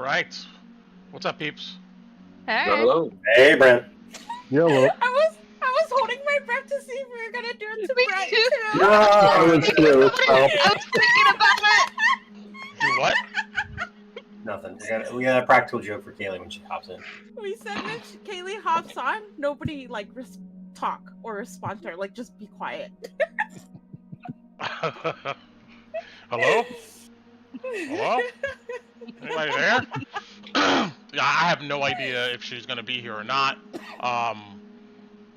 right. What's up, peeps? Hey. Hello. Hey, Brent. Yellow. I was holding my breath to see if we were gonna do it to Me Brett too. too. No, I was too. So. I was thinking about it. Do what? Nothing. We got a practical joke for Kaylee when she hops in. We said when Kaylee hops on, nobody like talk or respond to her. Like just be quiet. Hello? Hello? Anybody there? Yeah, I have no idea if she's gonna be here or not.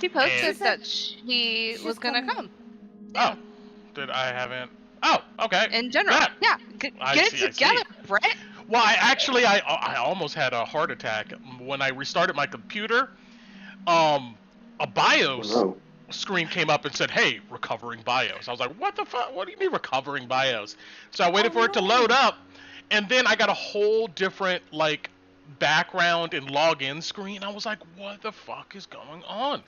She posted And- that she was gonna come. Oh, did I haven't? Oh, okay. In general, Yeah. Get I it see, I together, see. Brett. Well, I almost had a heart attack when I restarted my computer. A BIOS Hello. screen came up and said, "Hey, recovering BIOS." I was like, "What the fuck? What do you mean recovering BIOS?" So I waited for it to load up, and then I got a whole different like background and login screen. I was like, "What the fuck is going on?"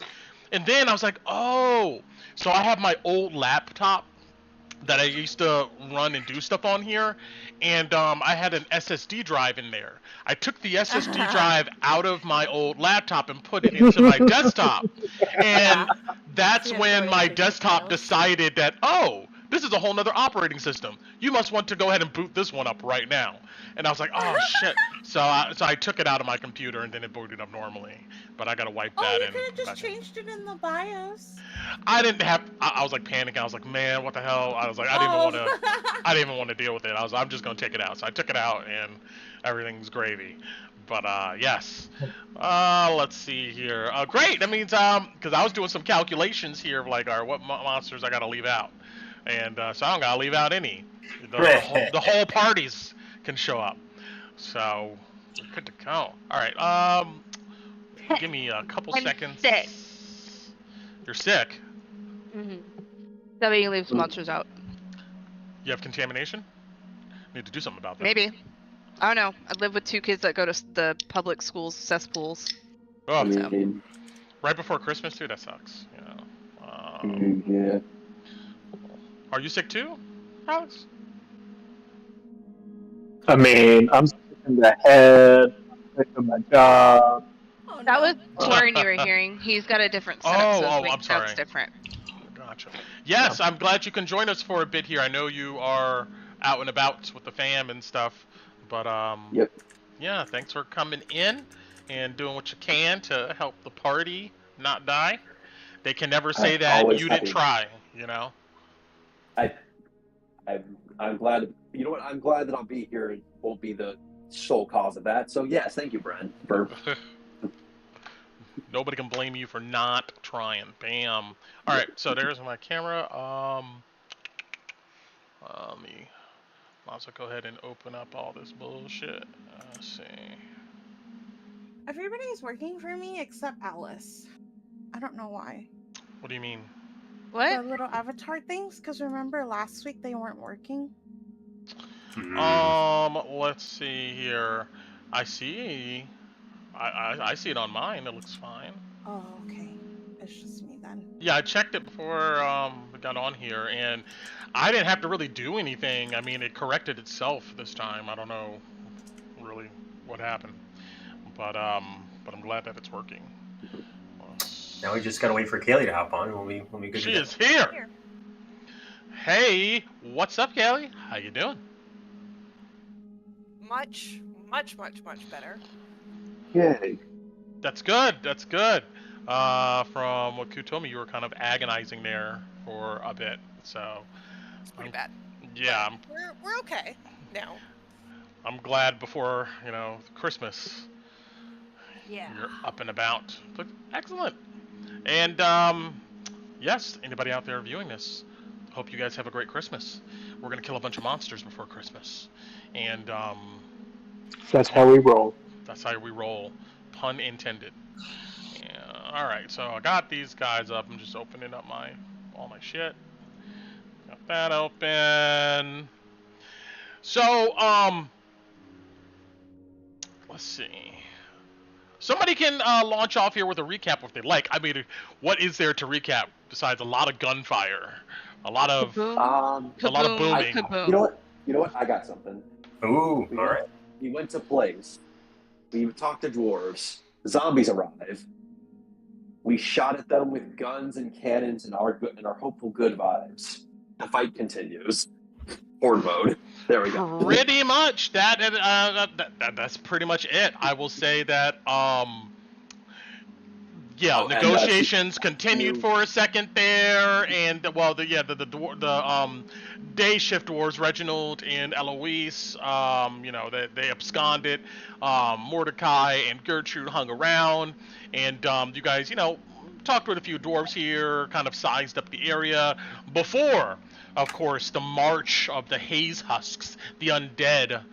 And then I was like, "Oh, so I have my old laptop that I used to run and do stuff on here, and I had an SSD drive in there. I took the SSD drive out of my old laptop and put it into my desktop, and that's Yeah, when sorry, my big desktop files. decided that, oh, this is a whole nother operating system. You must want to go ahead and boot this one up right now. And I was like, oh shit. So I took it out of my computer and then it booted up normally. But I gotta wipe Oh, that you in. could have just back in. changed it in the BIOS. I didn't have. I was like panicking. I was like, man, what the hell? I was like, I didn't even want to deal with it. I'm just gonna take it out. So I took it out, and everything's gravy. But yes. Let's see here. Great. That means because I was doing some calculations here of like, all right, what monsters I gotta leave out, and so I don't gotta leave out any. The whole parties can show up. So we're good to go. All right. Give me a couple I'm seconds. sick. You're sick. Mm-hmm. That way you leave some monsters out. You have contamination? Need to do something about that. Maybe. I don't know. I live with two kids that go to the public schools cesspools. Oh, I mean, right before Christmas too. That sucks. You know. yeah. Are you sick too, Alex? I mean, I'm sick in the head, I'm sick of my job. Oh, That no. was Lauren you were hearing. He's got a different setup, so his I'm wake sorry. sounds different. Gotcha. Yes, I'm glad you can join us for a bit here. I know you are out and about with the fam and stuff, but Yep. yeah, thanks for coming in and doing what you can to help the party not die. They can never say I'm that always you happy. didn't try, you know. I'm glad. You know what? I'm glad that I'll be here and won't be the sole cause of that. So yes, thank you, Brent. For Nobody can blame you for not trying. Bam. All right, so there's my camera. Let me also go ahead and open up all this bullshit. Let's see. Everybody's working for me except Alice. I don't know why. What do you mean? The What? little avatar things, because remember last week they weren't working? Let's see here. I see. I see it on mine. It looks fine. Oh, okay. It's just me then. Yeah, I checked it before we got on here, and I didn't have to really do anything. I mean, it corrected itself this time. I don't know really what happened, but I'm glad that it's working. Now we just gotta wait for Kaylee to hop on, and we'll be good. She to go. is here. Hey, what's up, Callie? How you doing? Much better. Yay. That's good. That's good. From what Ku told me, you were kind of agonizing there for a bit. So, It's pretty bad. yeah, We're okay now. I'm glad before Christmas. Yeah. You're up and about. But excellent. And yes, anybody out there viewing this, hope you guys have a great Christmas. We're gonna kill a bunch of monsters before Christmas, and That's how we roll. that's how we roll. Pun intended. Yeah, all right, so I got these guys up. I'm just opening up all my shit. Got that open. So let's see. Somebody can launch off here with a recap if they like. I mean, what is there to recap besides a lot of gunfire, a lot of Kaboom. a lot of Kaboom. booming? Kaboom. you know what? I got something. Ooh, all right. We went to place. We talked to dwarves. Zombies arrive. We shot at them with guns and cannons and our hopeful good vibes. The fight continues. Horde mode. There we go. Pretty much that's pretty much it. I will say that yeah, Oh, and, negotiations continued for a second there, and well, the day shift dwarves, Reginald and Eloise, you know, they absconded. Mordecai and Gertrude hung around, and you guys, you know, talked with a few dwarves here, kind of sized up the area before, of course, the march of the haze husks, the undead,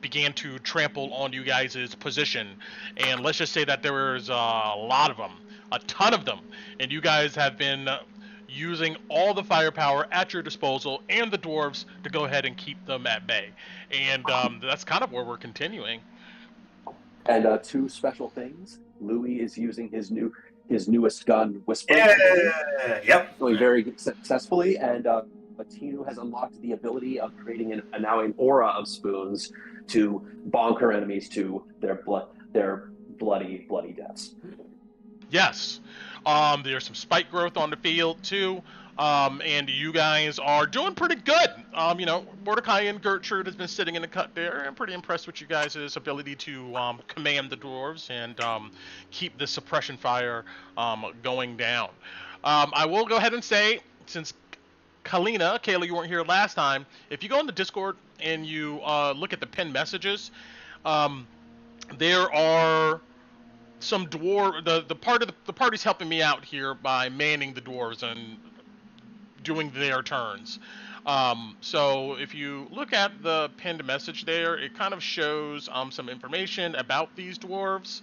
began to trample on you guys' position. And let's just say that there was a lot of them, a ton of them, and you guys have been using all the firepower at your disposal and the dwarves to go ahead and keep them at bay. And that's kind of where we're continuing. And two special things. Louis is using his newest gun, Whisper. Yep. Going very successfully, and Tinu has unlocked the ability of creating now an aura of spoons to bonk her enemies to their bloody deaths. Yes. There's some spike growth on the field too. And you guys are doing pretty good. You know, Mordecai and Gertrude has been sitting in the cut there. I'm pretty impressed with you guys' ability to command the dwarves and keep the suppression fire going down. I will go ahead and say, since Kayla, you weren't here last time, if you go on the Discord and you look at the pinned messages, there are some the party's helping me out here by manning the dwarves and doing their turns. So if you look at the pinned message there, it kind of shows some information about these dwarves.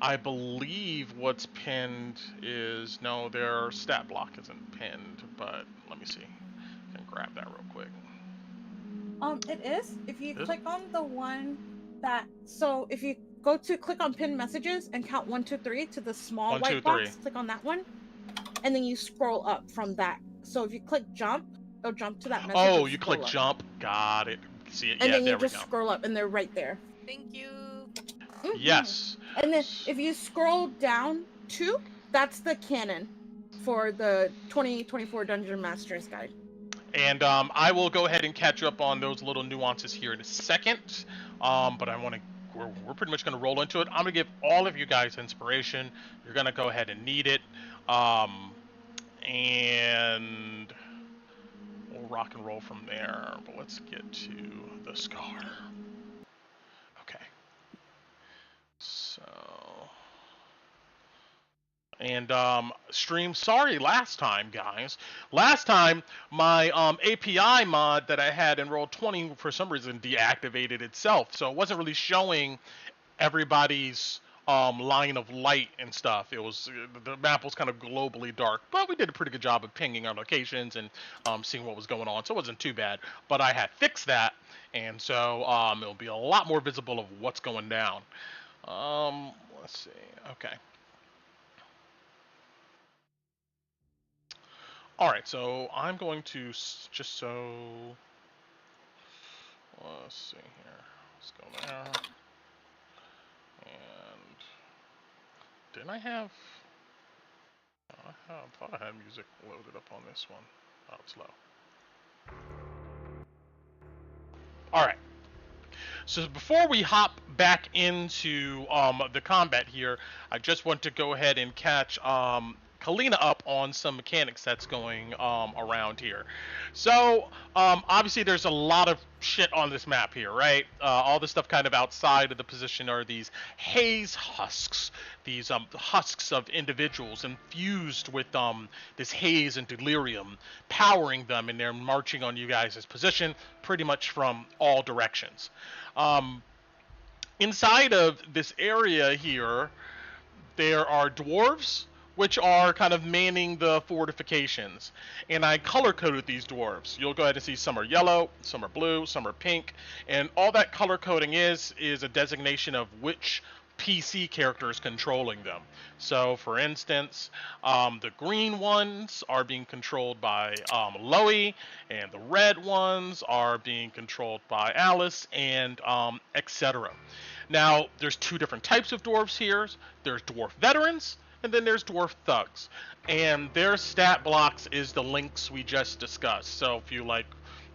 I believe what's pinned is, no, their stat block isn't pinned, but let me see. I can grab that real quick. It is. If you Is click on the one that, so if you go to click on pinned messages and count 1, 2, 3 to the small 1, white 2, box, 3. click on that one, and then you scroll up from that. So if you click jump, it'll jump to that message. Oh, and you scroll click up. jump. Got it. See it? And Yeah, then there you we just go. scroll up, and they're right there. Thank you. Mhm. Yes. And then if you scroll down 2, that's the canon for the 2024 Dungeon Master's Guide. And I will go ahead and catch up on those little nuances here in a second. But we're pretty much going to roll into it. I'm going to give all of you guys inspiration. You're going to go ahead and need it. And we'll rock and roll from there. But let's get to the scar. Okay. So... And stream, sorry last time, guys. Last time, my API mod that I had in Roll20 for some reason deactivated itself, so it wasn't really showing everybody's line of light and stuff. It was the map was kind of globally dark, but we did a pretty good job of pinging our locations and seeing what was going on, so it wasn't too bad. But I had fixed that, and so it'll be a lot more visible of what's going down. Let's see. Okay. Alright, so I'm going to let's see here. Let's go there. And didn't I have? I thought I had music loaded up on this one. Oh, it's low. Alright. So before we hop back into the combat here, I just want to go ahead and catch Kalina up on some mechanics that's going around here. So obviously there's a lot of shit on this map here, right? All the stuff kind of outside of the position are these haze husks, these husks of individuals infused with this haze and delirium, powering them, and they're marching on you guys' position pretty much from all directions. Inside of this area here, there are dwarves, which are kind of manning the fortifications. And I color-coded these dwarves. You'll go ahead and see some are yellow, some are blue, some are pink. And all that color coding is a designation of which PC characters controlling them. So, for instance, the green ones are being controlled by Loey, and the red ones are being controlled by Alice, and etc. Now, there's two different types of dwarves here. There's dwarf veterans, and then there's dwarf thugs. And their stat blocks is the links we just discussed. So if you like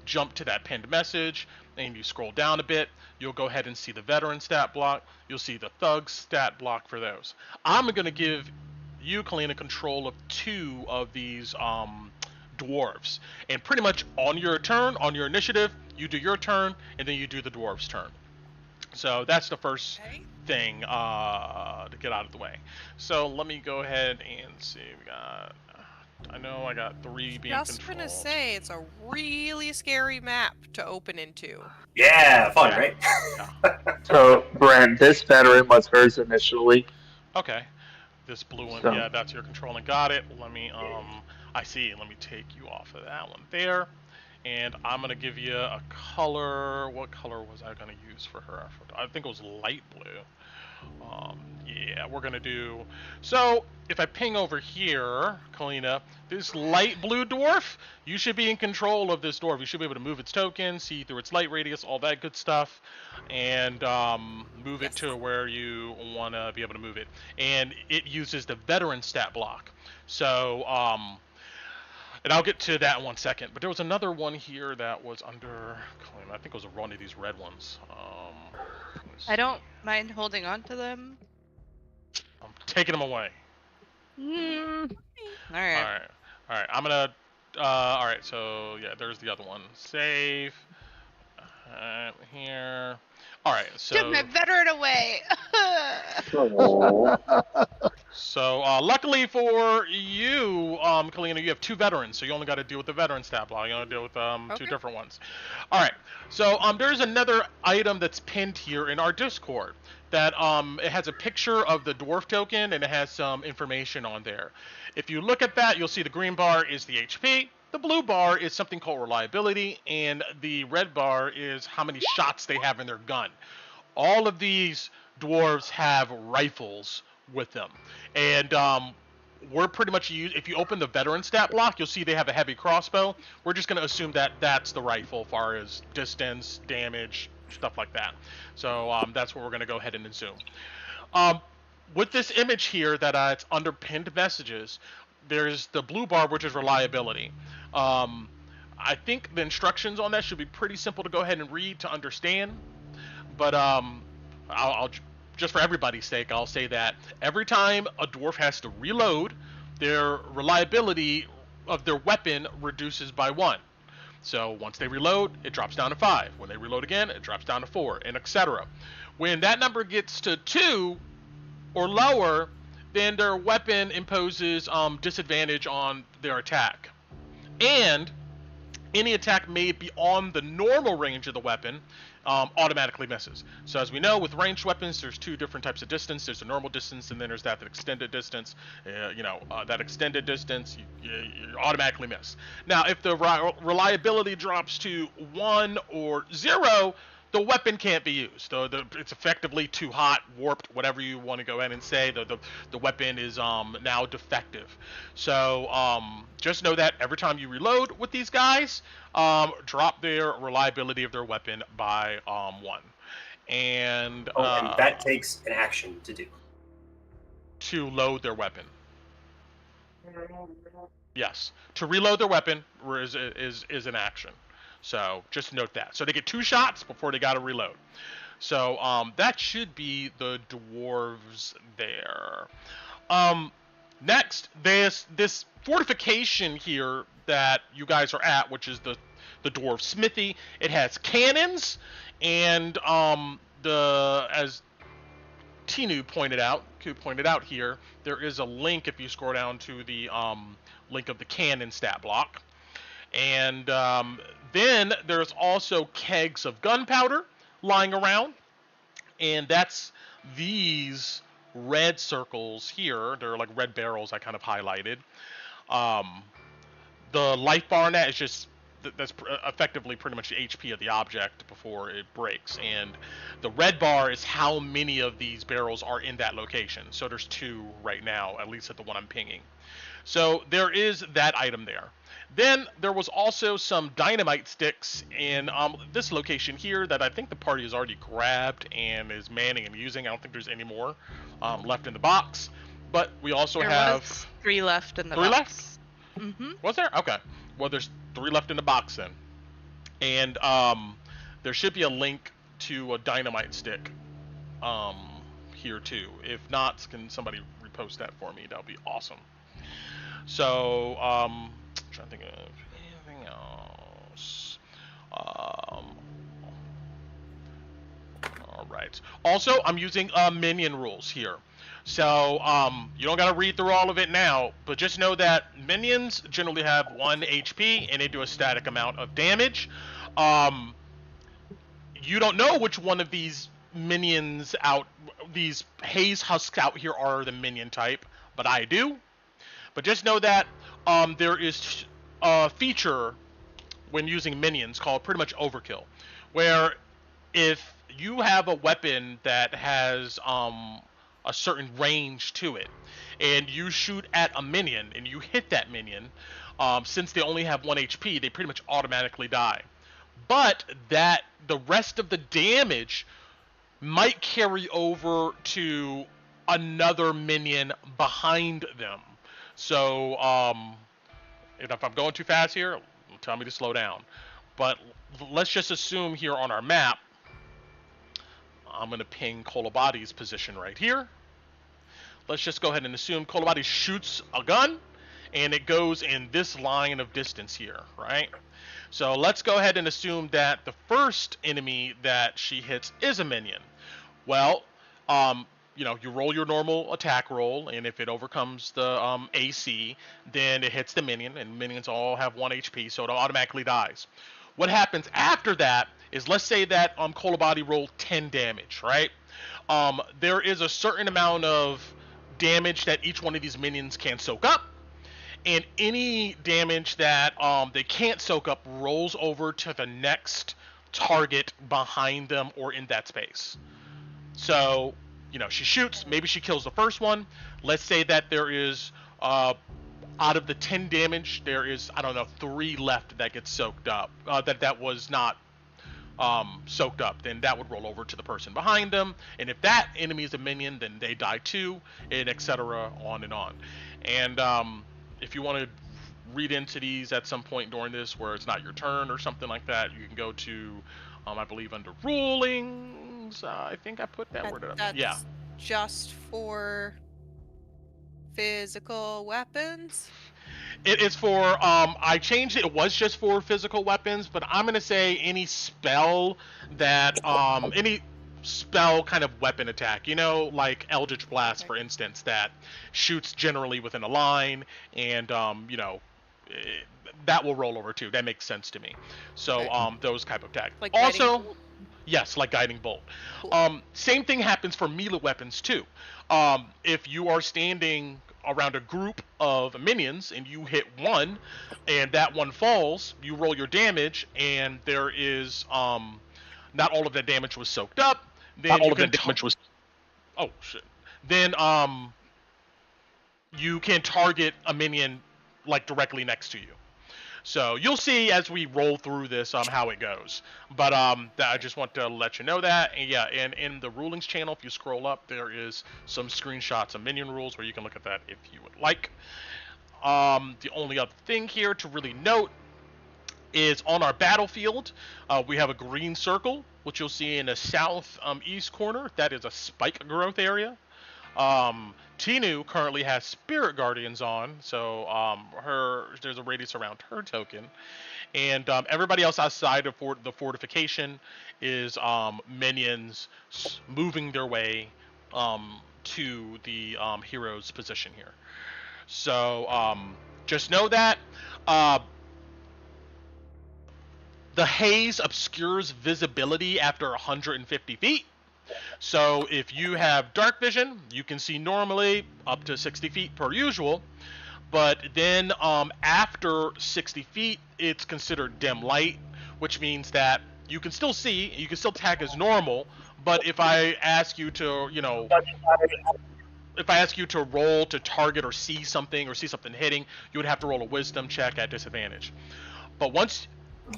jump to that pinned message and you scroll down a bit, you'll go ahead and see the veteran stat block. You'll see the thug stat block for those. I'm going to give you, Kalina, control of 2 of these dwarves. And pretty much on your turn, on your initiative, you do your turn, and then you do the dwarves' turn. So that's the first thing to get out of the way. So let me go ahead and see. I know I got 3 being controlled. Just gonna say, it's a really scary map to open into. Yeah, fun, Yeah. right? So, Brent, this veteran was hers initially. Okay. This blue one, So- yeah, that's your controlling. Got it. Let me, I see. Let me take you off of that one there. And I'm going to give you a color. What color was I going to use for her? I think it was light blue. Yeah, we're going to do... So, if I ping over here, Kalina, this light blue dwarf, you should be in control of this dwarf. You should be able to move its token, see through its light radius, all that good stuff, and move it to where you want to be able to move it. And it uses the veteran stat block. So, and I'll get to that in 1 second. But there was another one here that was under claim. I think it was one of these red ones. I don't mind holding on to them. I'm taking them away. All All right. right. I'm gonna. All right. So yeah, there's the other one. Save. Here. All right. So. Took my veteran away. Oh. So, luckily for you, Kalina, you have 2 veterans, so you only got to deal with the veteran stat block. You only deal with 2 different ones. All right. So, there's another item that's pinned here in our Discord that it has a picture of the dwarf token and it has some information on there. If you look at that, you'll see the green bar is the HP, the blue bar is something called reliability, and the red bar is how many shots they have in their gun. All of these dwarves have rifles with them, and we're pretty much if you open the veteran stat block, you'll see they have a heavy crossbow. We're just going to assume that that's the rifle as far as distance, damage, stuff like that. So that's what we're going to go ahead and assume. With this image here that it's under pinned messages, there's the blue bar, which is reliability. I think the instructions on that should be pretty simple to go ahead and read to understand, but I'll just for everybody's sake, I'll say that every time a dwarf has to reload, their reliability of their weapon reduces by 1. So once they reload, it drops down to 5. When they reload again, it drops down to 4, and etc. When that number gets to 2 or lower, then their weapon imposes disadvantage on their attack. And any attack made beyond the normal range of the weapon automatically misses. So as we know, with ranged weapons, there's 2 different types of distance. There's a normal distance, and then there's that extended distance. That extended distance, you automatically miss. Now, if the reliability drops to 1 or 0, the weapon can't be used. It's effectively too hot, warped, whatever you want to go ahead and say. The weapon is now defective. So just know that every time you reload with these guys, drop their reliability of their weapon by 1. And And that takes an action to do. To load their weapon. Yes, to reload their weapon is an action. So just note that. So they get 2 shots before they got to reload. So that should be the dwarves there. Next, there's this fortification here that you guys are at, which is the dwarf Smithy. It has cannons, and as Tinu pointed out here, there is a link if you scroll down to the link of the cannon stat block. And then there's also kegs of gunpowder lying around, and that's these red circles here. They're like red barrels I kind of highlighted. The life bar on that is just that's effectively pretty much the HP of the object before it breaks. And the red bar is how many of these barrels are in that location. So there's 2 right now, at least at the one I'm pinging. So there is that item there. Then there was also some dynamite sticks in this location here that I think the party has already grabbed and is manning and using. I don't think there's any more left in the box. But we also have... was 3 left in the 3 box. left? Mm-hmm. Was there? Okay. Well, there's 3 left in the box then. And there should be a link to a dynamite stick here too. If not, can somebody repost that for me? That would be awesome. So, trying to think of anything else. All right. Also, I'm using minion rules here. So, you don't gotta read through all of it now, but just know that minions generally have 1 HP and they do a static amount of damage. You don't know which one of these minions these haze husks out here are the minion type, but I do. But just know that there is a feature when using minions called pretty much overkill, where if you have a weapon that has a certain range to it, and you shoot at a minion and you hit that minion, since they only have 1 HP, they pretty much automatically die. But that the rest of the damage might carry over to another minion behind them. So, if I'm going too fast here, tell me to slow down. But let's just assume here on our map, I'm going to ping Kolobadi's position right here. Let's just go ahead and assume Kolobadi shoots a gun, and it goes in this line of distance here, right? So let's go ahead and assume that the first enemy that she hits is a minion. Well, you know, you roll your normal attack roll, and if it overcomes the AC, then it hits the minion, and minions all have 1 HP, so it automatically dies. What happens after that is, let's say that Kolobadi rolled 10 damage, right? There is a certain amount of damage that each one of these minions can soak up, and any damage that they can't soak up rolls over to the next target behind them or in that space. So, you know, she shoots, maybe she kills the first one. Let's say that there is, out of the 10 damage, there is, I don't know, 3 left that gets soaked up, that was not soaked up. Then that would roll over to the person behind them. And if that enemy is a minion, then they die too, and etc. on and on. And if you want to read into these at some point during this where it's not your turn or something like that, you can go to, I believe under rulings, I think I put that word up. That's Yeah. just for physical weapons? It is for, I changed it, it was just for physical weapons, but I'm going to say any spell that, any spell kind of weapon attack, you know, like Eldritch Blast, for instance, that shoots generally within a line, and, you know, that will roll over too. That makes sense to me. So, Okay. those type of attack. Like Also, guiding bolt? yes, like Guiding Bolt. Cool. Same thing happens for melee weapons too. If you are standing around a group of minions and you hit one, and that one falls, you roll your damage, and there is not all of that damage was soaked up. Then Not all you of the can damage was. oh shit. Then you can target a minion like directly next to you. So you'll see as we roll through this how it goes. But I just want to let you know that. And yeah, and in the rulings channel, if you scroll up, there is some screenshots of minion rules where you can look at that if you would like. The only other thing here to really note is on our battlefield, we have a green circle, which you'll see in the south east corner. That is a spike growth area. Tinu currently has Spirit Guardians on, so there's a radius around her token, and everybody else outside of the fortification is minions moving their way to the hero's position here. So just know that the haze obscures visibility after 150 feet. So if you have dark vision, you can see normally up to 60 feet per usual. But then after 60 feet, it's considered dim light, which means that you can still see, you can still attack as normal. But if I ask you to, if I ask you to roll to target or see something hitting, you would have to roll a wisdom check at disadvantage. But once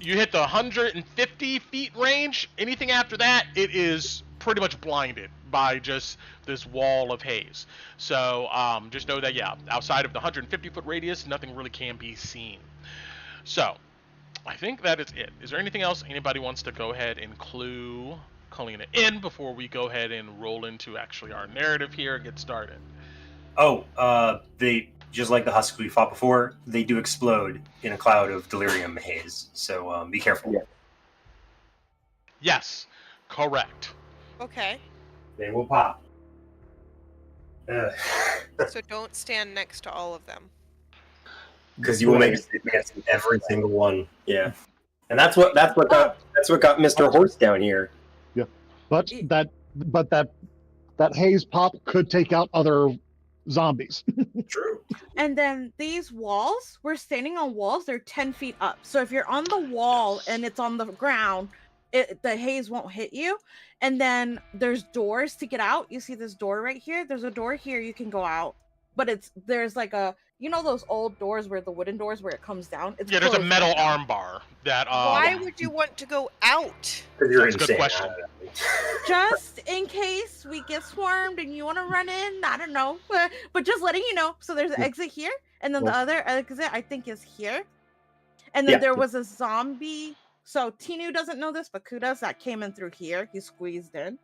you hit the 150 feet range, anything after that, it is pretty much blinded by just this wall of haze. So just know that, yeah, outside of the 150 foot radius, nothing really can be seen. So I think that is it. Is there anything else anybody wants to go ahead and clue Kalina in before we go ahead and roll into actually our narrative here and get started? They, just like the husks we fought before, they do explode in a cloud of delirium haze. So be careful. Yeah. Yes, correct. Okay. They will pop. So don't stand next to all of them. Because you will make a statement against every single one. Yeah. And that's what got Mr. Horse down here. Yeah. But that haze pop could take out other zombies. True. And then these walls, we're standing on walls, they're 10 feet up. So if you're on the wall and it's on the ground, the haze won't hit you. And then there's doors to get out. You see this door right here? There's a door here you can go out. But there's like a, you know those old doors where the wooden doors where it comes down? It's Yeah, there's a closed metal right now. arm bar that Why would you want to go out? Because you're That's a good insane. question. Just in case we get swarmed and you want to run in, I don't know. But just letting you know. So there's an exit here, and then the other exit I think is here. And then there was a zombie. So Tinu doesn't know this, but Kudas that came in through here. He squeezed in.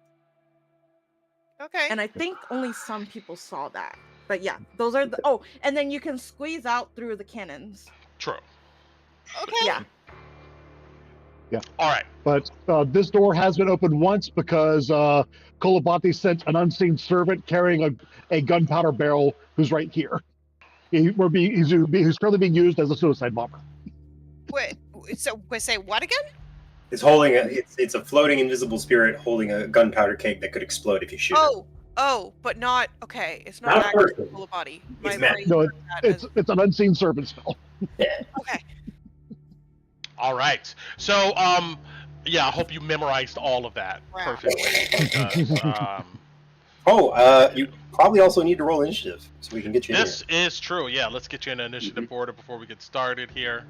Okay. And I think only some people saw that. But yeah, those are the and then you can squeeze out through the cannons. True. Okay. Yeah. Yeah. All right. But this door has been opened once because Kolobati sent an unseen servant carrying a gunpowder barrel who's right here. He's currently being used as a suicide bomber. Wait. So say what again? It's holding it's a floating invisible spirit holding a gunpowder keg that could explode if you shoot it. Oh, but not okay. It's Not not a actually person. full of body. It's My magic. brain No, heard that as- it's an unseen servant spell. okay. All right. So, yeah, I hope you memorized all of that Wow. perfectly. Because, You probably also need to roll initiative so we can get you in this is true. Yeah, let's get you in initiative order before we get started here.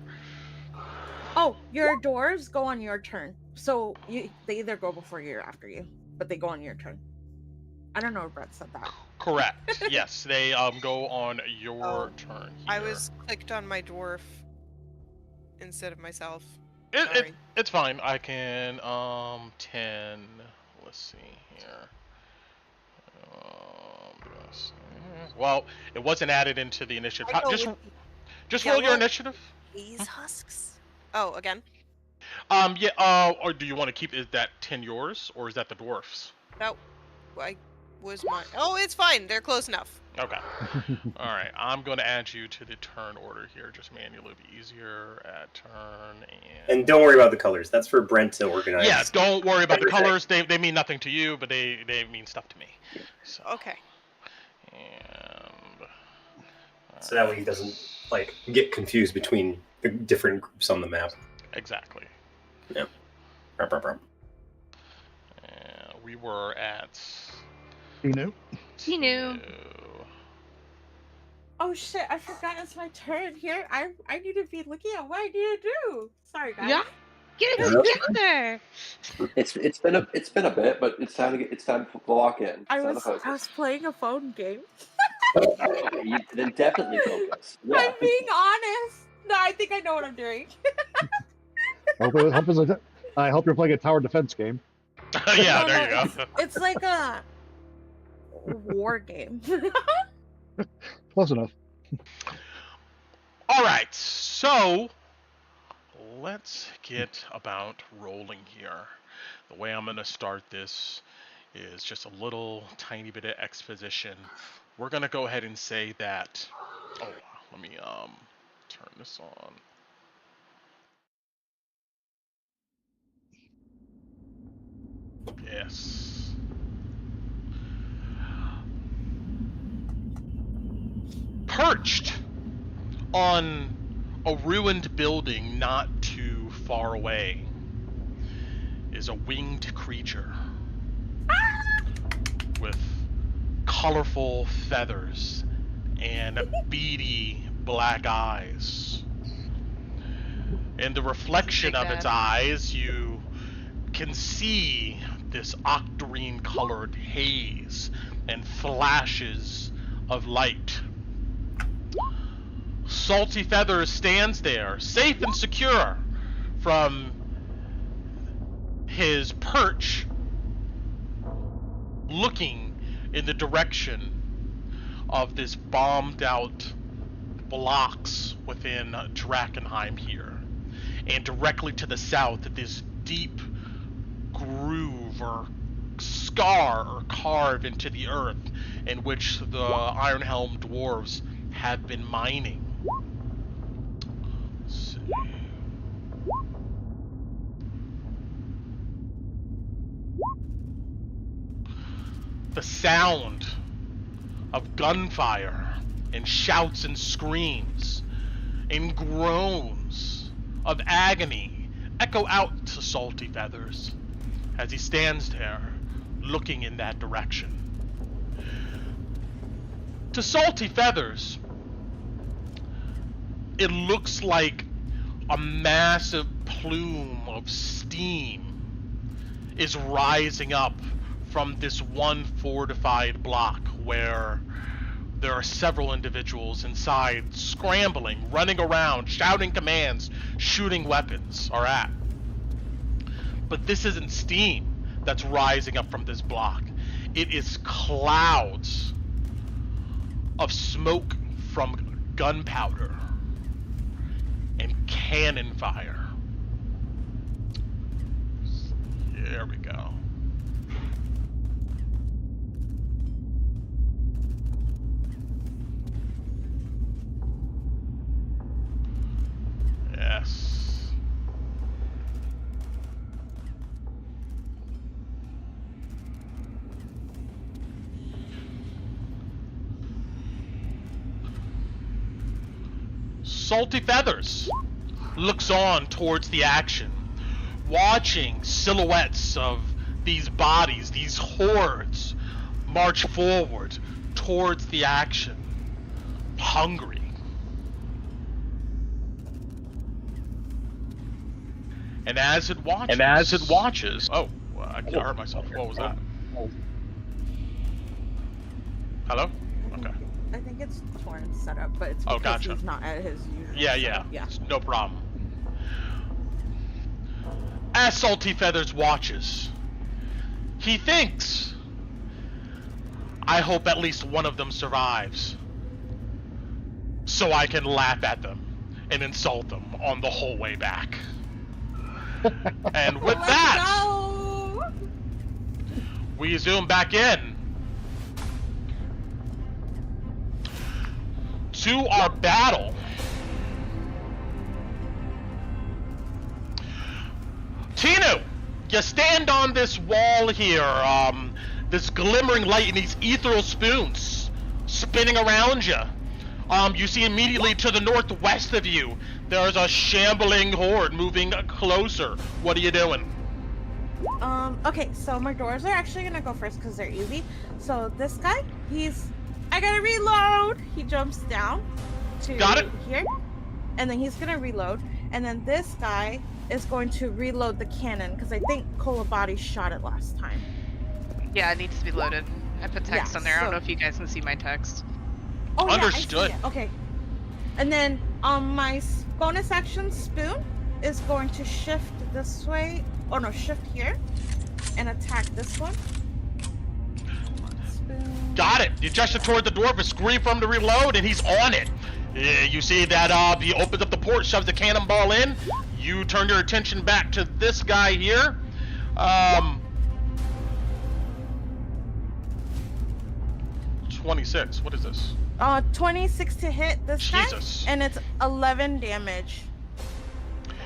Oh, your dwarves go on your turn. So they either go before you or after you, but they go on your turn. I don't know if Brett said that. Correct. Yes, they go on your turn. I here. was clicked on my dwarf instead of myself. It, Sorry. it's fine. I can 10. Let's see here. Yes. Well, it wasn't added into the initiative. I go Just roll your yellow. initiative. These husks. Oh, again. Yeah. Or do you want to keep that 10 yours, or is that the dwarfs? That was my. Oh, it's fine. They're close enough. Okay. All right. I'm going to add you to the turn order here, just manually. It'll be easier at turn And don't worry about the colors. That's for Brent to organize. Yeah, don't worry about the Everything. colors. They mean nothing to you, but they mean stuff to me. So, Okay. and So that way he doesn't get confused between the different groups on the map. exactly. Yeah. Rup, rup, rup. And we were at. Tinu. Tinu. Oh shit, I forgot it's my turn here. I need to be looking at what I need to do. Sorry guys. Yeah. Get it Yeah. together. It's been a bit, but it's time to lock in. It's I time to was focus. playing a phone game. Then definitely focus. Yeah. I'm being honest. No, I think I know what I'm doing. I hope you're playing a tower defense game. Yeah, No, there no, you go. It's like a war game. Close enough. All right, so let's get about rolling here. The way I'm going to start this is just a little tiny bit of exposition. We're going to go ahead and say that. Oh, let me turn this on. Yes. Perched On a ruined building not too far away is a winged creature with colorful feathers and beady black eyes. In the reflection of its eyes, you can see this octarine colored haze and flashes of light. Salty Feathers stands there, safe and secure from his perch, looking in the direction of this bombed out blocks within Drakkenheim here. And directly to the south, this deep groove or scar or carve into the earth in which the Ironhelm dwarves have been mining. Let's see. The sound of gunfire and shouts and screams and groans of agony echo out to Salty Feathers as he stands there looking in that direction. To Salty Feathers, it looks like a massive plume of steam is rising up from this one fortified block where there are several individuals inside scrambling, running around, shouting commands, shooting weapons are at. But this isn't steam that's rising up from this block. It is clouds of smoke from gunpowder and cannon fire. There we go. Yes. Salty Feathers looks on towards the action, watching silhouettes of these bodies, these hordes, march forward towards the action, hungry. And as it watches, oh, I hurt myself. What was that? Hello? Okay. I think it's Torrent's setup, but it's because gotcha. he's not at his usual Yeah. setup. Yeah. No problem. As Salty Feathers watches, he thinks, I hope at least one of them survives, so I can laugh at them and insult them on the whole way back. And with that, Go! we zoom back in to our battle. Tinu, you stand on this wall here, this glimmering light and these ethereal spoons spinning around you. You see immediately to the northwest of you, there's a shambling horde moving closer. What are you doing? Okay, so my doors are actually gonna go first because they're easy. So this guy, I gotta reload. He jumps down to Got it. here, and then he's gonna reload. And then this guy is going to reload the cannon because I think Kolabati shot it last time. Yeah, it needs to be loaded. I put text Yeah, on there. I don't so- know if you guys can see my text. Oh, Understood. Yeah, I see it. Okay. And then my bonus action spoon is going to shift this way. Oh no, shift here and attack this one. Spoon. Got it. You gesture toward the dwarf, a scream for him to reload, and he's on it. You see that he opens up the port, shoves the cannonball in. You turn your attention back to this guy here. 26. What is this? 26 to hit this Jesus. guy, and it's 11 damage.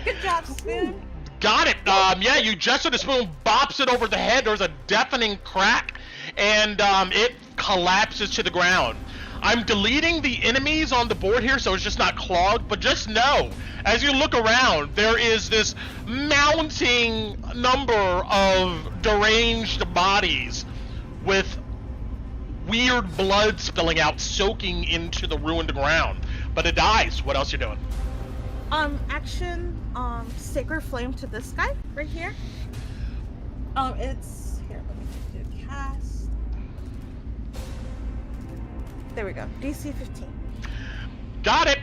Good job, Spoon. Got it. Yeah, you gesture the spoon, bops it over the head. There's a deafening crack, and it collapses to the ground. I'm deleting the enemies on the board here so it's just not clogged, but just know, as you look around, there is this mounting number of deranged bodies with weird blood spilling out, soaking into the ruined ground. But it dies. What else you doing? Action, Sacred Flame to this guy right here. It's here. Let me do a cast. There we go. DC 15. Got it.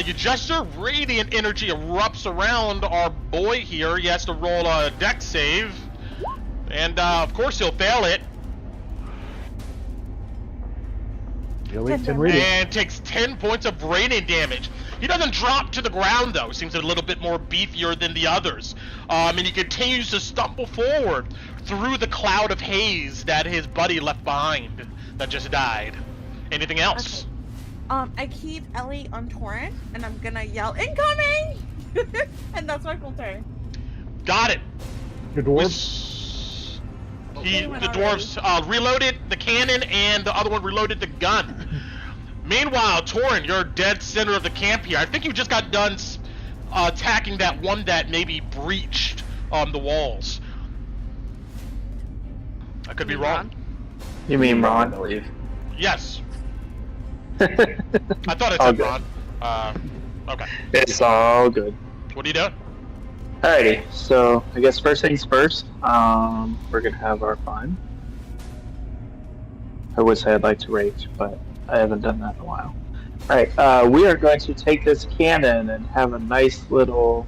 You gesture. Radiant energy erupts around our boy here. He has to roll a dex save, and of course he'll fail it. And takes 10 points of radiant damage. He doesn't drop to the ground though. Seems a little bit more beefier than the others. And he continues to stumble forward through the cloud of haze that his buddy left behind that just died. Anything else? Okay. I keep Ellie on torrent, and I'm gonna yell incoming, and that's my full turn. Got it. The dwarves. The dwarves reloaded the cannon, and the other one reloaded the gun. Meanwhile, Torin, you're dead center of the camp here. I think you just got done attacking that one that maybe breached the walls. I could be wrong. You mean Ron? I believe. Yes. I thought I said Ron. Okay. It's all good. What are you doing? Alrighty, so I guess first things first, we're gonna have our fun. I would say I'd like to rage, but I haven't done that in a while. Alright, we are going to take this cannon and have a nice little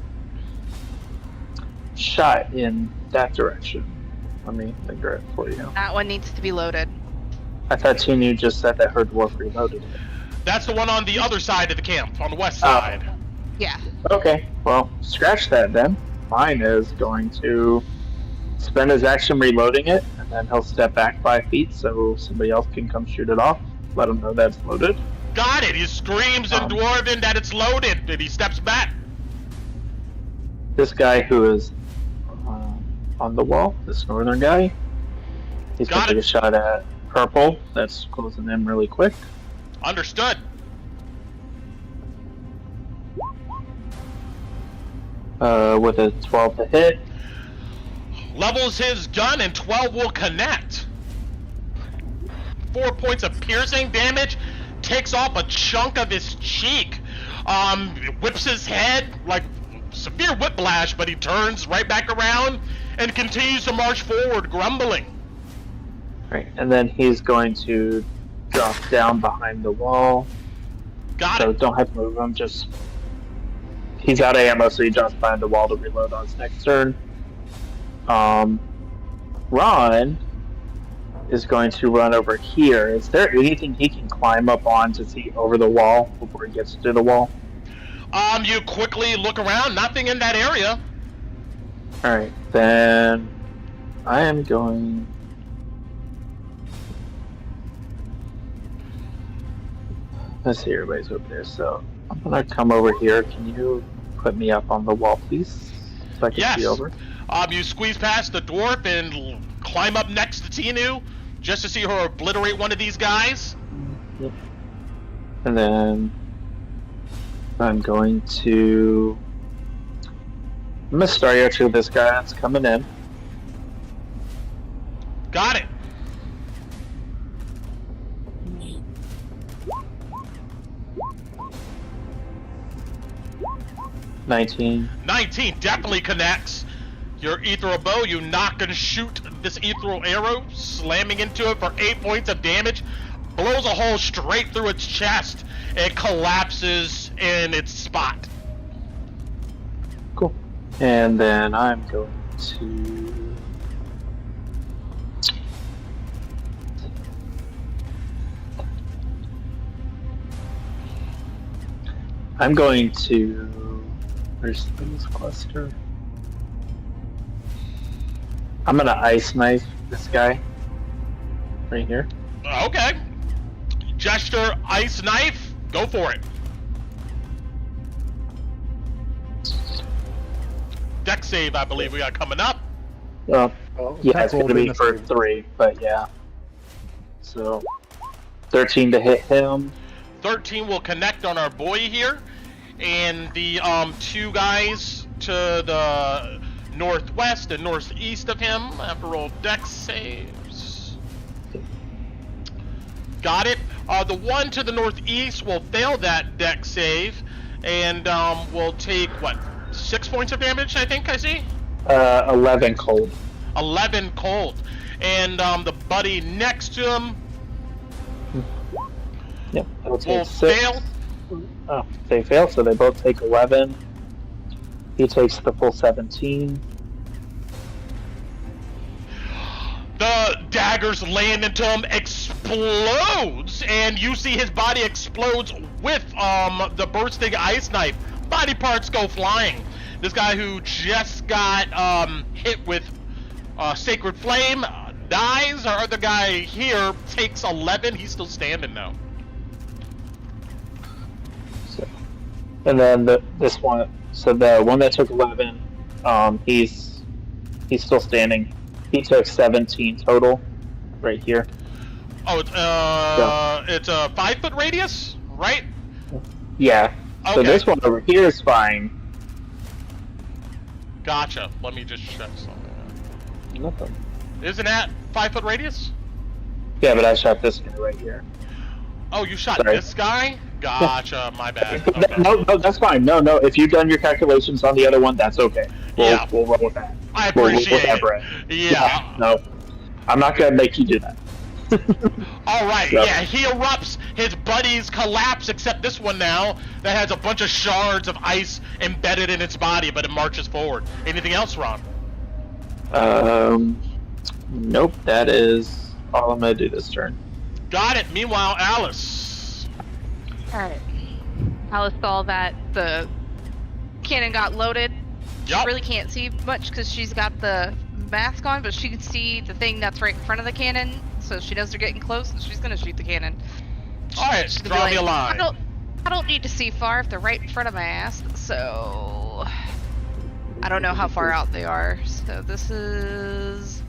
shot in that direction. Let me finger it for you. That one needs to be loaded. I thought Tinu just said that her dwarf reloaded it. That's the one on the other side of the camp, on the west side. Yeah. Okay, well, scratch that then. Mine is going to spend his action reloading it, and then he'll step back 5 feet so somebody else can come shoot it off. Let him know that's loaded. Got it! He screams in Dwarven that it's loaded, and he steps back. This guy who is on the wall, this northern guy, he's going to take a shot at purple. That's closing in really quick. Understood. With a 12 to hit. Levels his gun and 12 will connect. 4 points of piercing damage. Takes off a chunk of his cheek. Whips his head like severe whiplash, but he turns right back around and continues to march forward, grumbling. Right, and then he's going to drop down behind the wall. Got So it. don't have to move him, just... He's out of ammo, so he drops behind the wall to reload on his next turn. Ron is going to run over here. Is there anything he can climb up on to see over the wall before he gets to the wall? You quickly look around, nothing in that area. Alright, then I am going... Let's see, everybody's over there, so I'm gonna come over here. Can you put me up on the wall, please? So I can see over? You squeeze past the dwarf and climb up next to Tinu just to see her obliterate one of these guys. Yep. And then I'm going to... I'm gonna start out to this guy that's coming in. Got it. $19. 19 definitely connects. Your ethereal bow, you knock and shoot this ethereal arrow, slamming into it for 8 points of damage. Blows a hole straight through its chest. It collapses in its spot. Cool. And then I'm going to... Where's this cluster? I'm gonna ice knife this guy. Right here. Okay. Gesture, ice knife, go for it. Deck save, I believe we got coming up. Yeah, it's gonna be for 3, but yeah. So, 13 to hit him. 13 will connect on our boy here, and the two guys to the northwest and northeast of him have to roll dex saves. Got it. The one to the northeast will fail that dex save, and will take what, 6 points of damage? I think I see. 11 cold. 11 cold, and the buddy next to him. Yep, that'll take Will 6. fail. Oh, they fail, so they both take 11. He takes the full 17. The daggers land into him, explodes, and you see his body explodes with the bursting ice knife. Body parts go flying. This guy who just got hit with Sacred Flame dies. Our other guy here takes 11. He's still standing though. And then this one, so the one that took 11, he's still standing. He took 17 total, right here. Oh, it's a 5 foot radius, right? Yeah. Okay. So this one over here is fine. Gotcha. Let me just check something. Nothing. Isn't that 5 foot radius? Yeah, but I shot this guy right here. Oh, you shot Sorry. this guy? Gotcha. My bad. Okay. No, that's fine. No. If you've done your calculations on the other one, that's okay. We'll roll with that. I appreciate that, it. Brett. Yeah. No, I'm not gonna make you do that. All right. Yep. Yeah. He erupts. His buddies collapse, except this one now that has a bunch of shards of ice embedded in its body, but it marches forward. Anything else, Ron? Nope. That is all I'm gonna do this turn. Got it. Meanwhile, Alice. Alright. Alice saw that the cannon got loaded. Yup. She really can't see much because she's got the mask on, but she can see the thing that's right in front of the cannon, so she knows they're getting close, and she's gonna shoot the cannon. Alright, She's gonna draw be me a like, line. I don't need to see far if they're right in front of my ass, so I don't know how far out they are. So this is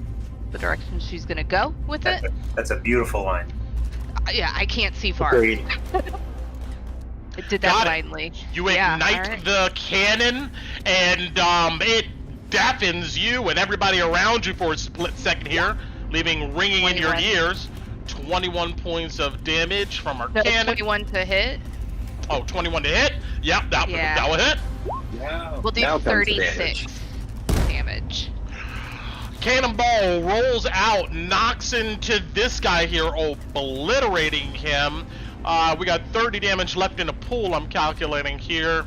the direction she's gonna go with it. That's a beautiful line. Yeah, I can't see far. Agreed. I did that Got it. blindly. You Yeah, ignite alright. the cannon, and it deafens you and everybody around you for a split second here, leaving ringing in your 21. ears. 21 points of damage from our No, cannon. 21 to hit. Oh, 21 to hit? Yep, that will hit. Now, We'll do now comes the 36 damage. Cannonball rolls out, knocks into this guy here, obliterating him. We got 30 damage left in the pool, I'm calculating here.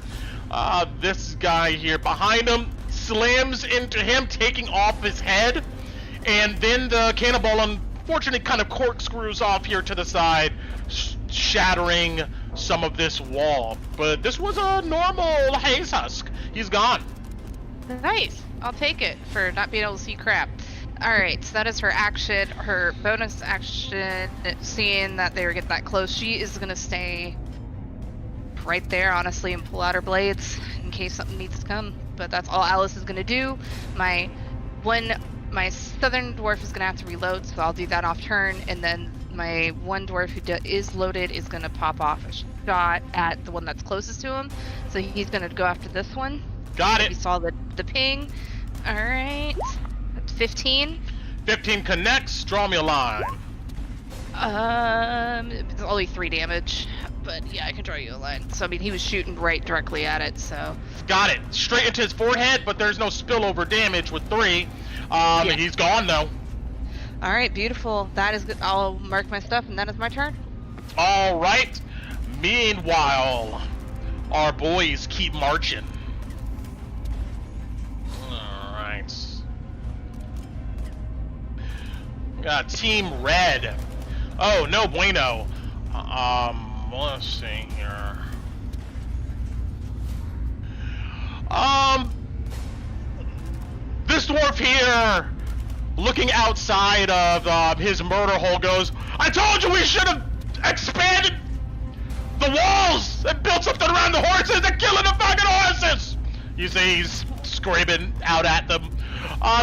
This guy here behind him slams into him, taking off his head. And then the cannonball, unfortunately, kind of corkscrews off here to the side, shattering some of this wall. But this was a normal haze husk. He's gone. Nice. I'll take it for not being able to see crap. Alright, so that is her action. Her bonus action, seeing that they were getting that close, she is going to stay right there, honestly, and pull out her blades in case something needs to come. But that's all Alice is going to do. My southern dwarf is going to have to reload, so I'll do that off turn. And then my one dwarf who is loaded is going to pop off a shot at the one that's closest to him. So he's going to go after this one. Got You it. saw the ping. Alright. That's 15. 15 connects. Draw me a line. It's only 3 damage. But yeah, I can draw you a line. So I mean, he was shooting right directly at it, so. Got it. Straight into his forehead, but there's no spillover damage with 3. He's gone though. Alright, beautiful. That is good. I'll mark my stuff, and that is my turn. All right. Meanwhile, our boys keep marching. All right. Got Team Red. Oh, no bueno. Let's see here. This dwarf here, looking outside of his murder hole, goes, I told you we should have expanded the walls and built something around the horses. They're killing the fucking horses. You see, he's screaming out at them.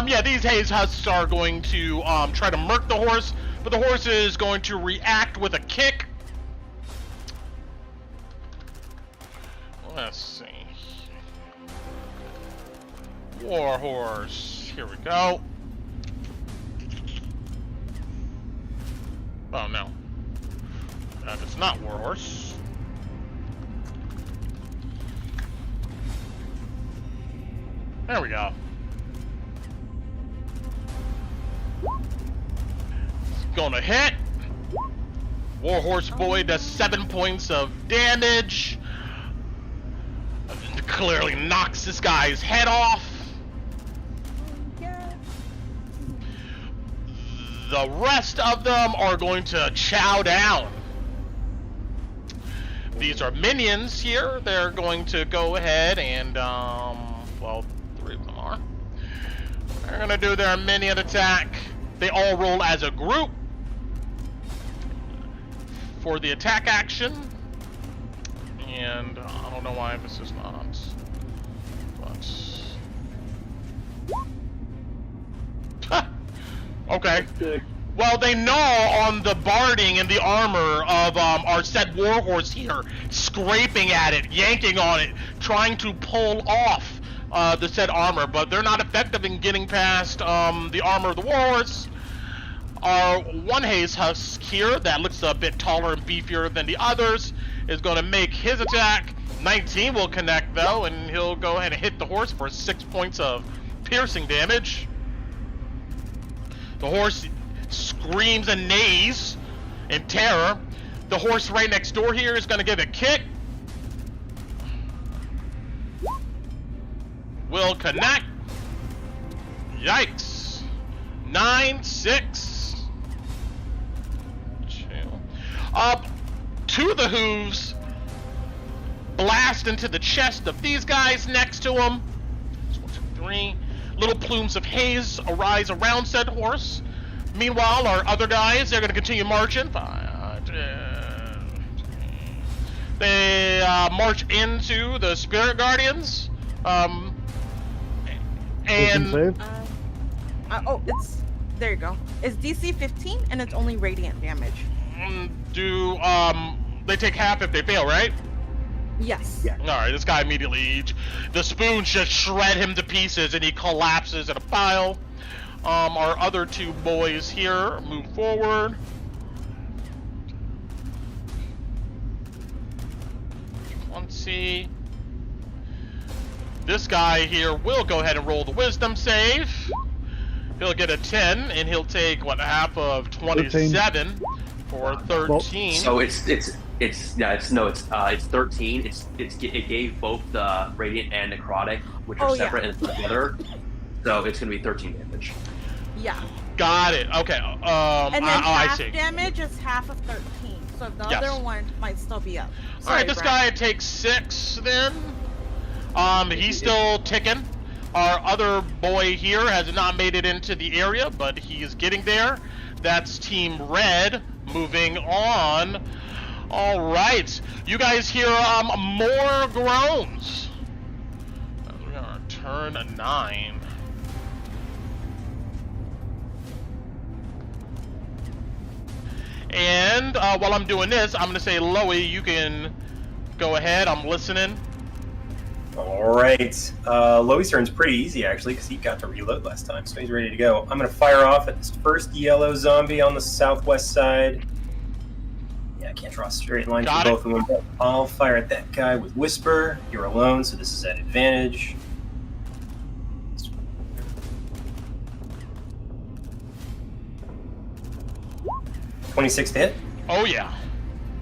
Yeah, these haze husks are going to try to murk the horse, but the horse is going to react with a kick. Let's see. Warhorse. Here we go. Oh no. That is not Warhorse. There we go. It's gonna hit. Warhorse boy does 7 points of damage. Clearly knocks this guy's head off. Yeah. The rest of them are going to chow down. These are minions here. They're going to go ahead and, well, 3 of them are. They're going to do their minion attack. They all roll as a group for the attack action. And I don't know why this is not. But okay. Well, they know on the barding and the armor of our said warhorse here, scraping at it, yanking on it, trying to pull off the said armor, but they're not effective in getting past the armor of the warhorse. Our one haze husk here that looks a bit taller and beefier than the others is going to make his attack. 19 will connect though, and he'll go ahead and hit the horse for 6 points of piercing damage. The horse screams and neighs in terror. The horse right next door here is going to give a kick. Will connect. Yikes. 9, 6. Up to the hooves. Blast into the chest of these guys next to him. 1, 2, 3. Little plumes of haze arise around said horse. Meanwhile, our other guys, they're going to continue marching. 5, 10, 15. They march into the Spirit Guardians. And oh, it's there you go. It's DC 15 and it's only radiant damage. They take half if they fail, right? Yes. Yeah. Alright, this guy immediately, the spoons just shred him to pieces and he collapses in a pile. Our other 2 boys here move forward. Let's see. This guy here will go ahead and roll the wisdom save. He'll get a 10 and he'll take what, half of 27 for 13. So it's 13. It gave both the radiant and necrotic, which are separate and together. So it's gonna be 13 damage. Yeah. Got it. Okay. And then I half see. damage is half of 13. So the other one might still be up. All right, this guy takes 6 then. He's still ticking. Our other boy here has not made it into the area, but he is getting there. That's Team Red. Moving on. All right, you guys hear more groans. We are turn 9. And while I'm doing this, I'm gonna say, Loey, you can go ahead. I'm listening. All right. Loey's turn's pretty easy, actually, because he got to reload last time, so he's ready to go. I'm going to fire off at this first yellow zombie on the southwest side. Yeah, I can't draw a straight line for both of them, but I'll fire at that guy with Whisper. You're alone, so this is at advantage. $26 to hit. Oh, yeah.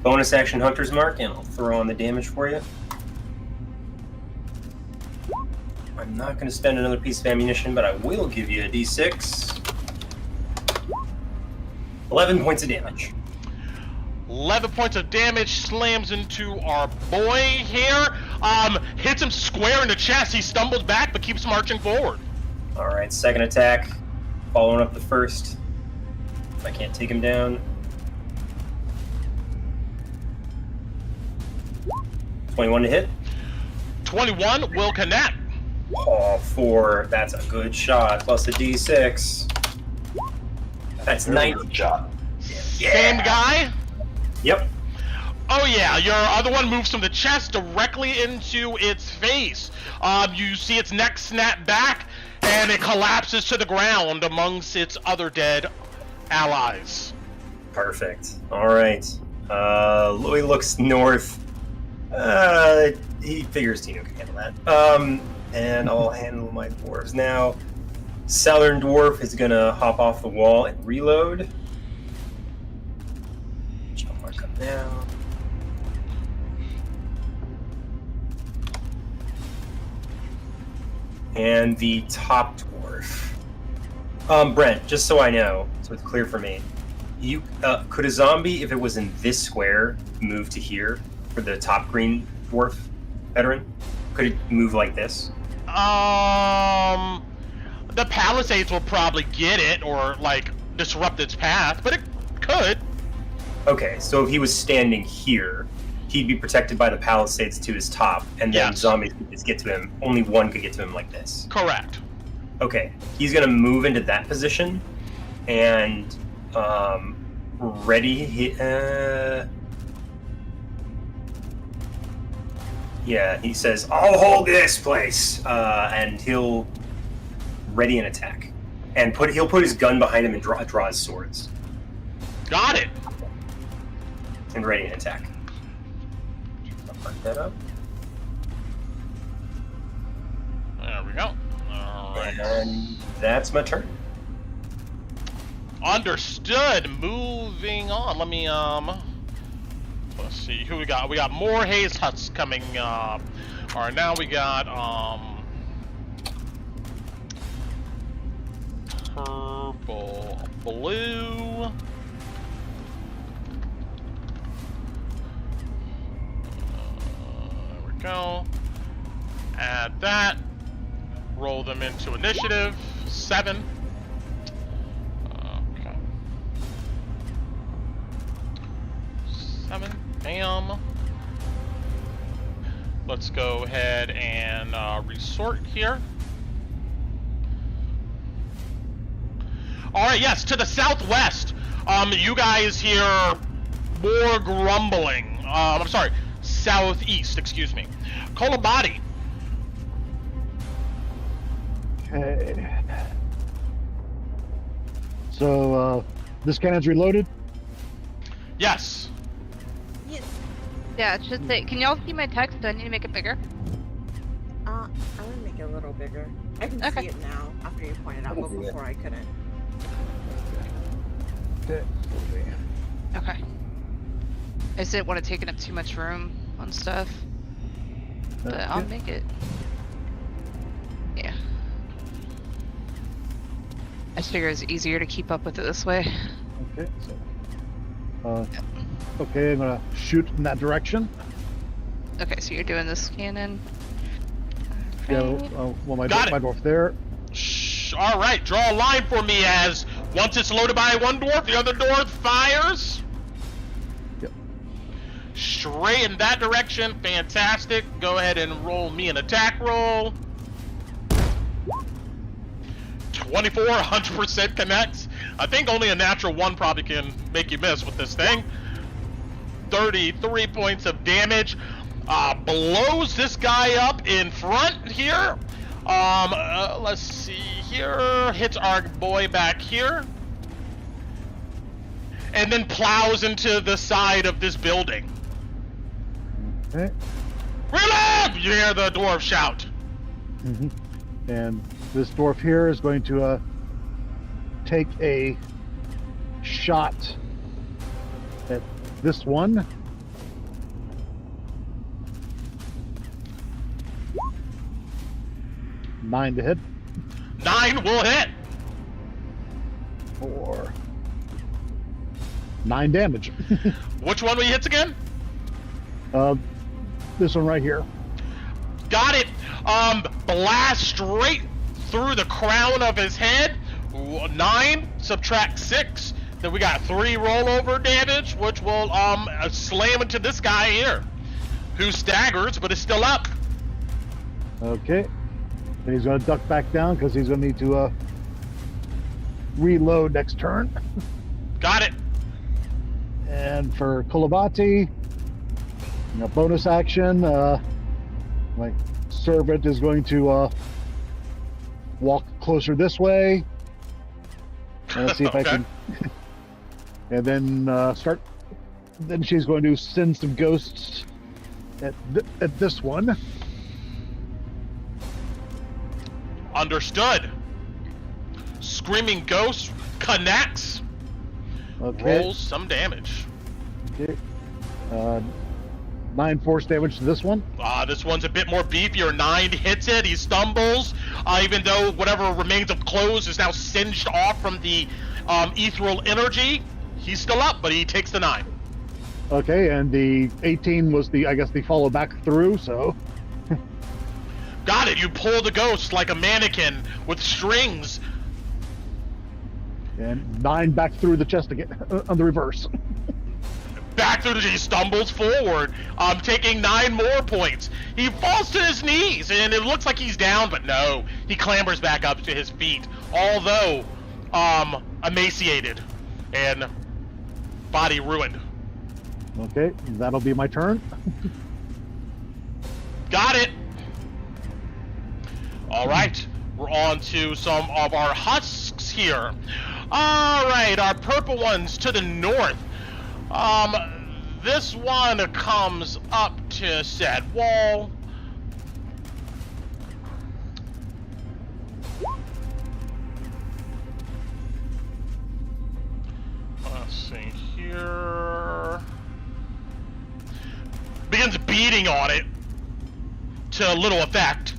Bonus action Hunter's Mark, and I'll throw on the damage for you. I'm not going to spend another piece of ammunition, but I will give you a d6. 11 points of damage. 11 points of damage slams into our boy here. Hits him square in the chest. He stumbles back, but keeps marching forward. All right, second attack. Following up the first. If I can't take him down. 21 to hit. 21 will connect. Oh, 4. That's a good shot. Plus a d6. That's 19 shot. Same guy? Yep. Oh yeah, your other one moves from the chest directly into its face. You see its neck snap back, and it collapses to the ground amongst its other dead allies. Perfect. All right. Louis looks north. He figures Tino can handle that. And I'll handle my dwarves now. Southern dwarf is gonna hop off the wall and reload. Jump mark up now. And the top dwarf. Brent, just so I know, so it's clear for me, you could a zombie, if it was in this square, move to here for the top green dwarf veteran? Could it move like this? The palisades will probably get it or like disrupt its path, but it could. Okay, so if he was standing here, he'd be protected by the palisades to his top, and then Yes. zombies could just get to him. Only one could get to him like this. Correct. Okay, he's gonna move into that position, and ready. Yeah, he says, "I'll hold this place," and he'll ready an attack, and he'll put his gun behind him and draw his swords, Got it. and ready an attack. I'll mark that up. There we go. All right. And that's my turn. Understood. Moving on. Let me let's see who we got. We got more haze husks coming up. All right, now we got purple, blue. There we go. Add that. Roll them into initiative. 7. Okay. 7. Bam. Let's go ahead and resort here. All right, yes, to the southwest. You guys hear more grumbling. I'm sorry, southeast. Excuse me. Kolabadi. Okay. So, this cannon's reloaded? Yes. Yes. Yeah, it should say. Can y'all see my text? Do I need to make it bigger? I'm gonna make it a little bigger. I can Okay. see it now after you pointed out, but before I couldn't. Okay. I just didn't want to take up too much room on stuff. But I'll make it. Yeah. I just figure it's easier to keep up with it this way. Okay, so. Okay, I'm gonna shoot in that direction. Okay, so you're doing this cannon. Yeah, Alright. well, my Got it. dwarf there. Shh. All right, draw a line for me as once it's loaded by one dwarf, the other dwarf fires. Yep. Straight in that direction. Fantastic. Go ahead and roll me an attack roll. 24, 100% connects. I think only a natural 1 probably can make you miss with this thing. 33 points of damage. Blows this guy up in front here. Let's see here. Hits our boy back here. And then plows into the side of this building. Okay. Reload! You hear the dwarf shout. Mm-hmm. And this dwarf here is going to take a shot at this one. Nine to hit. 9 will hit. For 9 damage. Which one will he hits again? This one right here. Got it. Blast straight through the crown of his head. 9 subtract 6. Then we got 3 rollover damage, which will slam into this guy here, who staggers but is still up. Okay. And he's going to duck back down because he's going to need to reload next turn. Got it. And for Kolabati, A bonus action, my servant is going to walk closer this way. And let's see if I Okay. can. And then start. Then she's going to send some ghosts at this one. Understood. Screaming Ghost connects. Okay. Rolls some damage. Okay. 9 force damage to this one. This one's a bit more beefier. 9 hits it. He stumbles. Even though whatever remains of clothes is now singed off from the ethereal energy, he's still up, but he takes the 9. Okay, and the 18 was the follow back through. So Got it. You pull the ghost like a mannequin with strings. and 9 back through the chest again on the reverse. Back through he stumbles forward, taking 9 more points. He falls to his knees, and it looks like he's down, but no. He clambers back up to his feet, although emaciated and body ruined. Okay, that'll be my turn. Got it. All right, we're on to some of our husks here. All right, our purple ones to the north. This one comes up to said wall. Let's see here. Begins beating on it to little effect.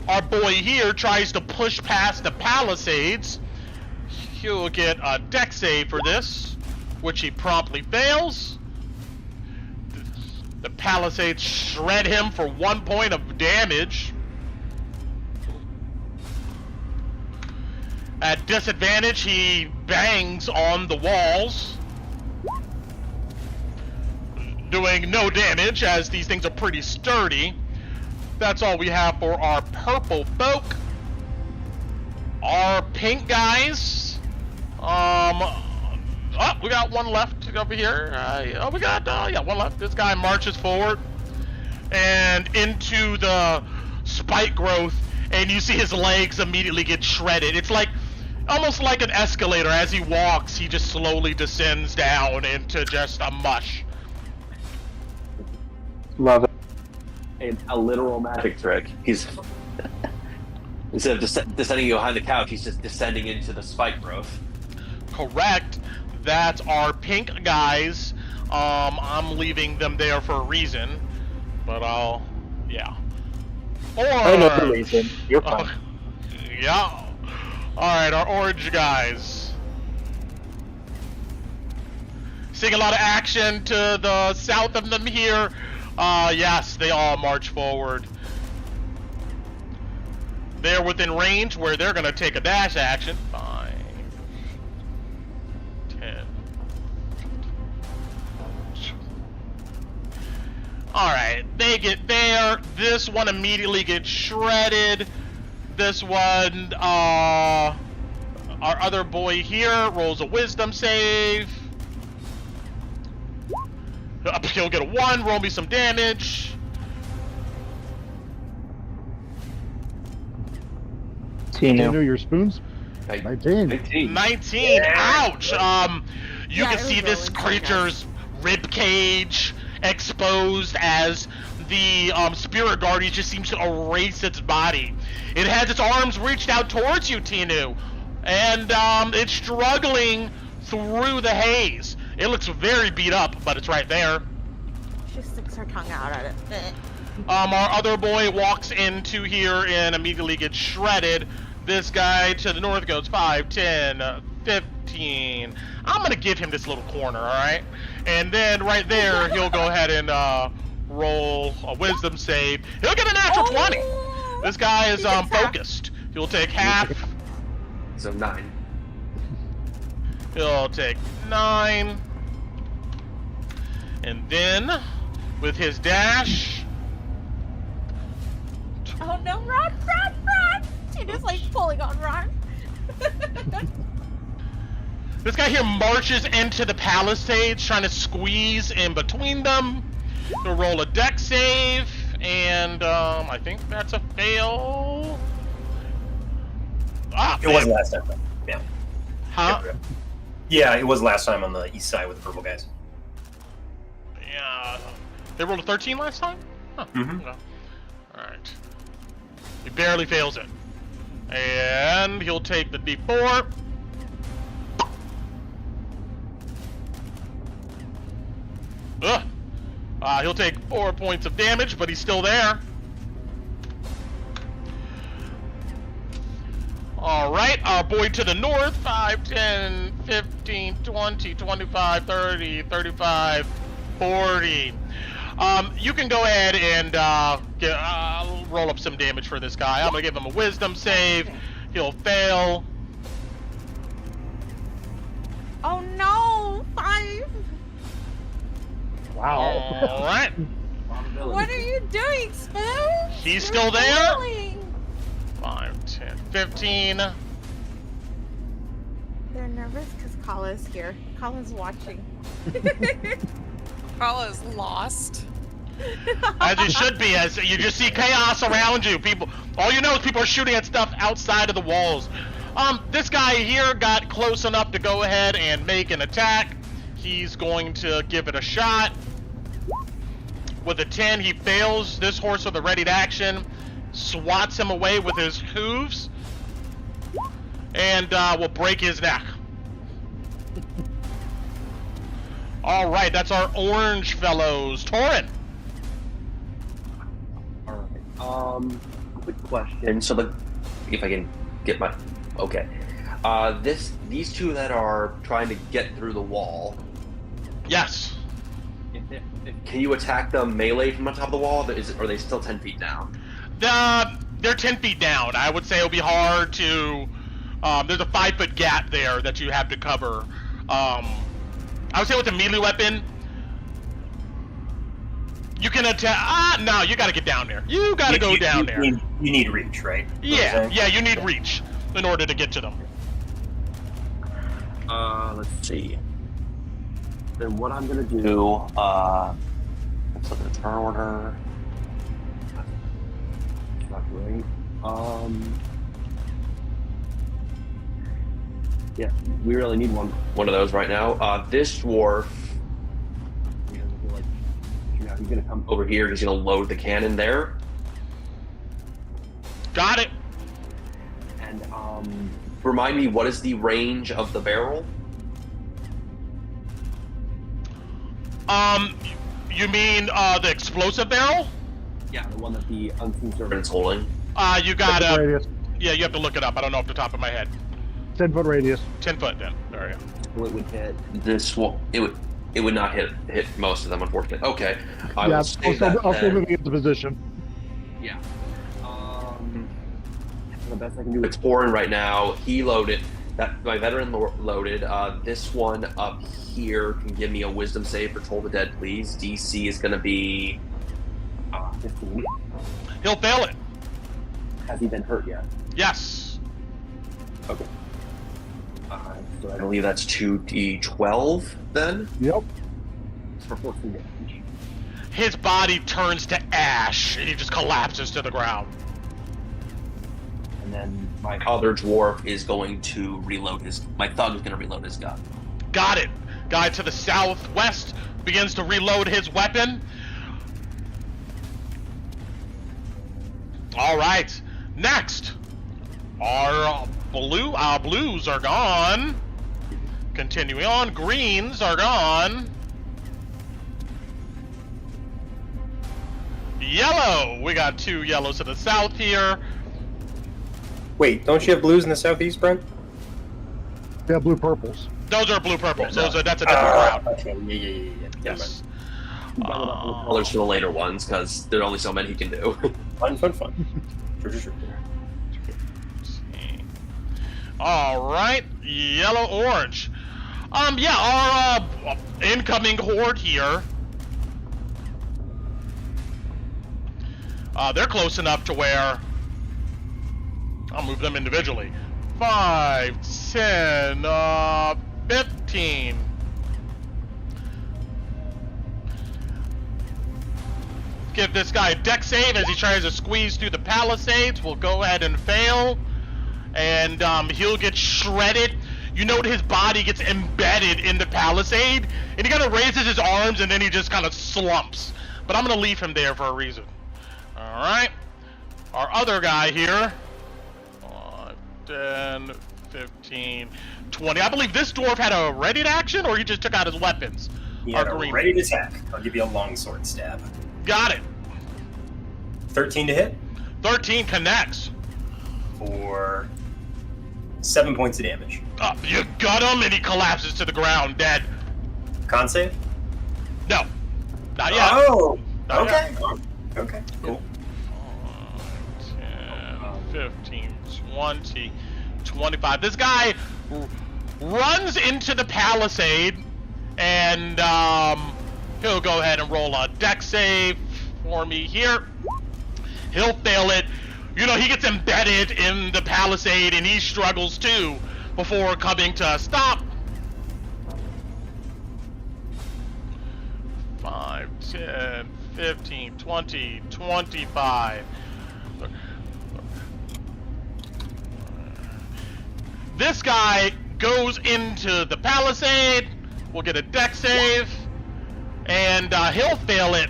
Our boy here tries to push past the palisades. He'll get a dex save for this, which he promptly fails. The palisades shred him for 1 point of damage. At disadvantage, he bangs on the walls, doing no damage as these things are pretty sturdy. That's all we have for our purple folk. Our pink guys, we got one left over here. We got one left. This guy marches forward and into the spike growth, and you see his legs immediately get shredded. It's like almost like an escalator. As he walks, he just slowly descends down into just a mush. Love it. A literal magic trick. He's instead of descending behind the couch, he's just descending into the spike growth. Correct. That's our pink guys. I'm leaving them there for a reason, but yeah. I know the reason. You're fine. Yeah. Alright, our orange guys. Seeing a lot of action to the south of them here. Yes, they all march forward. They're within range where they're gonna take a dash action. 5, 10. Alright, they get there. This one immediately gets shredded. This one, our other boy here rolls a wisdom save. He'll get a 1, roll me some damage. Continue your spoons. 19. 19. Ouch. You Yeah, can it see was this rolling creature's rib cage exposed as the spirit guardian just seems to erase its body. It has its arms reached out towards you, Tinu, and it's struggling through the haze. It looks very beat up, but it's right there. She sticks her tongue out at it. Our other boy walks into here and immediately gets shredded. This guy to the north goes 5, 10, 15. I'm gonna give him this little corner, alright? And then right there, he'll go ahead and roll a wisdom save. He'll get a natural 20. This guy is focused. He'll take half. So 9. He'll take 9. And then, with his dash... Oh no, run! She just like pulling on Ron. This guy here marches into the palisades, trying to squeeze in between them. He'll roll a dex save, and I think that's a fail. Ah, It was last time, though. Yeah. Huh? Yeah, it was last time on the east side with the purple guys. Yeah. They rolled a 13 last time? Huh. Mhm. Yeah. Alright. He barely fails it. And he'll take the D4. Ugh. He'll take 4 points of damage, but he's still there. Alright, our boy to the north, 5, 10, 15, 20, 25, 30, 35, 40. You can go ahead and roll up some damage for this guy. I'm gonna give him a wisdom save. He'll fail. Oh no! 5! Wow. Alright. What are you doing, Spoon? He's You're still there? failing. 5, 10, 15. They're nervous because Kala's here. Kala's watching. Kala's lost. As you should be, as you just see chaos around you. People, all you know is people are shooting at stuff outside of the walls. This guy here got close enough to go ahead and make an attack. He's going to give it a shot. With a 10, he fails. This horse with a ready to action swats him away with his hooves and will break his neck. All right, that's our orange fellows. Torin. All right. Quick question. So if I can get my, okay. These two that are trying to get through the wall. Yes. Can you attack them melee from on top of the wall? Are they still 10 feet down? They're 10 feet down. I would say it'll be hard to. There's a 5-foot gap there that you have to cover. I would say with a melee weapon, you can attack. No, you got to get down there. You got to go down there. You need reach, right? Yeah, you need reach in order to get to them. Let's see. Then what I'm gonna do, let's look at the turn order. Not great. Yeah, we really need one of those right now. This dwarf, he's gonna come over here. He's gonna load the cannon there. Got it. And remind me, what is the range of the barrel? You mean the explosive barrel? Yeah, the one that the unseen servant is holding. You 10-foot gotta. radius. Yeah, you have to look it up. I don't know off the top of my head. 10-foot radius. 10 foot then. There you go. It would hit this one. It would not hit most of them, unfortunately. Okay, I Yeah, will save that I'll still then. moving into position. Yeah. The best I can do. It's pouring right now. He loaded. That my veteran loaded. This one up here can give me a wisdom save for Toll the Dead, please. DC is going to be 15. He'll fail it. Has he been hurt yet? Yes. Okay. So I believe that's 2d12 then. Yep. For 14 damage. His body turns to ash and he just collapses to the ground. And then my other dwarf is going to reload my thug is going to reload his gun. Got it. Guy to the southwest begins to reload his weapon. All right. Next, our blues are gone. Continuing on, greens are gone. Yellow. We got 2 yellows to the south here. Wait, don't you have blues in the southeast, Brent? Yeah, blue purples. Those are blue purples. That's a different crowd. Okay, yeah. Yes. Colors for the later ones because there are only so many he can do. Fun. Sure. All right, yellow, orange. Our incoming horde here. They're close enough to where I'll move them individually. 5, 10, 15. give this guy a deck save as he tries to squeeze through the palisades. We'll go ahead and fail. And he'll get shredded. You note his body gets embedded in the palisade. And he kind of raises his arms and then he just kind of slumps. But I'm going to leave him there for a reason. Alright. Our other guy here. 10, 15, 20. I believe this dwarf had a ready to action, or he just took out his weapons. He had a ready to attack. I'll give you a longsword stab. Got it. 13 to hit. 13 connects. For 7 points of damage. You got him, and he collapses to the ground, dead. Con save? No. Not yet. Oh! Not Okay. yet. Okay, cool. 10, 15, 20, 25. This guy runs into the palisade, and he'll go ahead and roll a deck save for me here. He'll fail it. You know, he gets embedded in the palisade, and he struggles too before coming to a stop. 5, 10, 15, 20, 25. This guy goes into the palisade. We'll get a deck save. And he'll fail it.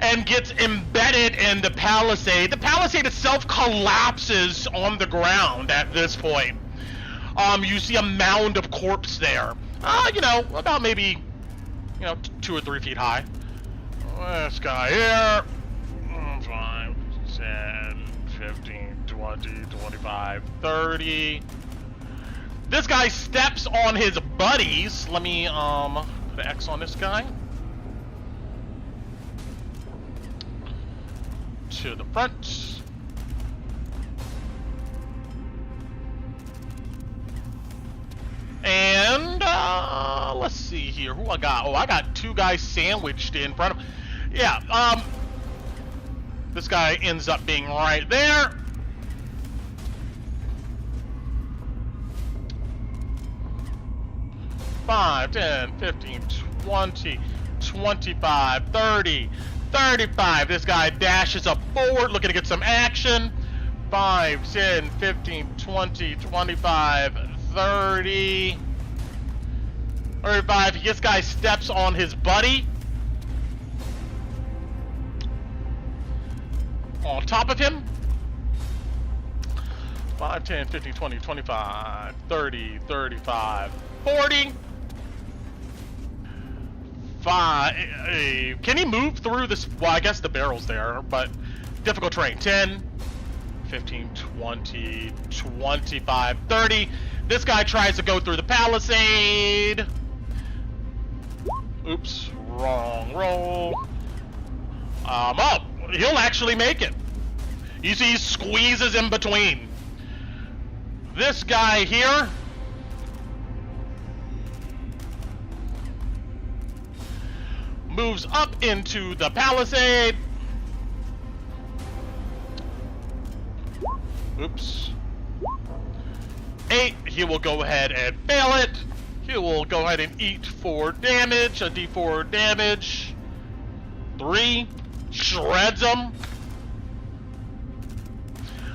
And gets embedded in the palisade. The palisade itself collapses on the ground at this point. You see a mound of corpse there. You know, about maybe, 2 or 3 feet high. This guy here. 5, 10, 15, 20, 25, 30. This guy steps on his buddies. Let me put an X on this guy. To the front. And let's see here. Who I got? Oh, I got 2 guys sandwiched in front of him. Yeah, this guy ends up being right there. Five, 10, 15, 20, 25, 30, 35. This guy dashes up forward, looking to get some action. 5, 10, 15, 20, 25, 30, 35. This guy steps on his buddy. On top of him. 5, 10, 15, 20, 25, 30, 35, 40. 5. Can he move through this? Well, I guess the barrel's there, but difficult terrain. 10, 15, 20, 25, 30. This guy tries to go through the palisade. Oops, wrong roll. Oh, he'll actually make it. You see, he squeezes in between. This guy here moves up into the palisade. Oops. 8, he will go ahead and fail it. He will go ahead and eat 4 damage, a d4 damage. 3, shreds him.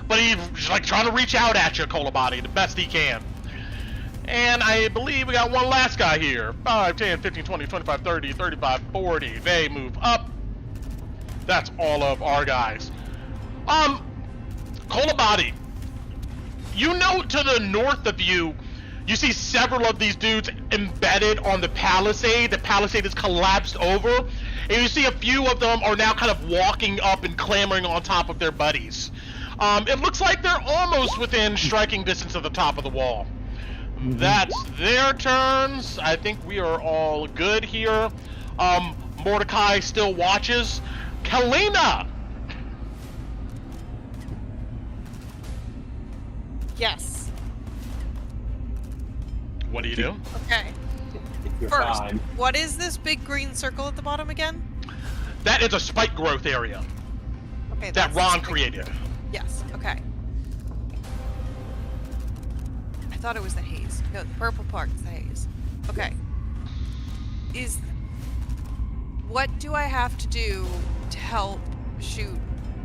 But he's like trying to reach out at you, Kolobati, the best he can. And I believe we got one last guy here. 5, 10, 15, 20, 25, 30, 35, 40. They move up. That's all of our guys. Kolobati, you know to the north of you, you see several of these dudes embedded on the palisade. The palisade is collapsed over. And you see a few of them are now kind of walking up and clambering on top of their buddies. It looks like they're almost within striking distance of the top of the wall. That's their turns. I think we are all good here. Mordecai still watches. Kalina! Yes. What do you do? Okay. You're First, fine. what is this big green circle at the bottom again? That is a spike growth area Okay. that that's Ron the spike- created. Yes. Okay. I thought it was the haze. No, the purple part is the haze. Okay. What do I have to do to help shoot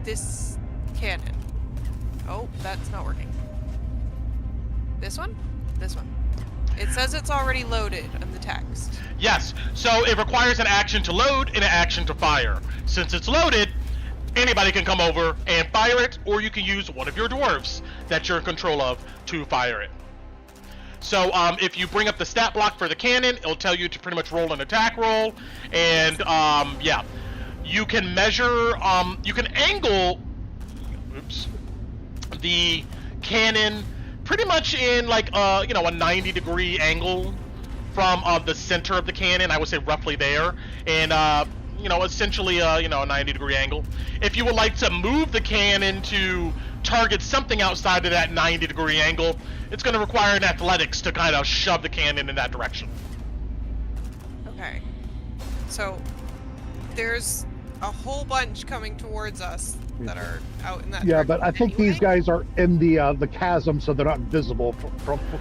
this cannon. Oh, that's not working. This one? This one. It says it's already loaded on the text. Yes, so it requires an action to load and an action to fire. Since it's loaded, anybody can come over and fire it, or you can use one of your dwarves that you're in control of to fire it. So if you bring up the stat block for the cannon, it'll tell you to pretty much roll an attack roll, and yeah, you can measure, you can angle, the cannon pretty much in like a 90-degree angle from the center of the cannon. I would say roughly there, and essentially a 90-degree angle. If you would like to move the cannon to target something outside of that 90-degree angle, it's going to require an athletics to kind of shove the cannon in that direction. Okay. So there's a whole bunch coming towards us that are out in that Yeah, direction but I think anyway. these guys are in the chasm, so they're not visible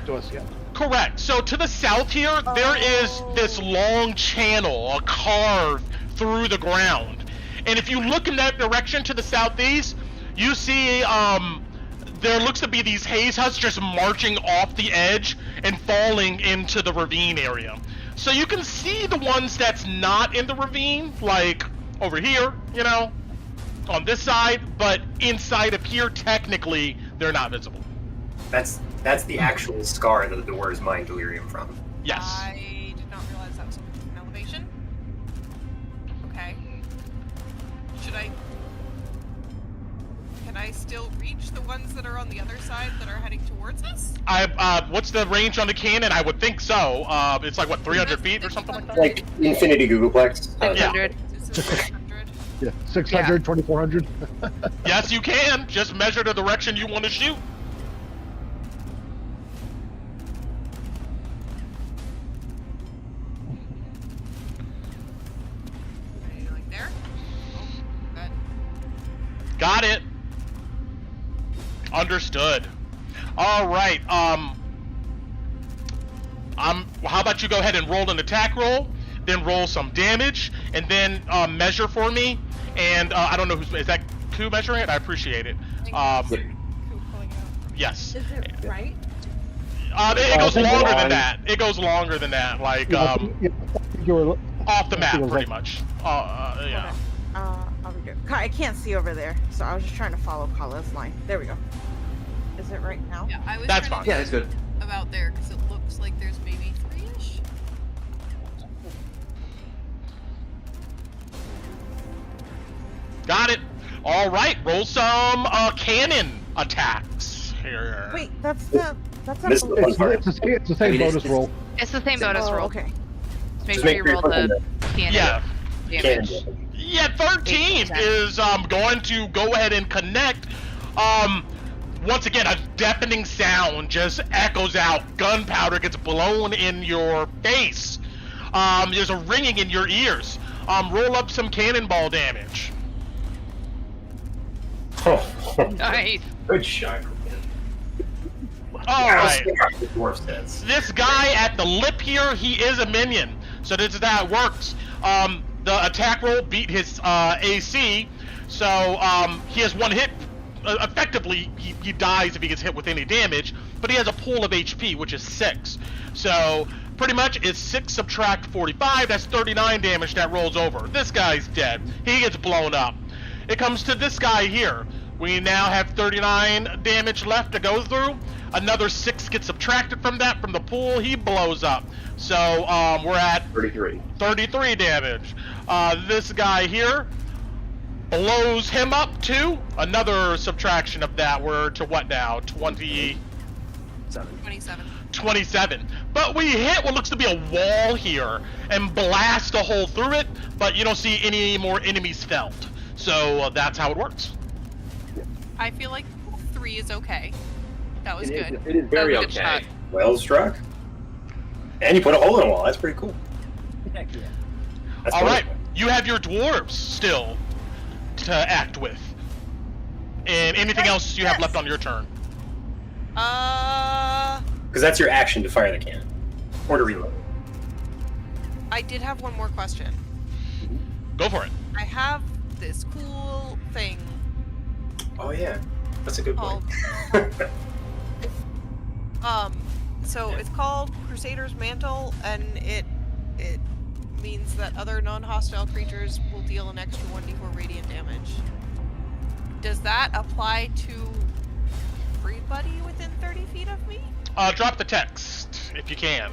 to us yet. Correct. So to the south here, there is this long channel, a carve through the ground. And if you look in that direction to the southeast, you see there looks to be these haze husks just marching off the edge and falling into the ravine area. So you can see the ones that's not in the ravine, like over here, on this side, but inside of here, technically, they're not visible. That's the actual scar that the dwarves mine delirium from. Yes. I did not realize that was an elevation. Okay. Can I still reach the ones that are on the other side that are heading towards us? What's the range on the cannon? I would think so. It's like, what, 300 feet or something like that? Like Infinity Googleplex. 600. Is it 600? Yeah, 600, 2400. Yes, you can. Just measure the direction you want to shoot. Like there? Oh, good. Got it. Understood. All right. How about you go ahead and roll an attack roll, then roll some damage, and then measure for me. And I don't know is that Ku measuring it? I appreciate it. Cool pulling it out. Yes. Is it right? It goes think longer we're than on. that. It goes longer than that. Like I think you were- off the I think map, it was pretty like- much. Yeah. I'll redo it. I can't see over there, so I was just trying to follow Kala's line. There we go. Is it right now? Yeah, I was That's trying fine. to Yeah, it's good. about there because it looks like there's maybe 3-ish. Got it. All right. Roll some cannon attacks here. Wait, that's This is the fun part. It's the same bonus roll. It's the same bonus roll. Okay. Just make Just sure make you sure roll you're the cannon Yeah. Cannon damage. damage. Yeah, 13 8%. is going to go ahead and connect. Once again, a deafening sound just echoes out. Gunpowder gets blown in your face. There's a ringing in your ears. Roll up some cannonball damage. Nice. Good shot. All right. The dwarf stats. This guy at the lip here, he is a minion. So this is how it works. The attack roll beat his AC. So he has one hit. Effectively, he dies if he gets hit with any damage. But he has a pool of HP, which is 6. So pretty much it's 6 subtract 45. That's 39 damage that rolls over. This guy's dead. He gets blown up. It comes to this guy here. We now have 39 damage left to go through. Another 6 gets subtracted from that, from the pool. He blows up. So we're at 33 damage. This guy here blows him up too. Another subtraction of that. We're to what now? 27. 27. But we hit what looks to be a wall here and blast a hole through it, but you don't see any more enemies felled. So that's how it works. I feel like 3 is okay. That was good. It is very That was a good okay. shot. Well struck. And you put a hole in a wall. That's pretty cool. Heck yeah. That's All right, wonderful. you have your dwarves still to act with. And anything else you have left on your turn? Because that's your action to fire the cannon. Or to reload. I did have one more question. Go for it. I have this cool thing Oh yeah, that's a good point. So it's called Crusader's Mantle, and it means that other non-hostile creatures will deal an extra 1d4 radiant damage. Does that apply to everybody within 30 feet of me? Drop the text if you can.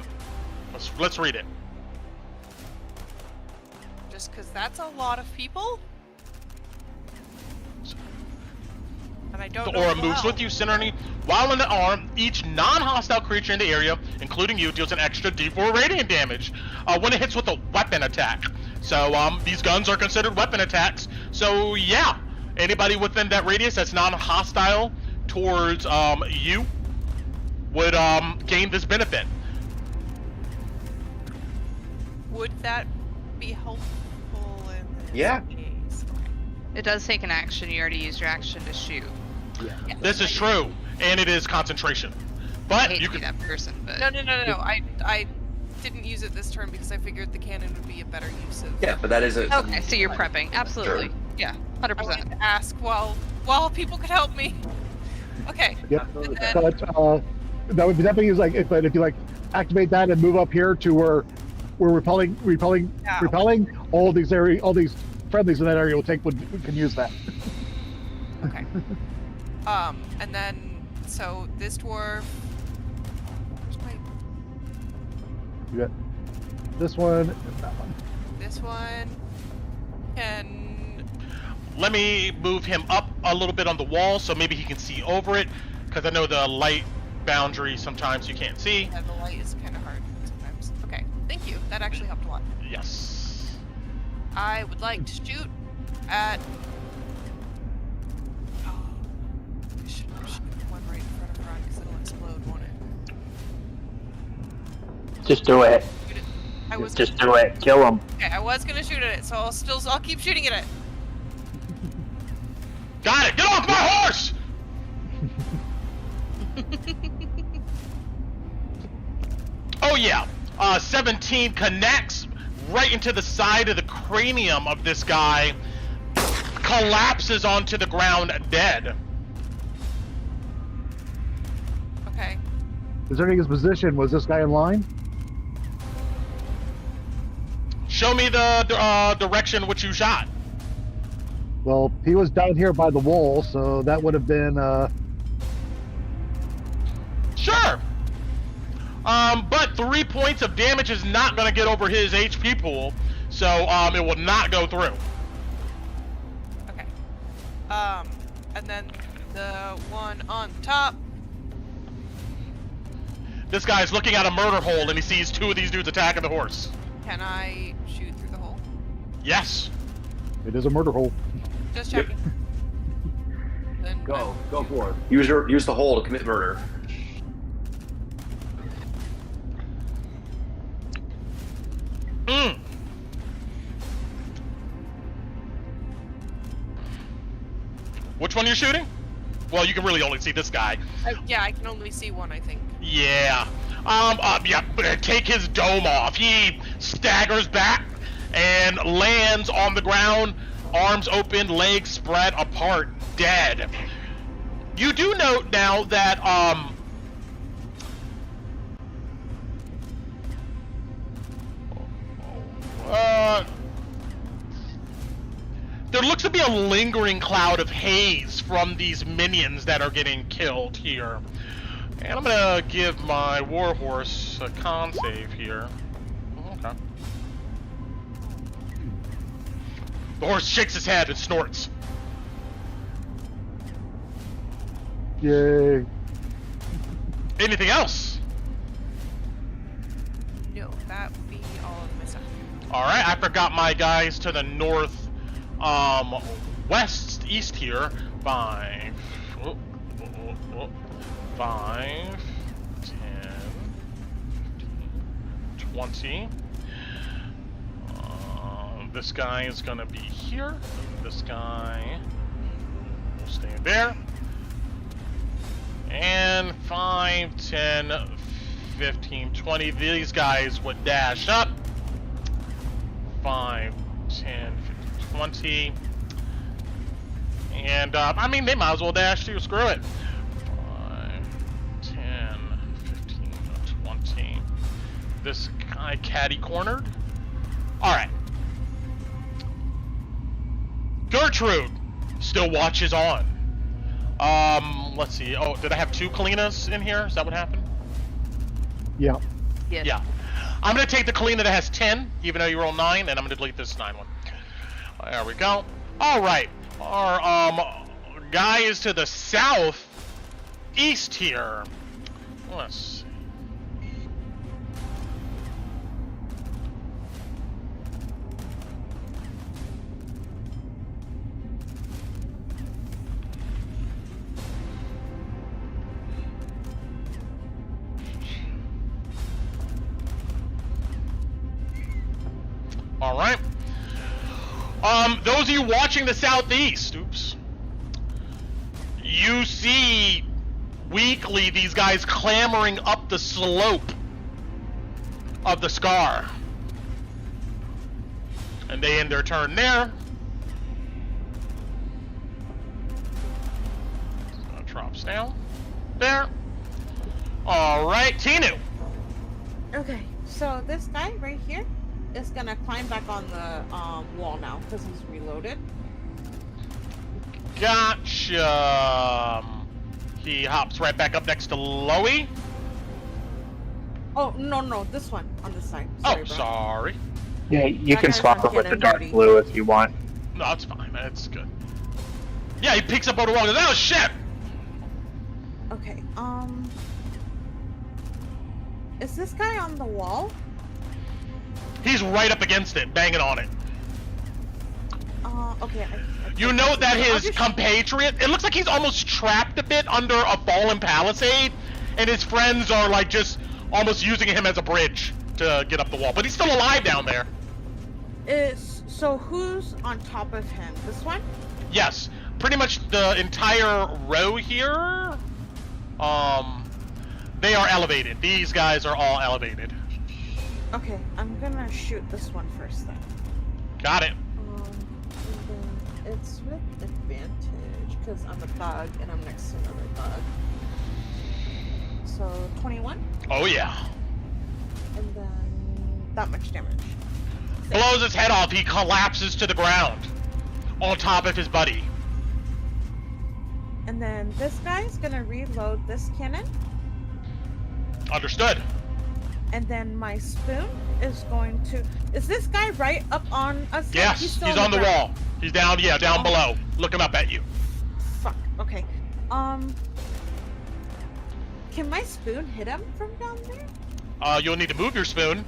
Let's read it. Just because that's a lot of people. And I don't The know aura how. moves with you, centering while in the arm. Each non-hostile creature in the area, including you, deals an extra d4 radiant damage when it hits with a weapon attack. So these guns are considered weapon attacks. So yeah, anybody within that radius that's non-hostile towards you would gain this benefit. Would that be helpful in this Yeah. case? It does take an action. You already used your action to shoot. Yeah. This is true, and it is concentration. I But hate you to be can. that person, but No. I didn't use it this turn because I figured the cannon would be a better use of. Yeah, but that is a. okay. So you're prepping, absolutely. Sure. Yeah, I 100%. wanted to ask while people could help me. Okay. Yep. And then, But that would definitely use like, but if you like activate that and move up here to where we're repelling, all these friendlies in that area can use that. okay. And then so this dwarf. Where's my? You got this one and that one. This one can. Let me move him up a little bit on the wall so maybe he can see over it, because I know the light boundary sometimes you can't see. Yeah, the light is kind of hard sometimes. Okay, thank you. That actually helped a lot. Yes. I would like to shoot at. Oh, I should shoot one right in front of Ron because it'll explode, won't it? Just do it. Shoot it. I was Just do it. Kill him. okay. I was gonna shoot at it, so I'll keep shooting at it. Got it! Get off my horse! Oh yeah. 17 connects right into the side of the cranium of this guy. Collapses onto the ground dead. Okay. Considering his position, was this guy in line? Show me the direction which you shot. Well, he was down here by the wall, so that would have been Sure. But 3 points of damage is not going to get over his HP pool, so it will not go through. Okay. And then the one on top. This guy's looking at a murder hole and he sees two of these dudes attacking the horse. Can I shoot through the hole? Yes. it is a murder hole. Just Yep. checking. Then Go for it. Use the hole to commit murder. Which one you're shooting? Well, you can really only see this guy. yeah, I can only see one, I think. Yeah. Take his dome off. He staggers back and lands on the ground, arms open, legs spread apart, dead. You do note now that, there looks to be a lingering cloud of haze from these minions that are getting killed here. And I'm gonna give my warhorse a con save here. Okay. The horse shakes his head and snorts. Yay. Anything else? No, that would be all of my stuff. Alright, I forgot my guys to the north, west, east here. 5, 10, 20. This guy is gonna be here. This guy will stay there. And 5, 10, 15, 20. These guys would dash up. 5, 10, 15, 20. And, I mean, they might as well dash too. Screw it. 5, 10, 15, 20. This guy catty-cornered. Alright. Gertrude still watches on. Let's see. Oh, did I have 2 Kalinas in here? Is that what happened? Yeah. Yes. Yeah. I'm gonna take the Kalina that has 10, even though you roll 9, and I'm gonna delete this 9 one. There we go. Alright. Our, guy is to the south east here. Let's see. All right. Those of you watching the southeast, oops, you see weekly these guys clambering up the slope of the scar. And they end their turn there. So it drops down there. All right, Tinu. Okay, so this guy right here is gonna climb back on the wall now because he's reloaded. Gotcha. He hops right back up next to Loey. Oh no, this one on this side. Sorry, Oh, bro. sorry. Yeah, you That can guy's swap not it with the getting dark dirty. blue if you want. No, it's fine. It's good. Yeah, he picks up on the wall and goes, oh shit! Okay, is this guy on the wall? He's right up against it, banging on it. Okay. You know that I'll his just- compatriot, it looks like he's almost trapped a bit under a fallen palisade, and his friends are like just almost using him as a bridge to get up the wall. But he's still alive down there. So who's on top of him? This one? Yes, pretty much the entire row here. They are elevated. These guys are all elevated. Okay, I'm gonna shoot this one first then. Got it. And then it's with advantage because I'm a thug and I'm next to another thug. So 21, Oh yeah. and then that much damage. Blows his head off. He collapses to the ground on top of his buddy. And then this guy's gonna reload this cannon, Understood. and then my spoon is going to. Is this guy right up on us? Yes, still he's on the ground. wall. He's down, yeah, down Oh. below, looking up at you. Fuck. Okay. Can my spoon hit him from down there? You'll need to move your spoon.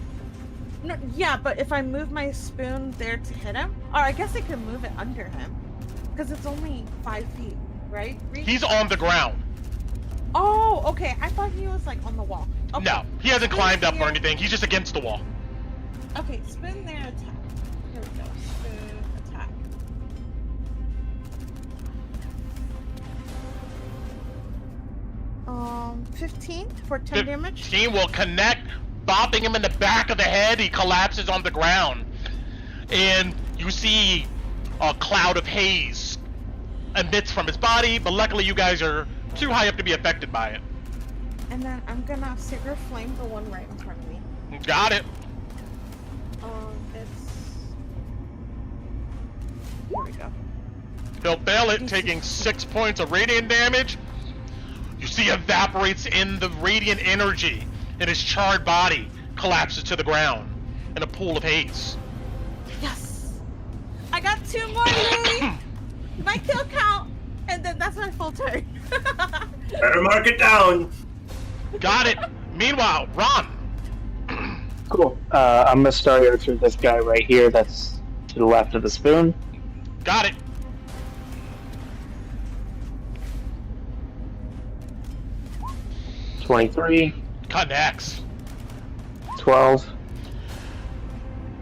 No, yeah, but if I move my spoon there to hit him, or I guess I can move it under him, because it's only 5 feet, right? He's on the ground. Oh, okay. I thought he was like on the wall. Okay. No, he hasn't Spoon climbed up or here. anything. He's just against the wall. Okay, spoon there, attack. Here we go. Spoon, attack. Um, 15 for 10 damage. 15 will connect, bopping him in the back of the head. He collapses on the ground. And you see a cloud of haze emits from his body, but luckily you guys are too high up to be affected by it. And then I'm gonna Sacred Flame the one right in front of me. Got it. It's. Here we go. He'll fail it, taking 6 points of radiant damage. You see evaporates in the radiant energy, and his charred body collapses to the ground in a pool of haze. Yes! I got 2 more, Louie! My kill count! And then that's my full turn. Better mark it down. Got it. Meanwhile, Ron. Cool. I'm gonna start it through this guy right here that's to the left of the spoon. Got it. $23, Connects. 12,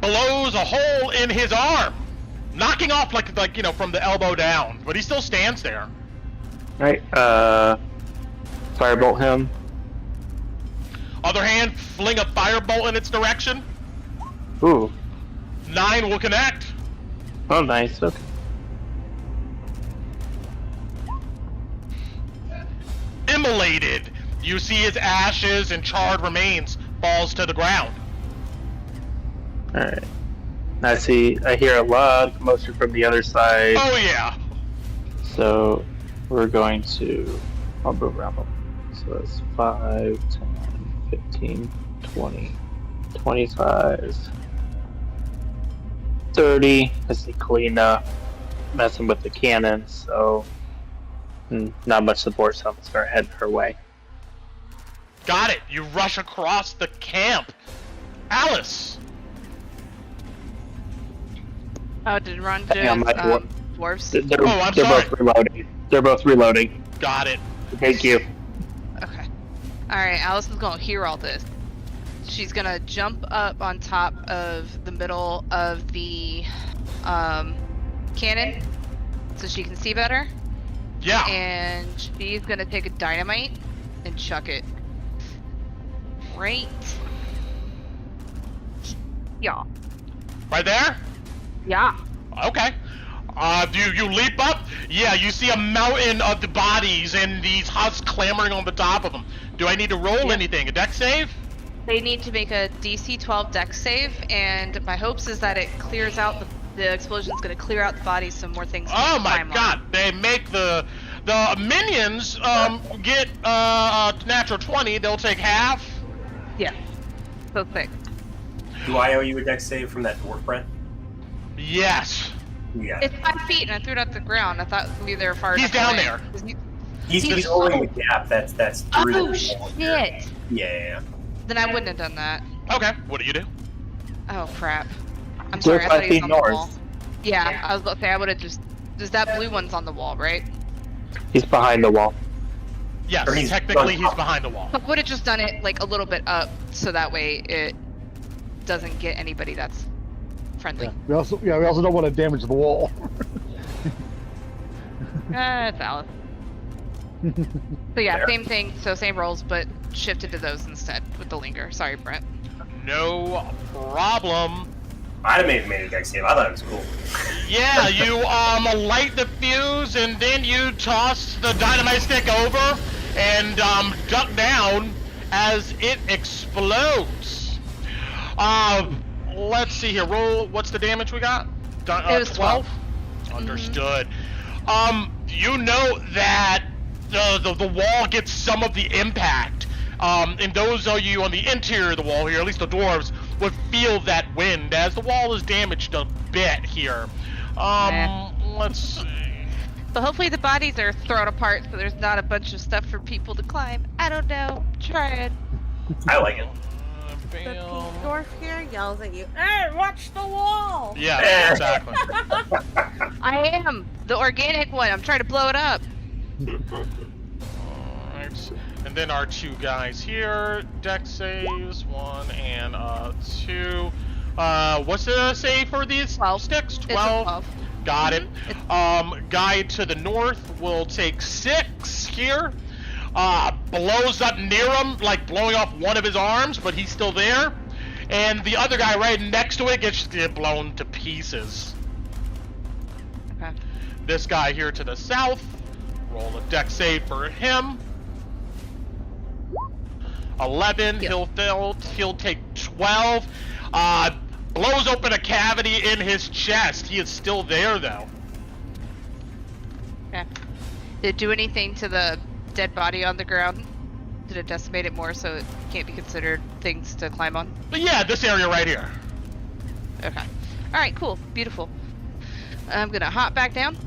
Blows a hole in his arm, knocking off like you know, from the elbow down, but he still stands there. right, firebolt him. Other hand, fling a firebolt in its direction. Ooh, 9 will connect. oh nice, okay. immolated. You see his ashes and charred remains falls to the ground. Alright. I hear a lot of commotion from the other side. Oh yeah. So we're going to, I'll move around them. So that's 5, 10, 15, 20, 25, 30. I see Kalina messing with the cannon, so not much support, so I'm going to start heading her way. Got it. You rush across the camp. Alice. Oh, did Ron do Hang on, my dwarves? They're both reloading. They're both reloading. Got it. Thank you. Okay. Alright, Alice is gonna hear all this. She's gonna jump up on top of the middle of the cannon so she can see better. Yeah. And she's gonna take a dynamite and chuck it. Right. Yeah. Right there? Yeah. Okay. You leap up? Yeah, you see a mountain of the bodies and these husks clambering on the top of them. Do I need to roll anything? A dex save? They need to make a DC 12 dex save, and my hopes is that it clears out the explosion's gonna clear out the bodies so more things can Oh my climb god, on. they make the minions get natural 20, they'll take half. Yeah. So thick. Do I owe you a dex save from that dwarf, Brent? Yes. Yeah. It's 5 feet, and I threw it at the ground. I thought we were far He's enough down away. there. He's holding the gap. That's through Oh the shit! wall here. Yeah. Then I wouldn't have done that. Okay, what do you do? Oh crap! I'm Go sorry. I 5 thought he was feet on the north. wall. Yeah, I was about to say I would have just. Does that blue one's on the wall, right? He's behind the wall. Yes, Or he's technically done. he's behind the wall. I would have just done it like a little bit up, so that way it doesn't get anybody that's friendly. We also don't want to damage the wall. It's Alice. So yeah, same thing. So same rolls, but shifted to those instead with the linger. Sorry, Brent. No problem. I'd have made a dex save. I thought it was cool. Yeah, you light the fuse and then you toss the dynamite stick over and duck down as it explodes. Let's see here. Roll. What's the damage we got? It was 12. Understood. You know that the wall gets some of the impact. And those of you on the interior of the wall here, at least the dwarves, would feel that wind as the wall is damaged a bit here. Let's see. But hopefully the bodies are thrown apart so there's not a bunch of stuff for people to climb. I don't know. Try it. I like it. The pink dwarf here yells at you, "Hey, watch the wall!" Yeah, exactly. I am the organic one. I'm trying to blow it up. Alright. And then our two guys here, dex saves, 1 and 2. What's the save for these 12. sticks? It's a 12. 12. Got it. Guy to the north will take 6 here. Blows up near him, like blowing off one of his arms, but he's still there. And the other guy right next to it gets blown to pieces. Okay. This guy here to the south, roll a dex save for him. 11, Yep. he'll take 12. Blows open a cavity in his chest. He is still there though. Okay. Did it do anything to the dead body on the ground? Did it decimate it more so it can't be considered things to climb on? But yeah, this area right here. Okay. Alright, cool. Beautiful. I'm gonna hop back down.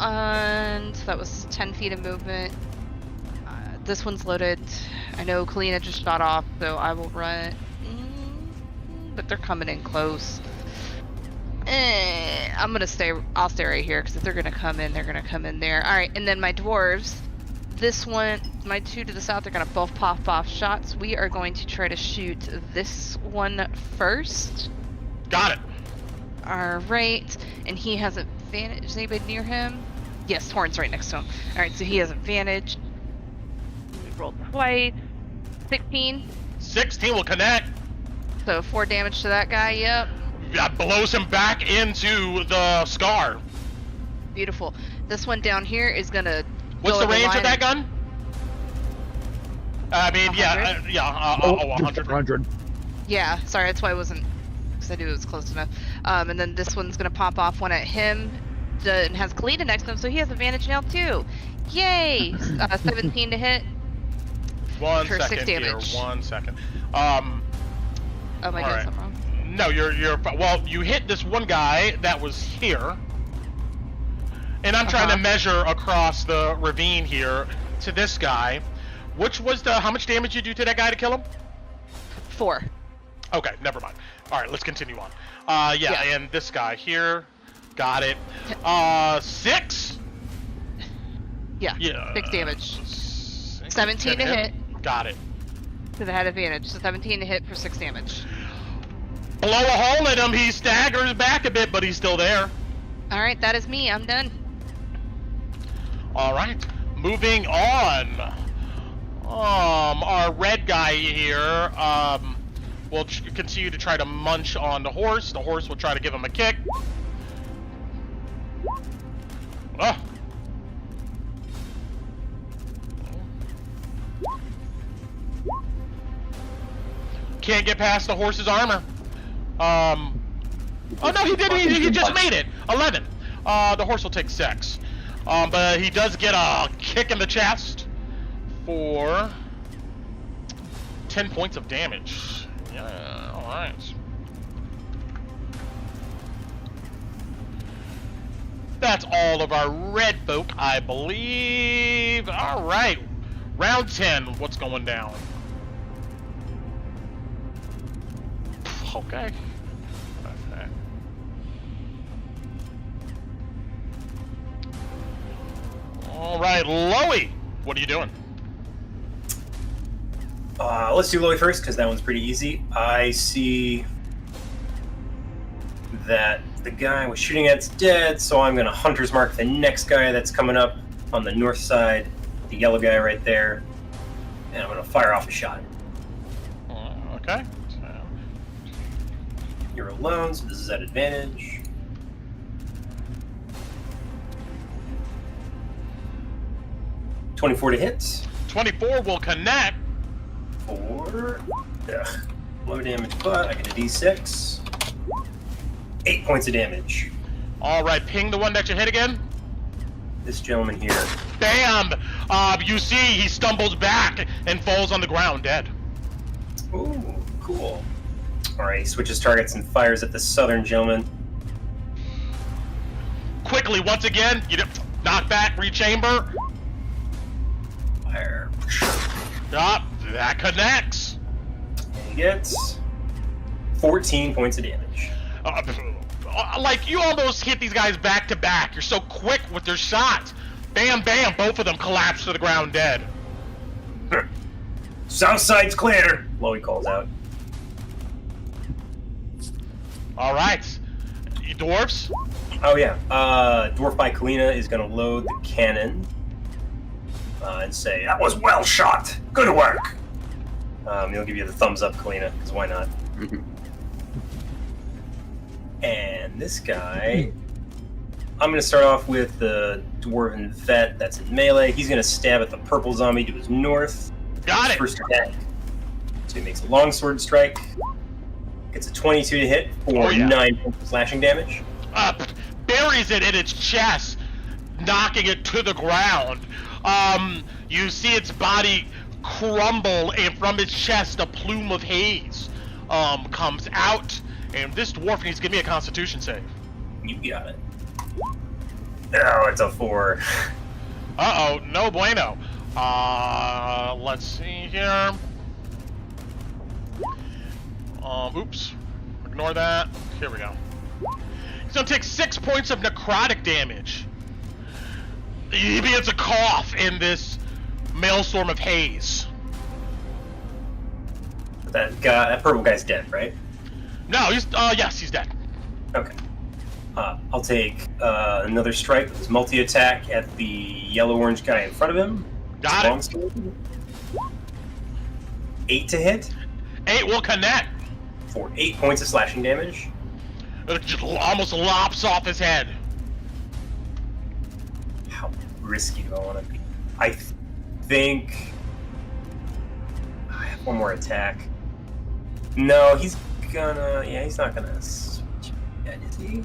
And that was 10 feet of movement. This one's loaded. I know Kalina just shot off, so I will run. But they're coming in close. I'm gonna stay. I'll stay right here because if they're gonna come in, they're gonna come in there. All right, and then my dwarves. This one, my two to the south, they're gonna both pop off shots. We are going to try to shoot this one first. Got it. All right, and he has advantage. Is anybody near him? Yes, Horn's right next to him. All right, so he has advantage. We rolled twice. 16. 16 will connect. So 4 damage to that guy. Yep. That blows him back into the scar. Beautiful. This one down here is gonna. What's go the in range line of that gun? I mean, yeah, 100. 100. Yeah, sorry, that's why I wasn't, because I knew it was close enough. And then this one's gonna pop off one at him, and has Kalina next to him, so he has advantage now too. Yay! 17 to hit. 1 for 6 second here. damage. 1 second. Oh, am I doing Alright. something wrong? No, you're well. You hit this one guy that was here, and I'm trying to measure across the ravine here to this guy. Which was how much damage you do to that guy to kill him? 4. Okay, never mind. All right, let's continue on. Yeah, and this guy here, got it. 6. Yeah. 6 damage. 17 to hit. Got it. Because I had advantage, so 17 to hit for 6 damage. Blow a hole in him. He staggers back a bit, but he's still there. All right, that is me. I'm done. All right, moving on. Our red guy here, will continue to try to munch on the horse. The horse will try to give him a kick. Oh. Can't get past the horse's armor. Oh no, he did. He just made it. 11. The horse will take 6. But he does get a kick in the chest for 10 points of damage. Yeah, all right. That's all of our red folk, I believe. All right, round 10. What's going down? Okay. Okay. All right, Loey, what are you doing? Let's do Loey first, because that one's pretty easy. I see that the guy was shooting at's dead, so I'm going to hunter's mark the next guy that's coming up on the north side, the yellow guy right there, and I'm going to fire off a shot. Okay. You're alone, so this is at advantage. .24 to hit. 24 will connect. For low damage, but I get a d6. 8 points of damage. All right, ping the one that you hit again. This gentleman here. Bam! You see he stumbles back and falls on the ground dead. Ooh, cool. Alright, he switches targets and fires at the southern gentleman. Quickly, once again, you knock back, rechamber. Fire. That connects. And he gets 14 points of damage. Like, you almost hit these guys back to back. You're so quick with your shots. Bam, bam, both of them collapse to the ground dead. South side's clear, Loey calls out. All right. You dwarves? Oh yeah, Dwarf by Kalina is going to load the cannon and say, "That was well shot. Good work." He'll give you the thumbs up, Kalina, because why not? And this guy, I'm going to start off with the Dwarven Vet that's in melee. He's going to stab at the purple zombie to his north. Got it. First attack. So he makes a longsword strike. Gets a 22 to hit for 9 points of slashing damage. Buries it in its chest, knocking it to the ground. You see its body crumble, and from its chest, a plume of haze comes out. And this dwarf needs to give me a Constitution save. You got it. Oh, it's a 4. Uh-oh, no bueno. Let's see here. Oops. Ignore that. Here we go. He's gonna take 6 points of necrotic damage. He begins to cough in this maelstrom of haze. That purple guy's dead, right? No, he's, yes, he's dead. Okay. I'll take another strike with his multi-attack at the yellow-orange guy in front of him. Got it. 8 to hit. 8 will connect. For 8 points of slashing damage. It just almost lops off his head. How risky do I want to be? I think one more attack. No, he's gonna. Yeah, he's not gonna switch yet, is he?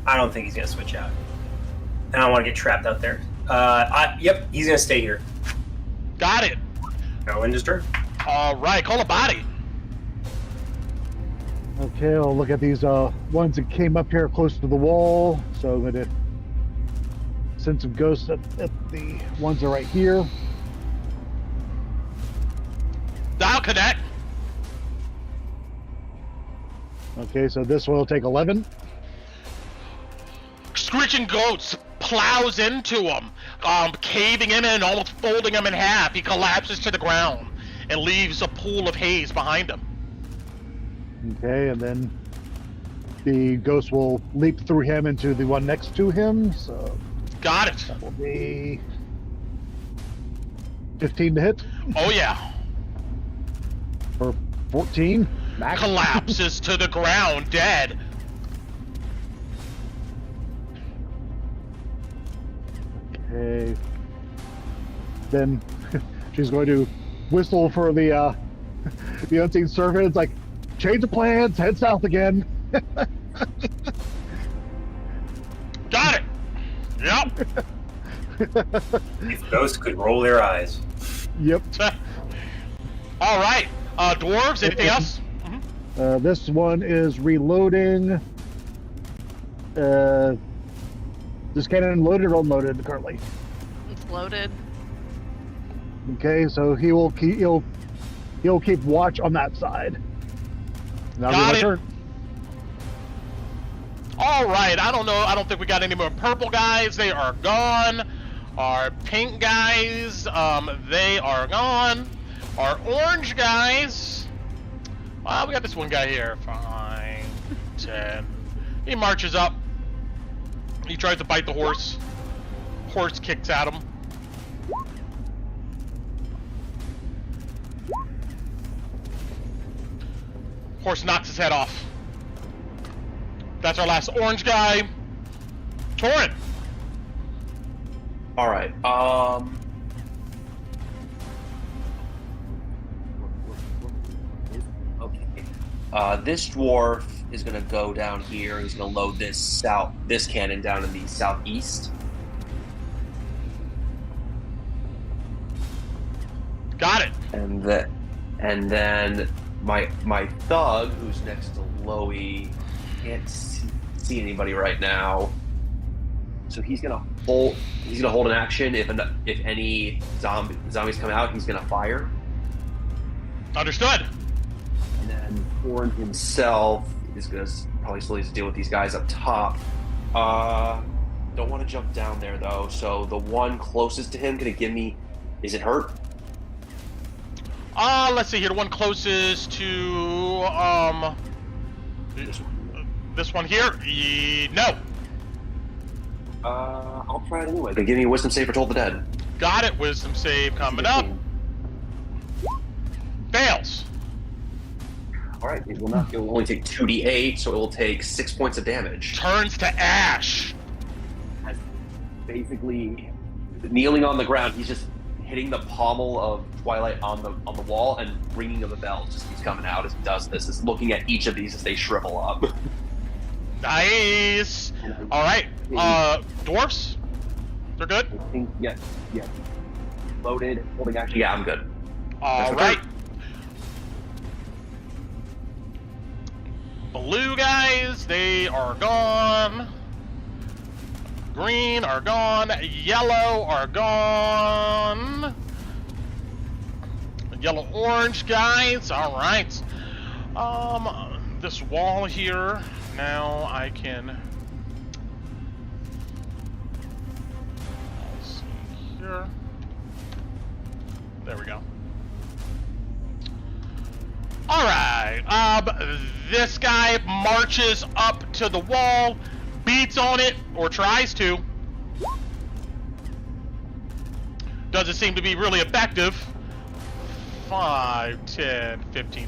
I don't think he's gonna switch out. I don't want to get trapped out there. Yep, he's gonna stay here. Got it. No end his turn. All right, call a body. Okay, I'll look at these ones that came up here close to the wall. So I'm going to send some ghosts at the ones that are right here. Dial connect. Okay, so this one will take 11. Screeching Ghost plows into him, caving him in and almost folding him in half. He collapses to the ground and leaves a pool of haze behind him. Okay, and then the ghost will leap through him into the one next to him. So Got it. that will be 15 to hit, Oh yeah. or 14 max. Collapses to the ground, dead. Okay. Then she's going to whistle for the the unseen servant. It's like, change of plans, head south again. Got it. Yep. If ghosts could roll their eyes. Yep. All right. Dwarves, anything else? This one is reloading. This cannon loaded or unloaded currently? It's loaded. Okay, so he'll keep watch on that side. Now Got my it. turn. All right. I don't think we got any more purple guys. They are gone. Our pink guys, they are gone. Our orange guys, we got this one guy here. 5, 10. He marches up. He tries to bite the horse. Horse kicks at him. Horse knocks his head off. That's our last orange guy. Torrent. All right. Okay. This dwarf is gonna go down here. He's gonna load this cannon down in the southeast. Got it. And then my thug, who's next to Loey, can't see anybody right now. So he's gonna hold an action. If any zombies come out, he's gonna fire. Understood. And then Horn himself is gonna probably still need to deal with these guys up top. Don't want to jump down there though. So the one closest to him gonna give me. Is it hurt? Let's see here. The one closest to this one here. No. I'll try it anyway. They give me a wisdom save for Toll the Dead. Got it. Wisdom save coming up. Fails. All right. It will only take 2d8, so it will take 6 points of damage. Turns to ash. And basically, kneeling on the ground, he's just hitting the pommel of Twilight on the wall, and ringing of the bell just keeps coming out as he does this. Is looking at each of these as they shrivel up. Nice. All right. Dwarfs. They're good. I think yes. Loaded, holding action. Yeah, I'm good. All right. Blue guys, they are gone. Green are gone. Yellow are gone. Yellow orange guys. All right. This wall here. Now I can. Let's see here. There we go. All right. This guy marches up to the wall, beats on it, or tries to. Doesn't seem to be really effective. 5, 10, 15,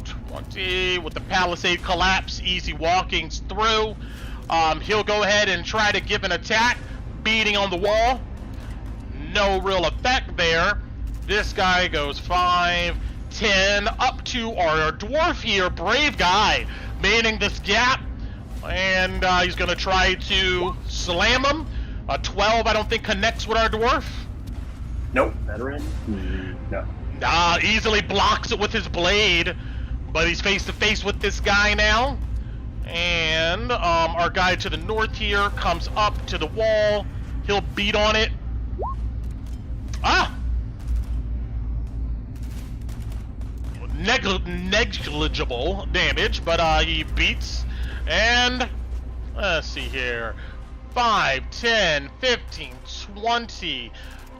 20. With the palisade collapse, easy walkings through. He'll go ahead and try to give an attack, beating on the wall. No real effect there. This guy goes 5, 10 up to our dwarf here, brave guy, manning this gap, and he's gonna try to slam him. A 12, I don't think connects with our dwarf. Nope. Veteran? No. Nah, easily blocks it with his blade, but he's face to face with this guy now. And our guy to the north here comes up to the wall. He'll beat on it. Ah! Negligible damage, but he beats. And let's see here. 5, 10, 15, 20,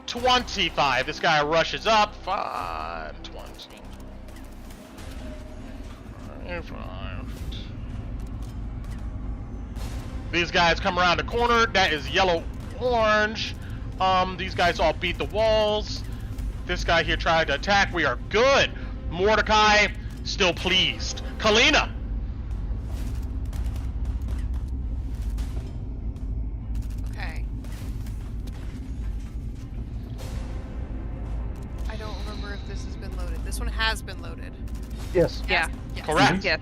25. This guy rushes up. 5, 20. 5. These guys come around the corner. That is yellow, orange. These guys all beat the walls. This guy here tried to attack. We are good. Mordecai, still pleased. Kalina. Okay. I don't remember if this has been loaded. This one has been loaded. Yes. Yeah. Yes. Correct. Yeah.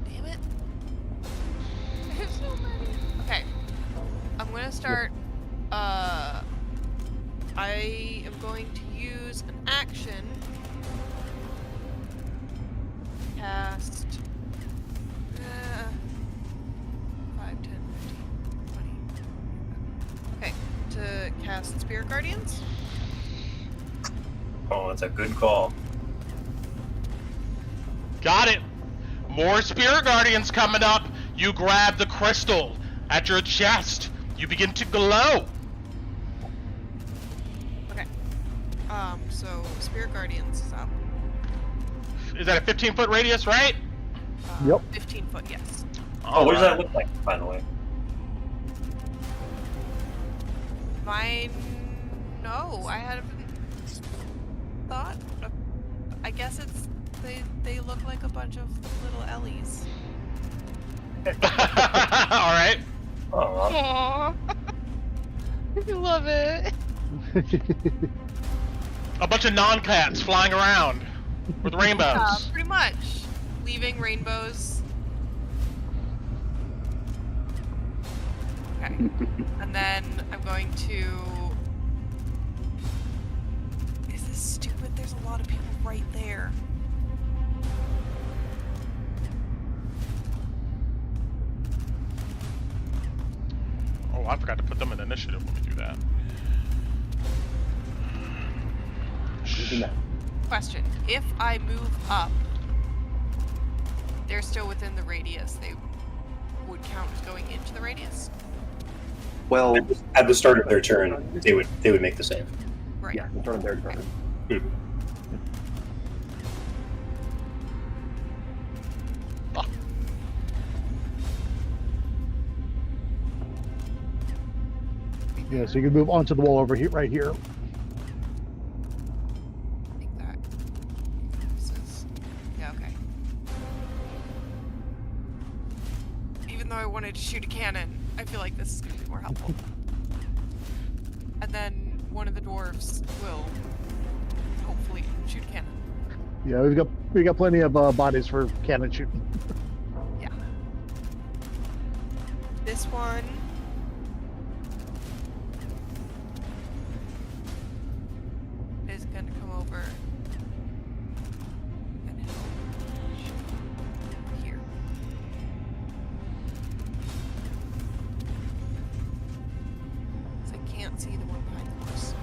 Damn it. There's so many. Okay. I'm gonna start. I am going to use an action. Cast. 5, 10, 15, 20. Okay. To cast Spirit Guardians. Oh, that's a good call. Got it. More Spirit Guardians coming up. You grab the crystal at your chest. You begin to glow. Okay. So Spirit Guardians is up. Is that a 15-foot radius, right? Yep. 15 foot, yes. Oh, what does that look like, by the way? Mine. No, I hadn't thought. I guess it's they look like a bunch of little Ellies. All right. Oh, Aww. I love it. A bunch of non-cats flying around with rainbows. Pretty much. Leaving rainbows. Okay. And then I'm going to. Is this stupid? There's a lot of people right there. Oh, I forgot to put them in initiative when we do that. Isn't that? Question. If I move up, they're still within the radius. They would count as going into the radius? Well, at the start of their turn, they would make the save. Right. yeah, in front of their turn. Yeah, so you can move onto the wall over here, right here. I think that. This is. Yeah, okay. Even though I wanted to shoot a cannon, I feel like this is going to be more helpful. And then one of the dwarves will hopefully shoot a cannon. Yeah, we've got plenty of bodies for cannon shooting. Yeah. This one. Is going to come over and help shoot here. So I can't see the one behind the horse.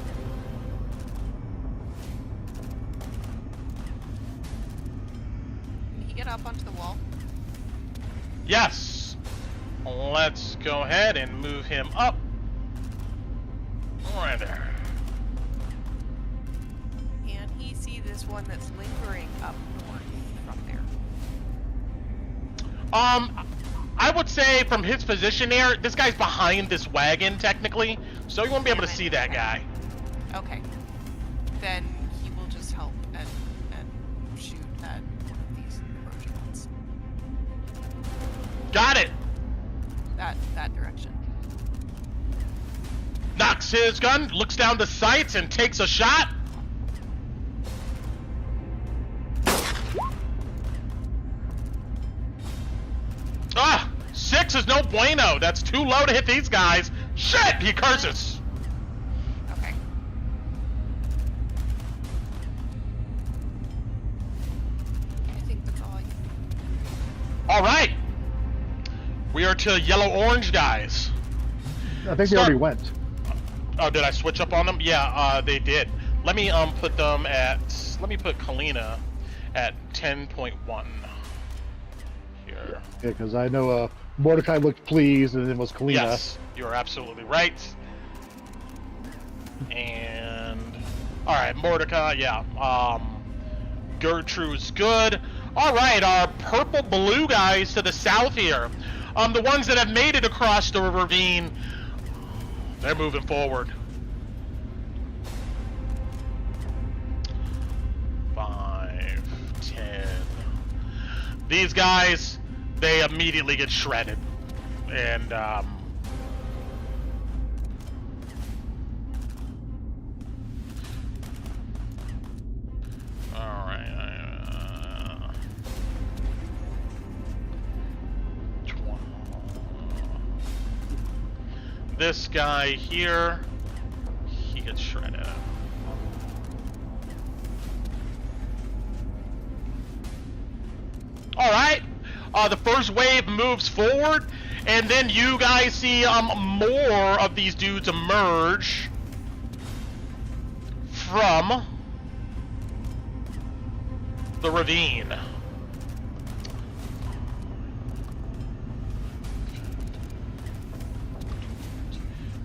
Can he get up onto the wall? Yes. Let's go ahead and move him up. Right there. Can he see this one that's lingering up north from there? I would say from his position there, this guy's behind this wagon technically, so you won't be able to see that guy. Okay. Then he will just help and shoot at one of these erosion ones. Got it. That direction. Knocks his gun, looks down the sights, and takes a shot. Ah! 6 is no bueno. That's too low to hit these guys. Shit! He curses. Okay. I think that's all I can do. All right. We are to yellow-orange guys. I think they already went. Oh, did I switch up on them? Yeah, they did. Let me put them at. Let me put Kalina at 10.1 here. Yeah, because I know Mordecai looked pleased, and it was Kalina. Yes, you are absolutely right. And all right, Mordecai. Yeah. Gertrude's good. All right, our purple blue guys to the south here. The ones that have made it across the ravine, they're moving forward. 5, 10. These guys, they immediately get shredded. And, alright. This guy here, he gets shredded. All right, the first wave moves forward, and then you guys see more of these dudes emerge from the ravine.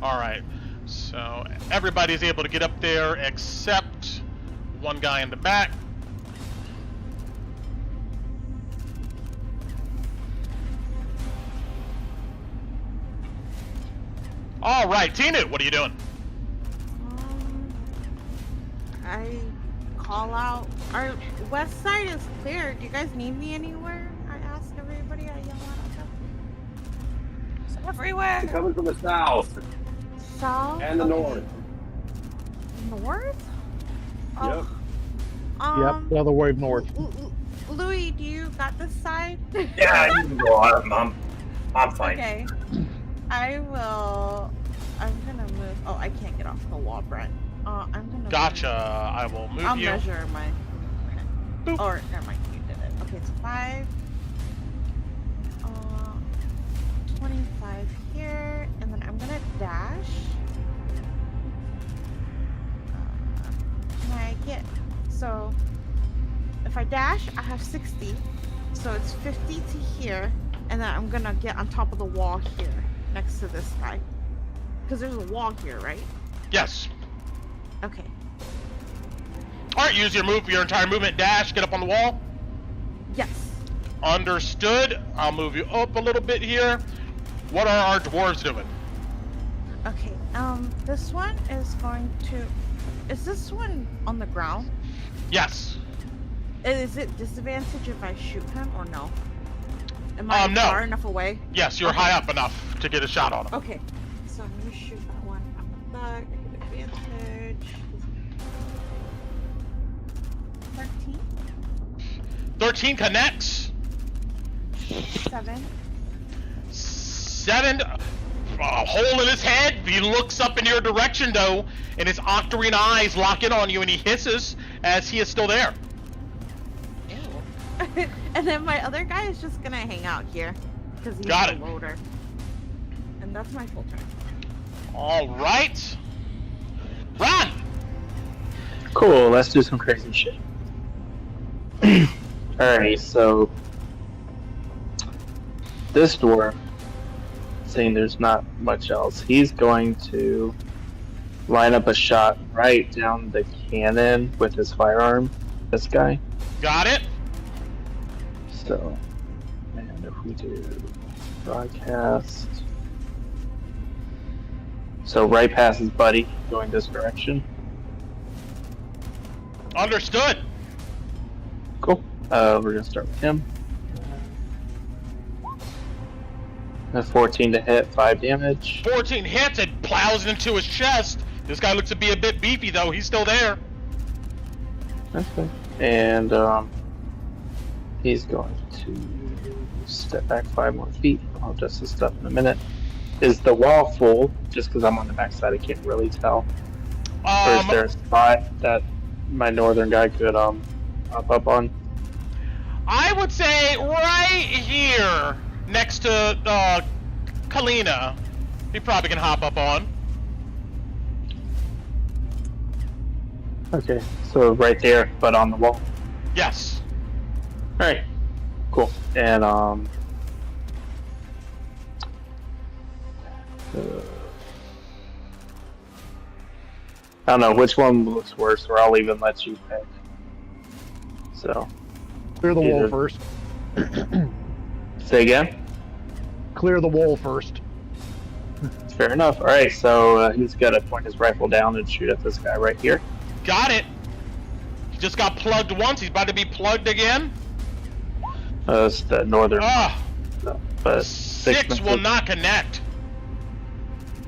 Alright, so everybody's able to get up there except one guy in the back. Alright, Tina, what are you doing? I call out. Our west side is clear. Do you guys need me anywhere? I ask everybody. I yell out them. It's everywhere. They're coming from the south South and the north. North? Yep. Yep, the other way north. Louis, do you got this side? Yeah, you can go on. I'm fine. Okay. I'm gonna move. Oh, I can't get off the wall, Brent. I'm gonna. Gotcha, Move. I will move I'll you. measure my. Boop. Or never mind, you did it. Okay, it's 5. 25 here, and then I'm gonna dash. Can I get? So, if I dash, I have 60. So it's 50 to here, and then I'm gonna get on top of the wall here, next to this guy. Because there's a wall here, right? Yes. Okay. Alright, use your entire movement, dash, get up on the wall. Yes. Understood. I'll move you up a little bit here. What are our dwarves doing? Okay. This one is going to. Is this one on the ground? Yes. Is it disadvantage if I shoot him or no? Am I No. far enough away? Yes, you're Okay. high up enough to get a shot on him. Okay. So I'm gonna shoot that one. I get advantage. 13. 13 connects. 7. 7. A hole in his head. He looks up in your direction, though, and his octarine eyes lock in on you, and he hisses as he is still there. Ew. And then my other guy is just gonna hang out here because he's Got a it. loader. And that's my full turn. All right. Run. Cool, let's do some crazy shit. Alright, so this dwarf, seeing there's not much else, he's going to line up a shot right down the cannon with his firearm. This guy. Got it. So, and if we do broadcast. So right past his buddy, going this direction. Understood. Cool. We're gonna start with him. A 14 to hit, 5 damage. 14 hits and plows into his chest. This guy looks to be a bit beefy, though. He's still there. Okay. And he's going to step back 5 more feet. I'll adjust this stuff in a minute. Is the wall full? Just because I'm on the backside, I can't really tell. Or is there a spot that my northern guy could pop up on? I would say right here, next to Kalina. He probably can hop up on. Okay, so right there, but on the wall. Yes. Alright, cool. And I don't know which one looks worse, or I'll even let you pick. So Clear the wall either- first. Say again? Clear the wall first. Fair enough. Alright, so he's got to point his rifle down and shoot at this guy right here. Got it. He just got plugged once. He's about to be plugged again. It's the northern. Ah, But 6 will not connect.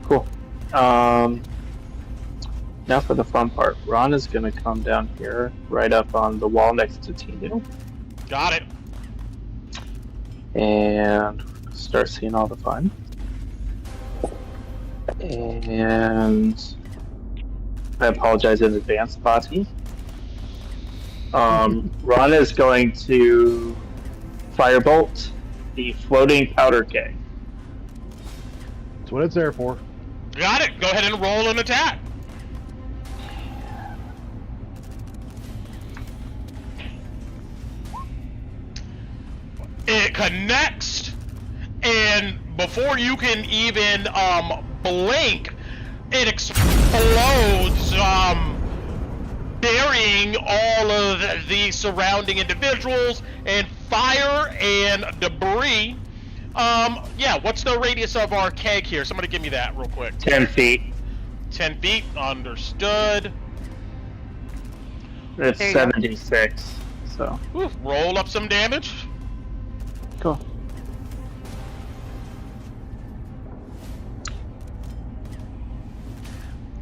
Cool. Now for the fun part. Ron is going to come down here, right up on the wall next to Tinu, Got it. and start seeing all the fun. And I apologize in advance, Bati. Ron is going to firebolt the floating powder keg. That's what it's there for. Got it. Go ahead and roll an attack. It connects, and before you can even blink, it explodes, burying all of the surrounding individuals and fire and debris. Yeah, what's the radius of our keg here? Somebody give me that real quick. 10 feet. 10 feet, understood. It's There you go. 76. So, Oof, roll up some damage. cool.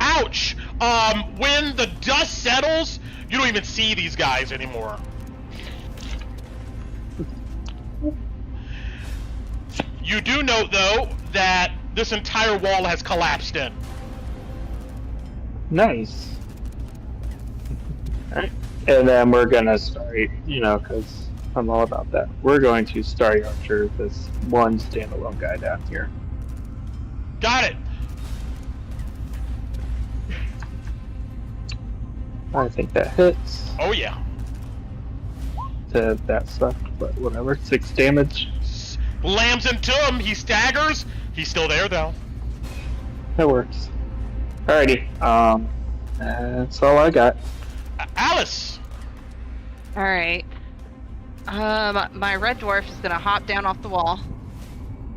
Ouch! When the dust settles, you don't even see these guys anymore. You do note, though, that this entire wall has collapsed in. Nice. Alright. And then we're gonna start, because I'm all about that. We're going to Starry Archer this one standalone guy down here. Got it. I think that hits. Oh, yeah. That sucked, but whatever. 6 damage. Lams into him. He staggers. He's still there, though. That works. Alrighty. That's all I got. Alice. All right. My red dwarf is gonna hop down off the wall.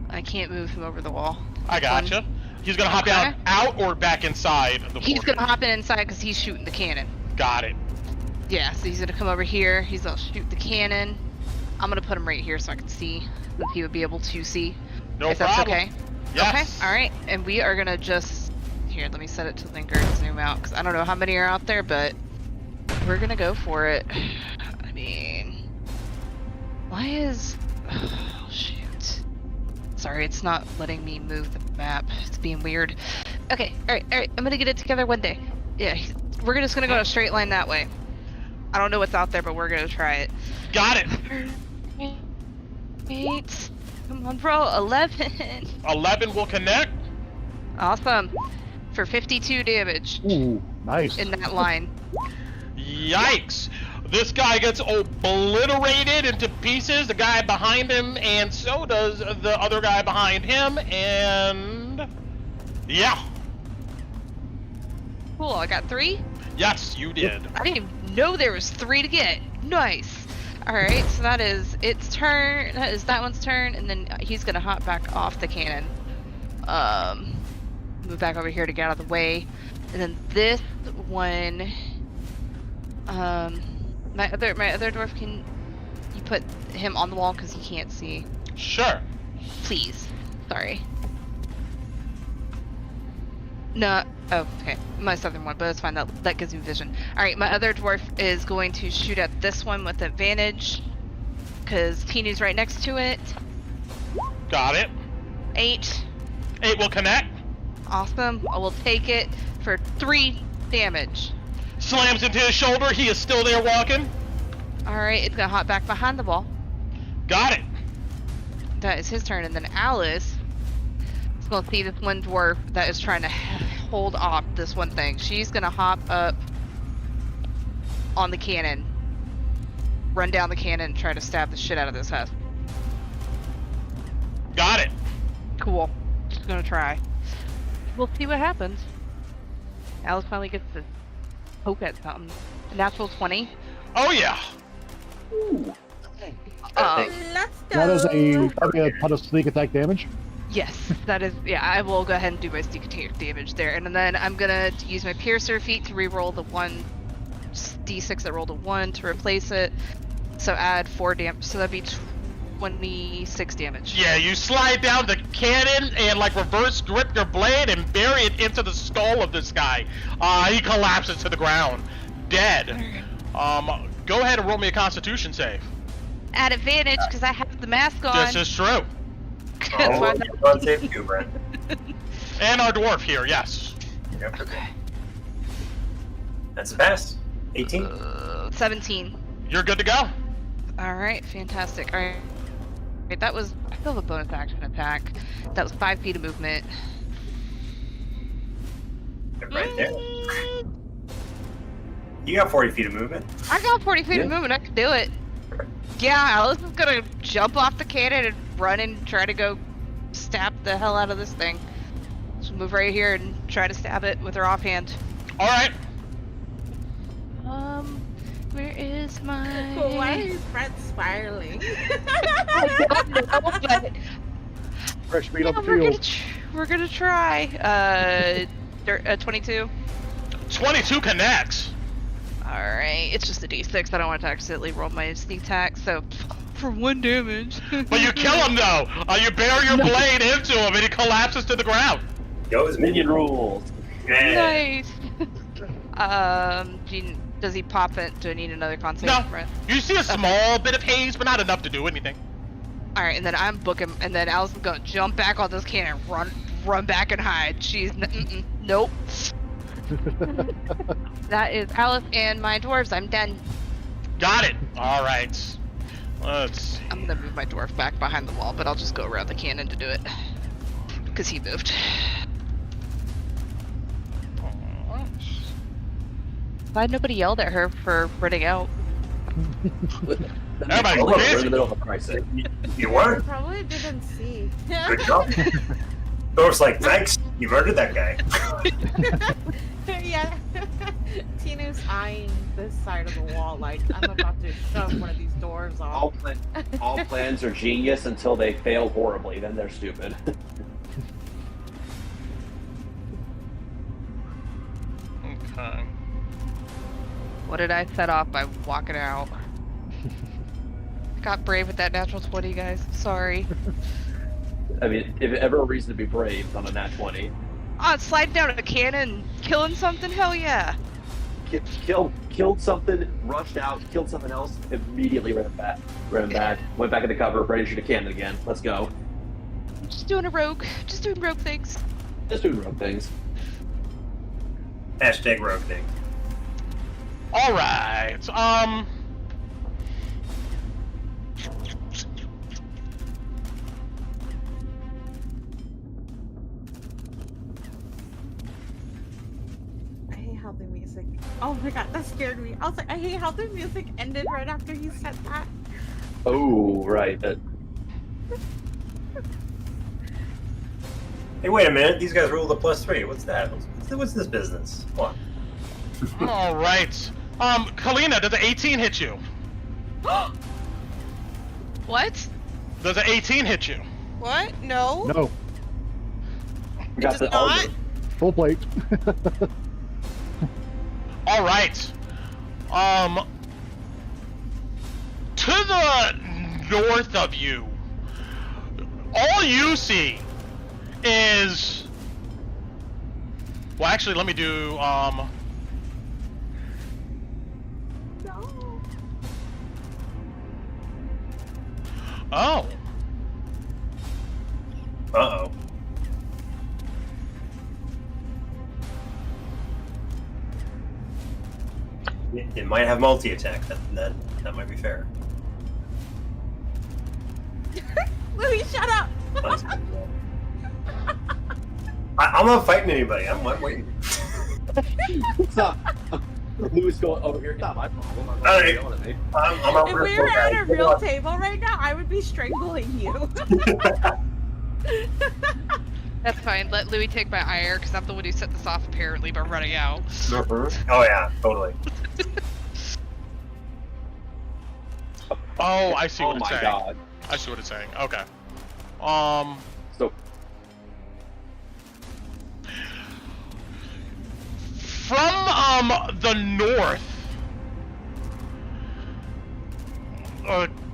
I can't move him over the wall. I gotcha. He's gonna hop Okay. out or back inside the He's portal. gonna hop in inside because he's shooting the cannon. Got it. Yeah, so he's gonna come over here. He's gonna shoot the cannon. I'm gonna put him right here so I can see. That he would be able to see. No if that's problem. okay. Yes. Okay. All right. And we are gonna just here. Let me set it to linger and zoom out because I don't know how many are out there, but we're gonna go for it. I mean, why is? Oh shoot. Sorry, it's not letting me move the map. It's being weird. Okay. All right. All right. I'm gonna get it together one day. Yeah. We're just gonna go in a straight line that way. I don't know what's out there, but we're gonna try it. Got it. 8. Come on, bro. 11. 11 will connect. Awesome. For 52 damage Ooh, nice. in that line. Yikes. This guy gets obliterated into pieces, the guy behind him, and so does the other guy behind him, and... yeah. Cool, I got 3. Yes, you did. I didn't even know there was 3 to get. Nice. Alright, so that is its turn. That is that one's turn, and then he's gonna hop back off the cannon. Move back over here to get out of the way. And then this one... my other dwarf, can you put him on the wall because he can't see? Sure. Please. Sorry. No. Oh, okay. My southern one, but it's fine. That gives me vision. All right, my other dwarf is going to shoot at this one with advantage, because Tinu's right next to it. Got it. 8. 8 will connect. Awesome. I will take it for 3 damage. Slams into his shoulder. He is still there walking. All right, it's gonna hop back behind the wall. Got it. That is his turn, and then Alice is gonna see this one dwarf that is trying to hold off this one thing. She's gonna hop up on the cannon, run down the cannon, and try to stab the shit out of this husk. Got it. Cool. Just gonna try. We'll see what happens. Alice finally gets to poke at something. A natural 20. Oh yeah. Ooh. Let's go. That is that'd be a ton of sneak attack damage. Yes, that is. Yeah, I will go ahead and do my sneak attack damage there, and then I'm gonna use my piercer feat to re-roll the 1d6 that rolled a 1 to replace it. So add 4 damage. So that'd be 26 damage. Yeah, you slide down the cannon and like reverse grip your blade and bury it into the skull of this guy. He collapses to the ground, dead. Go ahead and roll me a Constitution save. At advantage because I have the mask on. This is true. That's why You're on save too, Brent. And our dwarf here, yes. Yep. Okay. That's a pass. 18. 17. You're good to go. All right, fantastic. All right. Wait, that was. I still have a bonus action attack. That was 5 feet of movement. They're right there. You got 40 feet of movement. I got 40 feet of movement. I can do it. Yeah, Alice is gonna jump off the cannon and run and try to go stab the hell out of this thing. So move right here and try to stab it with her offhand. All right. Where is my? But why is Brett spiraling? I don't know, but Fresh meat on the we're field. we're gonna try. 22. 22 connects. Alright, it's just a d6. I don't want to accidentally roll my sneak attack, so for 1 damage. But you kill him though. You bury your blade into him and he collapses to the ground. Goes Minion rules. Nice. Does he pop it? Do I need another con save? No. You see a small bit of haze, but not enough to do anything. Alright, and then I'm booking, and then Alice is gonna jump back on this cannon, run back and hide. She's nope. That is Alice and my dwarves. I'm done. Got it. All right. Let's see. I'm gonna move my dwarf back behind the wall, but I'll just go around the cannon to do it. Because he moved. Glad nobody yelled at her for running out. Everybody, We're in busy. the middle of a crisis. You weren't? Probably didn't see. Good job. Thor's like, thanks. You murdered that guy. Yeah. Tinu's eyeing this side of the wall like I'm about to shove one of these doors off. All plans are genius until they fail horribly. Then they're stupid. Okay. What did I set off by walking out? Got brave with that natural 20, guys. Sorry. I mean, if ever a reason to be brave, it's on a nat 20. Sliding down a cannon, killing something? Hell yeah. Killed something, rushed out, killed something else, immediately ran back, went back into cover, ready to shoot a cannon again. Let's go. Just doing a rogue. Just doing rogue things. Just doing rogue things. Hashtag rogue thing. All right. I hate how the music. Oh my god, that scared me. I was like, I hate how the music ended right after he said that. Oh, right. Hey, wait a minute. These guys rolled a +3. What's that? What's this business? Come on. All right. Kalina, does an 18 hit you? What? Does an 18 hit you? What? No. No, We got does the not? armor. full plate. All right. To the north of you, all you see Well, actually, let me do No. Oh. Uh-oh. It might have multi-attack. That might be fair. Louis, shut up. I'm not fighting anybody. I'm waiting. It's not. Louis going over here. It's not my problem. I'm All not right. yelling at me. I'm If we were at a real table right now, I would be strangling you. That's fine. Let Louis take my ire, because I'm the one who set this off apparently by running out. Oh yeah, totally. Oh, I see what Oh it's my saying. god. I see what it's saying. Okay. So From the north,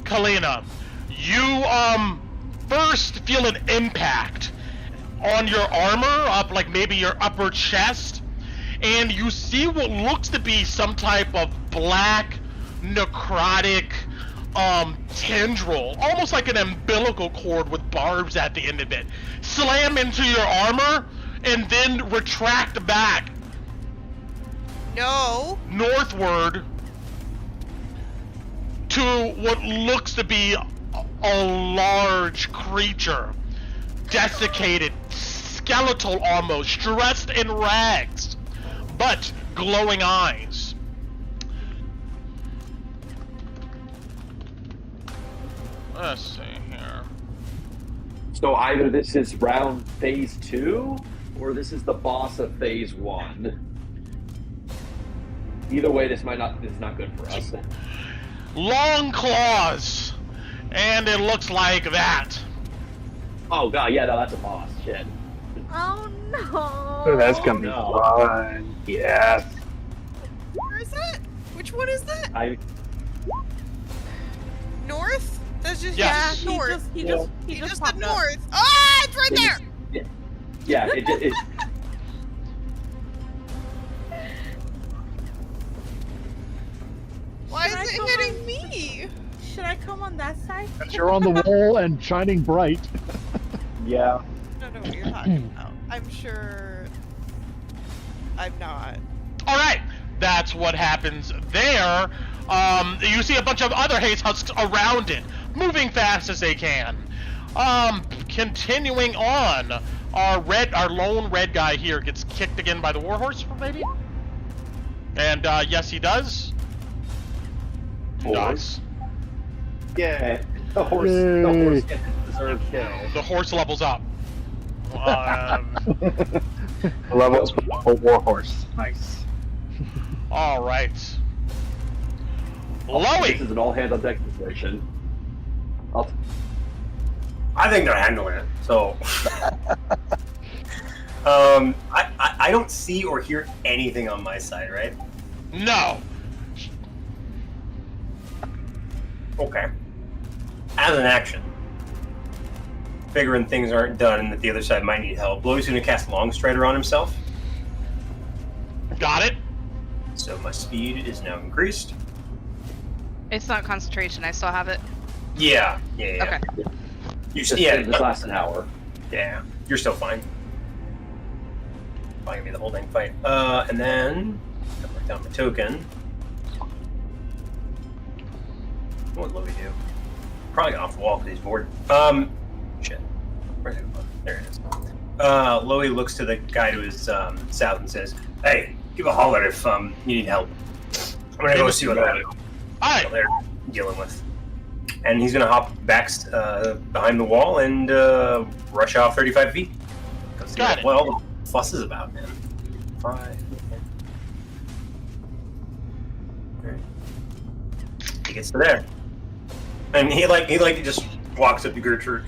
Kalina, you first feel an impact on your armor, up like maybe your upper chest, and you see what looks to be some type of black necrotic tendril, almost like an umbilical cord with barbs at the end of it, slam into your armor and then retract back No. northward to what looks to be a large creature, desiccated, skeletal almost, dressed in rags, but glowing eyes. Let's see here. So either this is round phase 2, or this is the boss of phase 1. Either way, this is not good for us. Long claws, and it looks like that. Oh god, yeah, no, that's a boss. Shit. Oh no. Oh, that's gonna be no. fun. Yes. Where is it? Which one is that? North? That's just Yeah, he north. He Yeah. just Just popped the up. north. Ah, it's right there. Yeah, it Why Should I is it come hitting on? me? Should I come on that side? You're on the wall and shining bright. yeah. I don't know what you're talking about. I'm sure. I'm not. All right, that's what happens there. You see a bunch of other haze husks around it, moving fast as they can. Continuing on, our lone red guy here gets kicked again by the warhorse, maybe. And yes, he does. He dies. Yeah. The horse gets a deserved kill. The horse levels up. Levels for Warhorse. Nice. All right. This Loey! is an all hands on deck situation. I think they're handling it. So, I don't see or hear anything on my side, right? No. Okay. As an action, figuring things aren't done and that the other side might need help, Louis gonna cast Long Strider on himself. Got it. So my speed is now increased. It's not concentration. I still have it. Yeah. Okay. You This lasts an hour. Yeah, you're still fine. Probably gonna be the whole dang fight. And then I'll mark down my token. What will Louis do? Probably get off the wall because he's bored. Shit. Where's it? There it is. Louis looks to the guy to his south and says, "Hey, give a holler if you need help. I'm gonna go see what Alright. they're dealing with." And he's gonna hop back behind the wall and rush off 35 feet. Go see Got it. what all the fuss is about, man. 5. Okay. He gets to there, and he just walks up to Gertrude,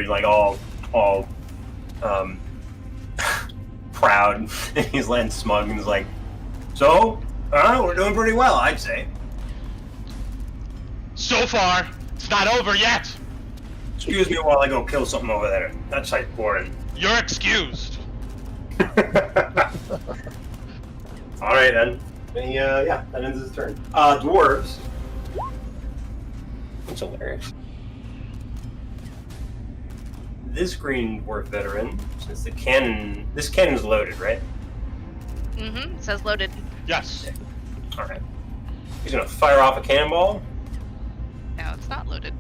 like all proud. And he's letting smug, and he's like, "So, we're doing pretty well, I'd say." So far, it's not over yet. Excuse me while I go kill something over there. That's like boring. You're excused. All right then. Yeah, that ends his turn. Dwarves. That's hilarious. This green dwarf veteran, since this cannon's loaded, right? Mm-hmm. It says loaded. Yes. All right. He's gonna fire off a cannonball. No, it's not loaded.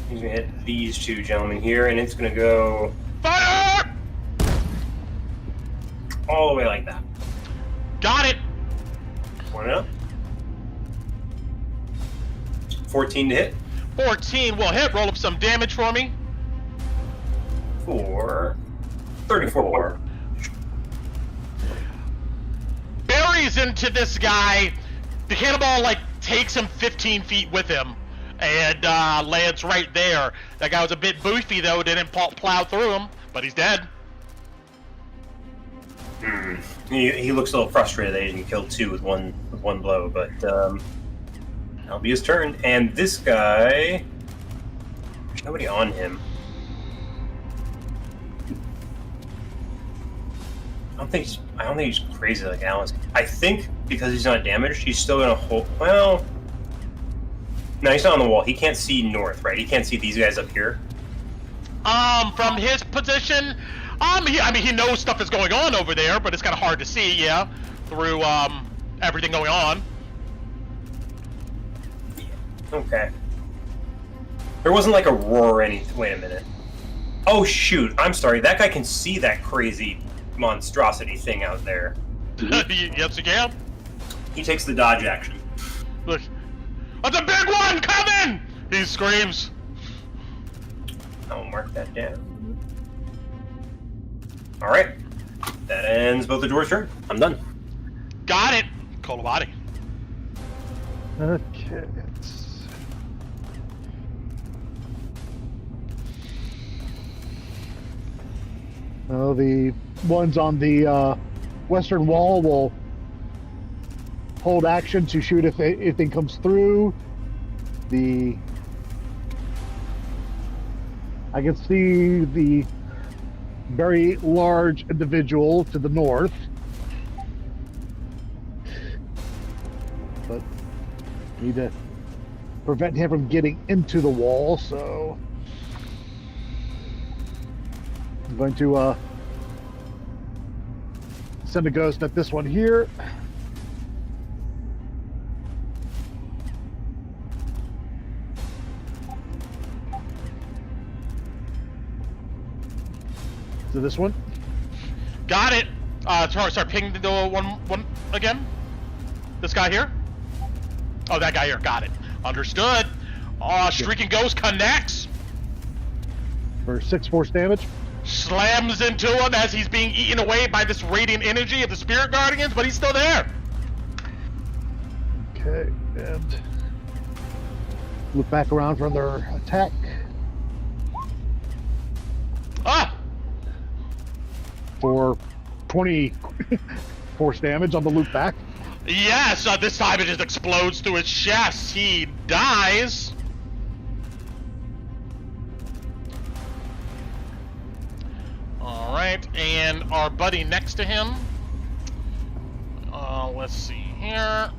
He's gonna hit these two gentlemen here, and it's gonna go Fire! all the way like that. Got it. One up. 14 to hit. 14 will hit. Roll up some damage for me. For 34. Buries into this guy. The cannonball takes him 15 feet with him, and lands right there. That guy was a bit boofy though. Didn't plow through him, but he's dead. He looks a little frustrated that he didn't kill two with one blow, but that'll be his turn. And this guy, there's nobody on him. I don't think he's crazy like Alice. I think because he's not damaged, he's still gonna hold. Well, no, he's not on the wall. He can't see north, right? He can't see these guys up here. From his position, he knows stuff is going on over there, but it's kind of hard to see, yeah, through everything going on. Okay. There wasn't like a roar or anything. Wait a minute. Oh shoot! I'm sorry. That guy can see that crazy monstrosity thing out there. Yes, he can. He takes the dodge action. Look, that's a big one coming! He screams. I'll mark that down. All right. That ends both the dwarves' turn. I'm done. Got it. Kolobati. Okay. The ones on the western wall will hold action to shoot if anything comes through. I can see the very large individual to the north, but need to prevent him from getting into the wall, so I'm going to send a ghost at this one here. So this one. Got it. Start pinging the one again. This guy here. Oh, that guy here. Got it. Understood. Shrieking Ghost connects. For 6 force damage. Slams into him as he's being eaten away by this radiant energy of the Spirit Guardians, but he's still there. Okay, and look back around for their attack. Ah! For 20 force damage on the loop back. Yes, this time it just explodes through his chest. He dies. Alright, and our buddy next to him. Let's see here.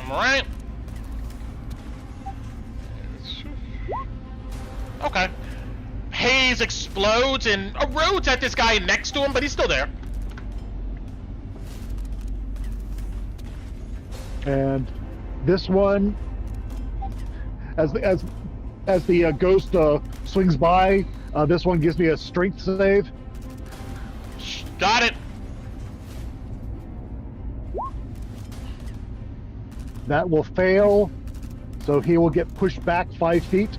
Alright. Okay. Haze explodes and erodes at this guy next to him, but he's still there. And this one, as the ghost swings by, this one gives me a strength save. Got it. That will fail, so he will get pushed back 5 feet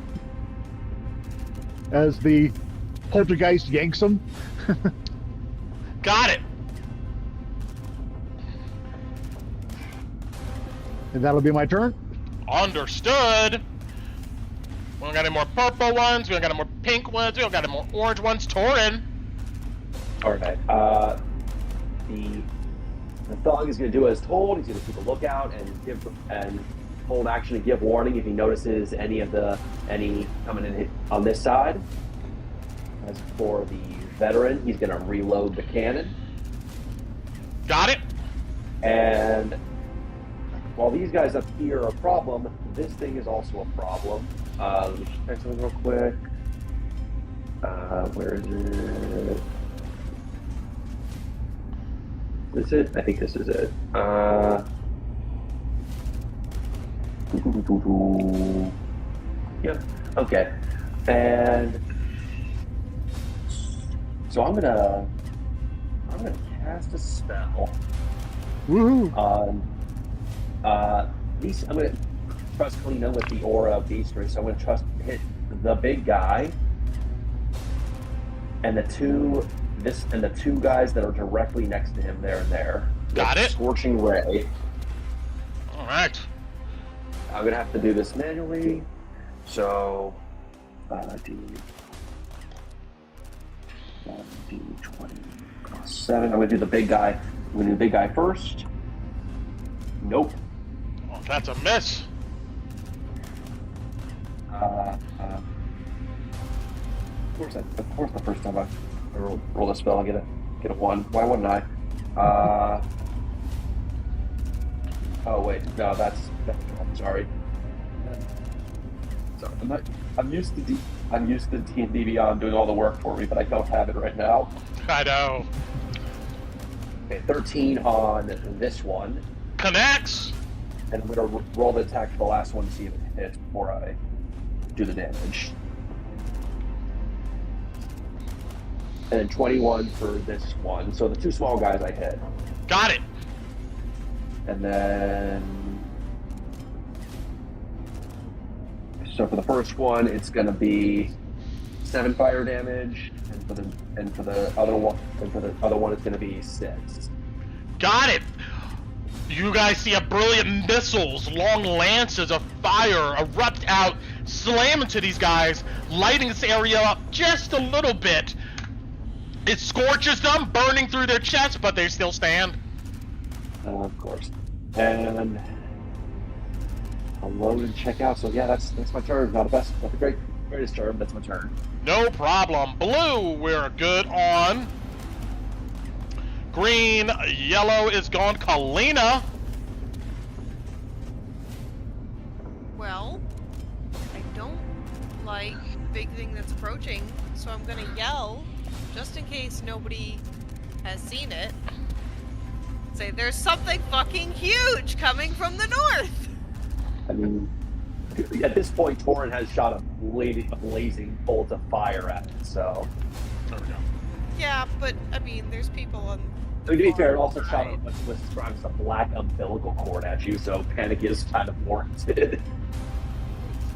as the poltergeist yanks him. Got it. And that'll be my turn. Understood. We don't got any more purple ones. We don't got any more pink ones. We don't got any more orange ones. Torin. Alright. The thug is going to do as told. He's going to keep a lookout and hold action to give warning if he notices any coming in on this side. As for the veteran, he's going to reload the cannon. Got it. And while these guys up here are a problem, this thing is also a problem. Let me just check something real quick. Where is it? Is this it? I think this is it. Yeah. Okay. And so I'm gonna cast a spell Woohoo! on these. I'm gonna trust Kalina with the aura of beastry. So I'm gonna trust hit the big guy and the two guys that are directly next to him there and there. Got it. Scorching ray. All right. I'm gonna have to do this manually. So D20 plus 7. I'm gonna do the big guy. I'm gonna do the big guy first. Nope. Oh, that's a miss. Of course, the first time I roll a spell, I get a 1. Why wouldn't I? Oh wait, no, that's I'm sorry. Sorry, I'm used to D&D Beyond doing all the work for me, but I don't have it right now. I know. Okay, 13 on this one. Connects. And I'm gonna roll the attack for the last one to see if it hits before I do the damage. And then 21 for this one. So the two small guys I hit. Got it. And then... So for the first one, it's going to be 7 fire damage, and for the other one, it's going to be 6. Got it. You guys see a brilliant missiles, long lances of fire erupt out, slam into these guys, lighting this area up just a little bit. It scorches them, burning through their chests, but they still stand. Of course. And I'll load and check out. So yeah, that's my turn. Not the greatest turn. That's my turn. No problem. Blue, we're good on. Green, yellow is gone. Kalina. Well, I don't like the big thing that's approaching, so I'm gonna yell, just in case nobody has seen it. Say, there's something fucking huge coming from the north! I mean, at this point, Torin has shot a blazing bolt of fire at it, so... There we go. Yeah, but, I mean, there's people on... I mean, to be fair, it also shot what's described as a black umbilical cord at you, so panic is kind of warranted.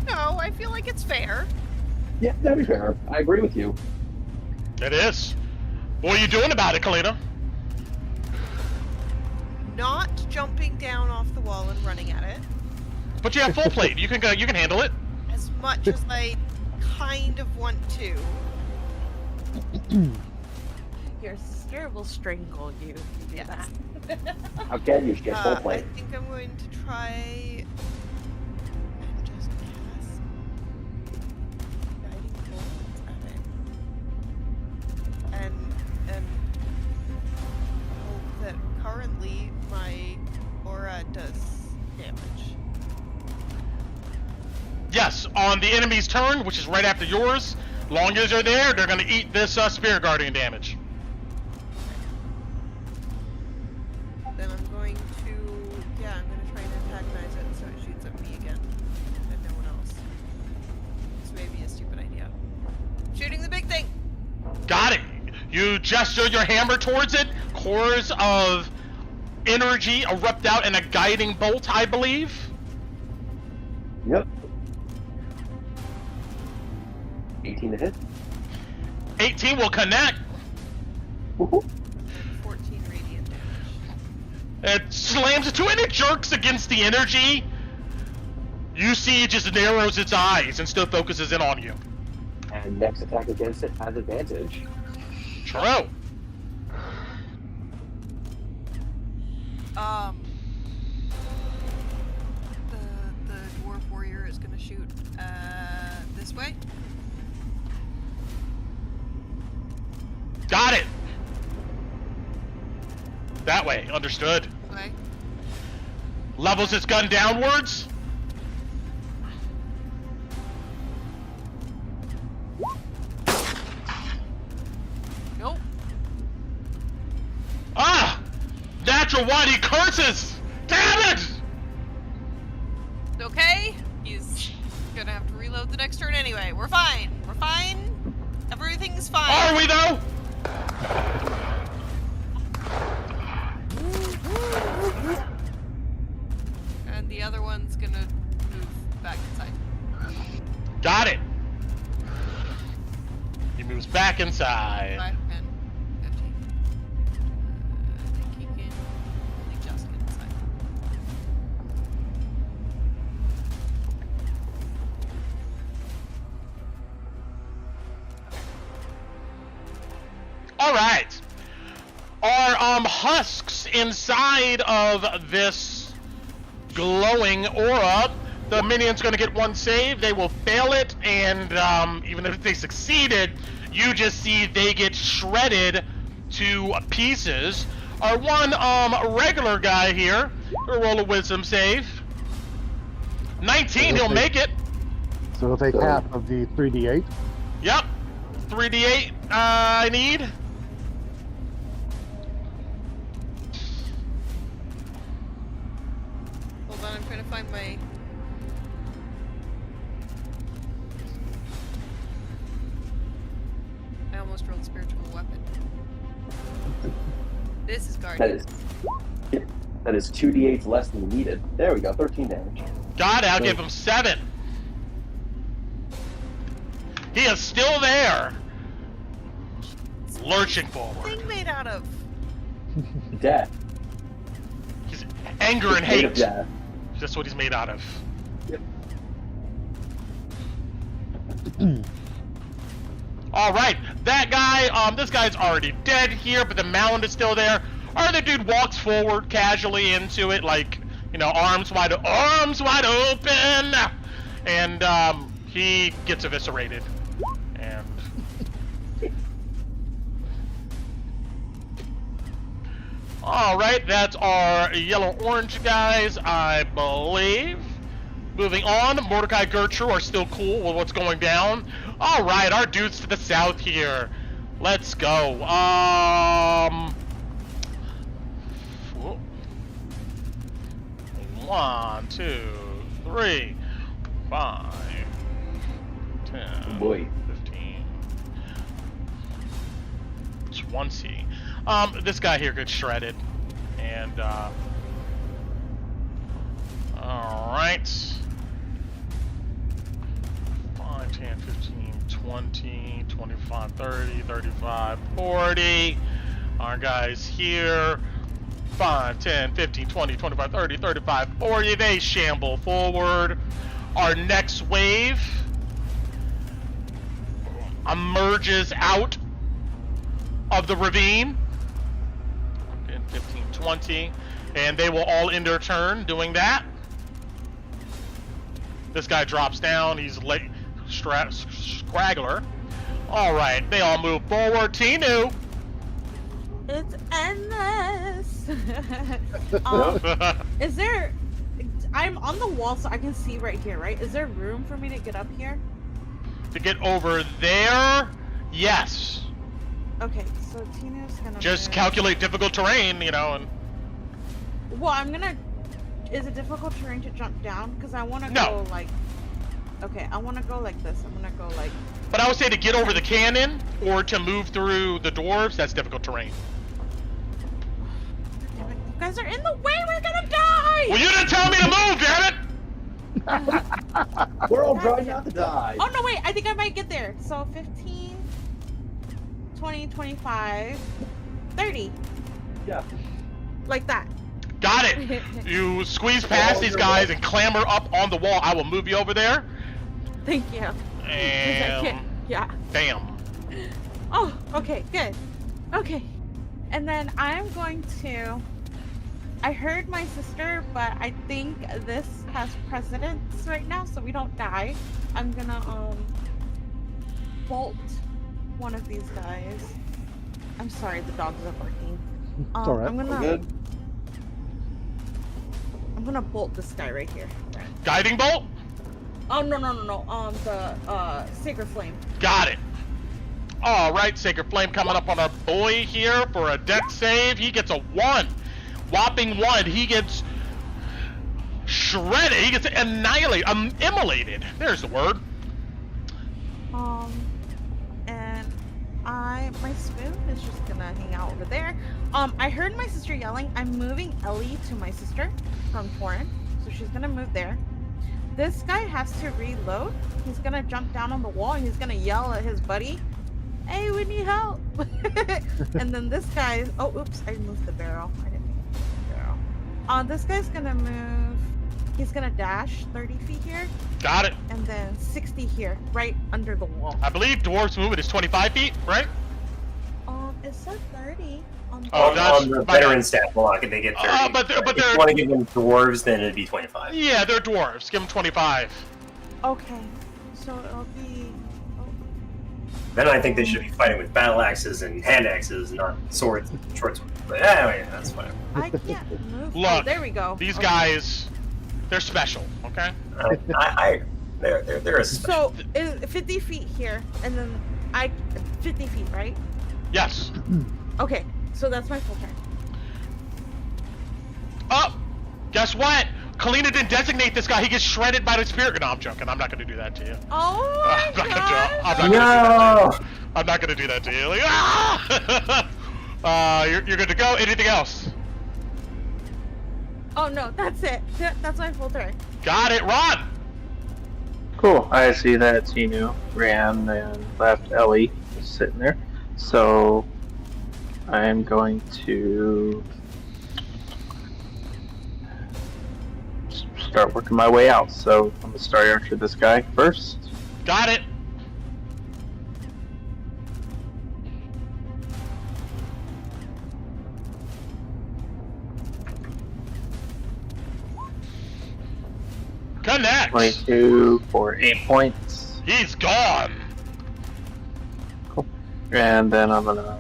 No, I feel like it's fair. Yeah, that'd be fair. I agree with you. It is. What are you doing about it, Kalina? Not jumping down off the wall and running at it. But you have full plate. You can handle it. As much as I kind of want to. Your sister will strangle you if you do Yes. that. How can you get full I plate? think I'm going to try and just cast guiding bolts at it. And hope that currently my aura does damage. Yes, on the enemy's turn, which is right after yours, long as they're there, they're going to eat this Spirit Guardian damage. Then I'm going to try and antagonize it so it shoots at me again. And no one else. This may be a stupid idea. Shooting the big thing! Got it. You gesture your hammer towards it. Cores of energy erupt out in a guiding bolt, I believe. Yep. 18 to hit. 18 will connect. Woohoo. 14 radiant damage. It slams into it and it jerks against the energy. You see it just narrows its eyes and still focuses in on you. And next attack against it has advantage. True. shoot this way. Got it! That way, understood. Okay. Levels his gun downwards. Nope. Ah! Natural one, he curses! Damn it! It's okay. He's gonna have to reload the next turn anyway. We're fine. We're fine. Everything's fine. Are we though? And the other one's gonna move back inside. Got it. He moves back inside. 5, 10, 15. I think he can only just get inside. All right. Are husks inside of this glowing aura? The minion's going to get one save. They will fail it, and even if they succeeded, you just see they get shredded to pieces. Our one regular guy here, will roll a wisdom save. 19, he'll make it. So he'll take half of the 3d8. Yep. 3d8 I need. Hold on, I'm trying to find my... I almost rolled spiritual weapon. This is guardian. That is 2d8s less than needed. There we go, 13 damage. Got it, I'll give him 7. He is still there. Lurching forward. Thing made out of. Death. He's anger and Made of hate. death. That's what he's made out of. Yep. Alright, that guy, this guy's already dead here, but the mound is still there. Our other dude walks forward casually into it, like, you know, arms wide open! And, he gets eviscerated. And... Alright, that's our yellow-orange guys, I believe. Moving on, Mordecai and Gertrude are still cool with what's going down. Alright, our dudes to the south here. Let's go. 1, 2, 3, 5, 10, Oh boy. 15, 20. This guy here gets shredded. And, alright. 5, 10, 15, 20, 25, 30, 35, 40. Our guys here. 5, 10, 15, 20, 25, 30, 35, 40. They shamble forward. Our next wave emerges out of the ravine. 10, 15, 20. And they will all end their turn doing that. This guy drops down. He's late. Scraggler. Alright, they all move forward. Tinu! It's endless. Is there... I'm on the wall so I can see right here, right? Is there room for me to get up here? To get over there? Yes. Okay, so Tinu's gonna... Just move. calculate difficult terrain, you know, and... Well, I'm gonna... Is it difficult terrain to jump down? Because I want to No. go like... Okay, I want to go like this. I'm gonna go like... But I would say to get over the cannon, or to move through the dwarves, that's difficult terrain. Damn it, you guys are in the way! We're gonna die! Well, you didn't tell me to move, damn it! We're all trying not to die. Oh no, wait, I think I might get there. So 15, 20, 25, 30. Yeah. Like that. Got it! You squeeze past these guys and clamber up on the wall. I will move you over there. Thank you. And... Yeah. Bam. Oh, okay, good. Okay. And then I'm going to I heard my sister, but I think this has precedence right now, so we don't die. I'm gonna bolt one of these guys. I'm sorry, the dogs are barking. It's all right. I'm We're gonna good. I'm gonna bolt this guy right here. Guiding bolt? Oh no. The Sacred Flame. Got it. All right, Sacred Flame coming up on our boy here for a dex save. He gets a 1. Whopping 1. He gets shredded. He gets annihilated. Immolated. There's the word. And my spoon is just gonna hang out over there. I heard my sister yelling. I'm moving Ellie to my sister from Torin, so she's gonna move there. This guy has to reload. He's gonna jump down on the wall and he's gonna yell at his buddy, "Hey, we need help!" And then this guy, oh, oops, I moved the barrel. I didn't move the barrel. This guy's gonna move. He's gonna dash 30 feet here. Got it. And then 60 here, right under the wall. I believe dwarves movement is 25 feet, right? It said 30 on the Oh, that's on the my veteran bad. stat block, they get 30. But if they're- you want to give them dwarves, then it'd be 25. Yeah, they're dwarves. Give them 25. Okay, so it'll be. Then I think they should be fighting with battle axes and hand axes, not swords and short swords. But anyway, that's whatever. I can't move. Look, there we go. These Okay. guys, they're special, okay? They're a special. So 50 feet here, and then 50 feet, right? Yes. Okay, so that's my full turn. Oh, guess what? Kalina didn't designate this guy. He gets shredded by the spirit. No, I'm joking. I'm not going to do that to you. Oh I'm my not god! gonna do that to you. I'm not going to do that to you. Like, ah! You're good to go. Anything else? Oh no, that's it. That's my full turn. Got it. Ron. Cool. I see that Tinu ran and left Ellie just sitting there. So I'm going to start working my way out. So I'm going to start archer this guy first. Got it. Connect. 22 for 8 points. He's gone. Cool. And then I'm going to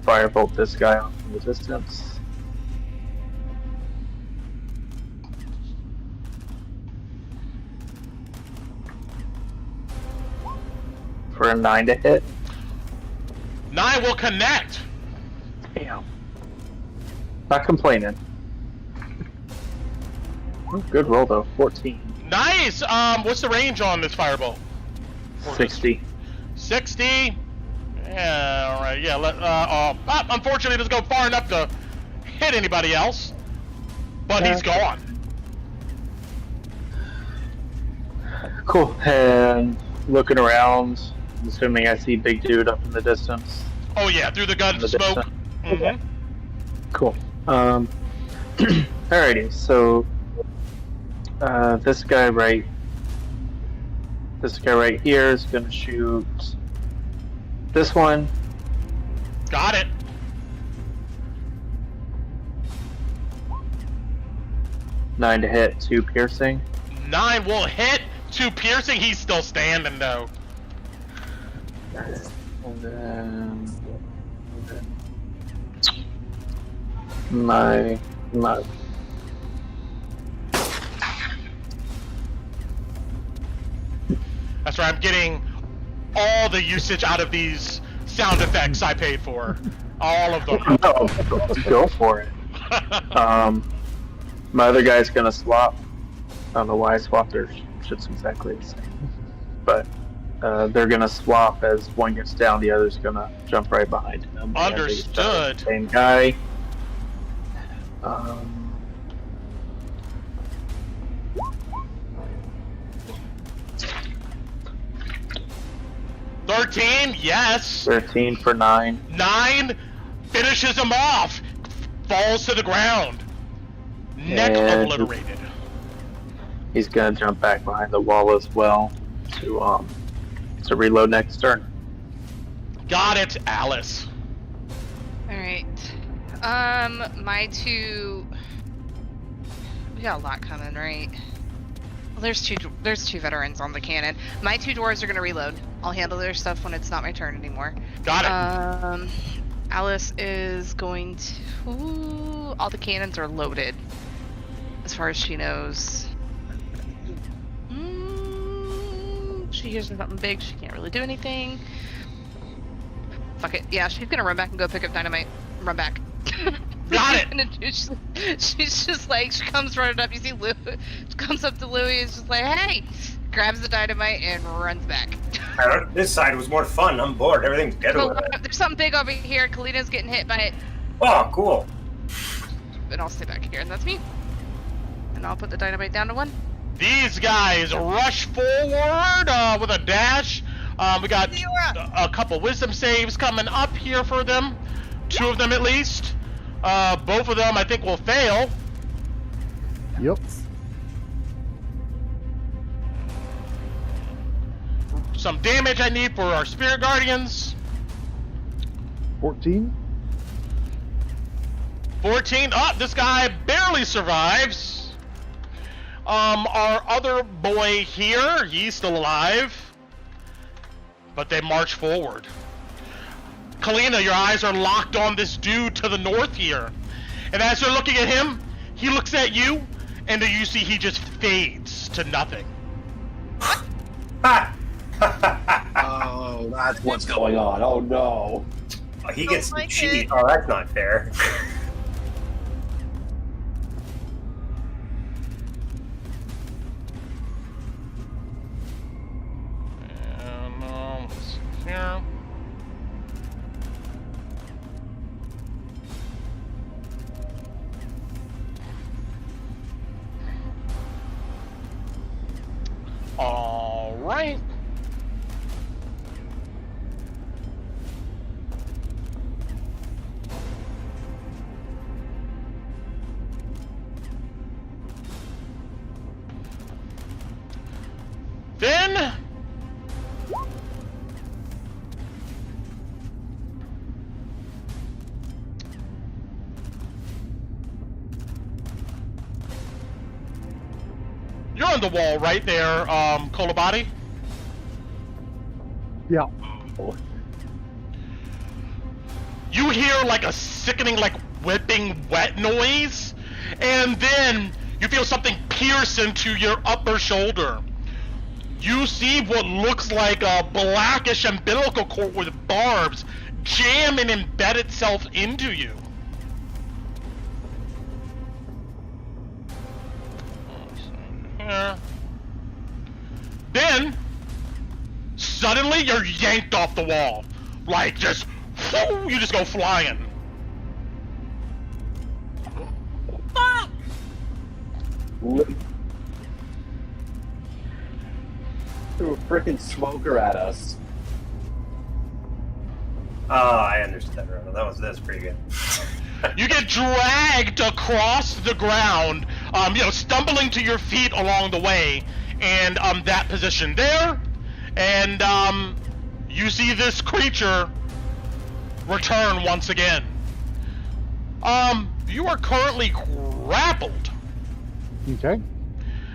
firebolt this guy off in the distance. For a 9 to hit. 9 will connect. Damn. Not complaining. Oh, good roll though. 14. Nice. What's the range on this firebolt? 60. 60. Yeah. All right. Yeah. Unfortunately, it doesn't go far enough to hit anybody else. But he's gone. Cool. And looking around, I'm assuming I see big dude up in the distance. Oh yeah, through the gun In the smoke. distance. Mhm. Cool. Alrighty, so this guy right here is gonna shoot this one. Got it. Nine to hit, 2 piercing. 9 will hit. 2 piercing. He's still standing though. And then my That's right. I'm getting all the usage out of these sound effects I paid for. All of them. no, go for it. My other guy's gonna swap. I don't know why I swapped their shit's exactly the same. But they're gonna swap as one gets down, the other's gonna jump right behind him. Understood. Same guy. 13, yes. 13 for 9. 9 finishes him off. Falls to the ground. Neck And obliterated. He's gonna jump back behind the wall as well to reload next turn. Got it, Alice. Alright. My 2 got a lot coming, right? Well, there's two veterans on the cannon. My 2 dwarves are gonna reload. I'll handle their stuff when it's not my turn anymore. Got it. Alice is going to... all the cannons are loaded, as far as she knows. She hears something big, she can't really do anything. Fuck it. Yeah, she's gonna run back and go pick up dynamite. Run back. Got it! She's just like, she comes running up, you see Louis, she comes up to Louis, and is just like, hey! Grabs the dynamite and runs back. This side was more fun. I'm bored. Everything's dead over there. There's something big over here. Kalina's getting hit by it. Oh, cool. And I'll stay back here, and that's me. And I'll put the dynamite down to 1. These guys rush forward with a dash. We got a couple wisdom saves coming up here for them. 2 of them at least. Both of them I think will fail. Yep. Some damage I need for our spirit guardians. 14. 14. Oh, this guy barely survives. Our other boy here, he's still alive. But they march forward. Kalina, your eyes are locked on this dude to the north here. And as you're looking at him, he looks at you, and then you see he just fades to nothing. Oh, that's what's going on. Oh no. Oh, he gets to like cheat. it. Oh, that's not fair. And let's see here. All right. Then you're on the wall right there, Kolobati. Yeah. You hear like a sickening, like whipping wet noise, and then you feel something pierce into your upper shoulder. You see what looks like a blackish umbilical cord with barbs jam and embed itself into you. Then, suddenly you're yanked off the wall. Like just, whoo, you just go flying. Fuck! Threw a frickin' smoker at us. Oh, I understood, Rona. That was pretty good. You get dragged across the ground, stumbling to your feet along the way, and that position there, and you see this creature return once again. You are currently grappled, Okay.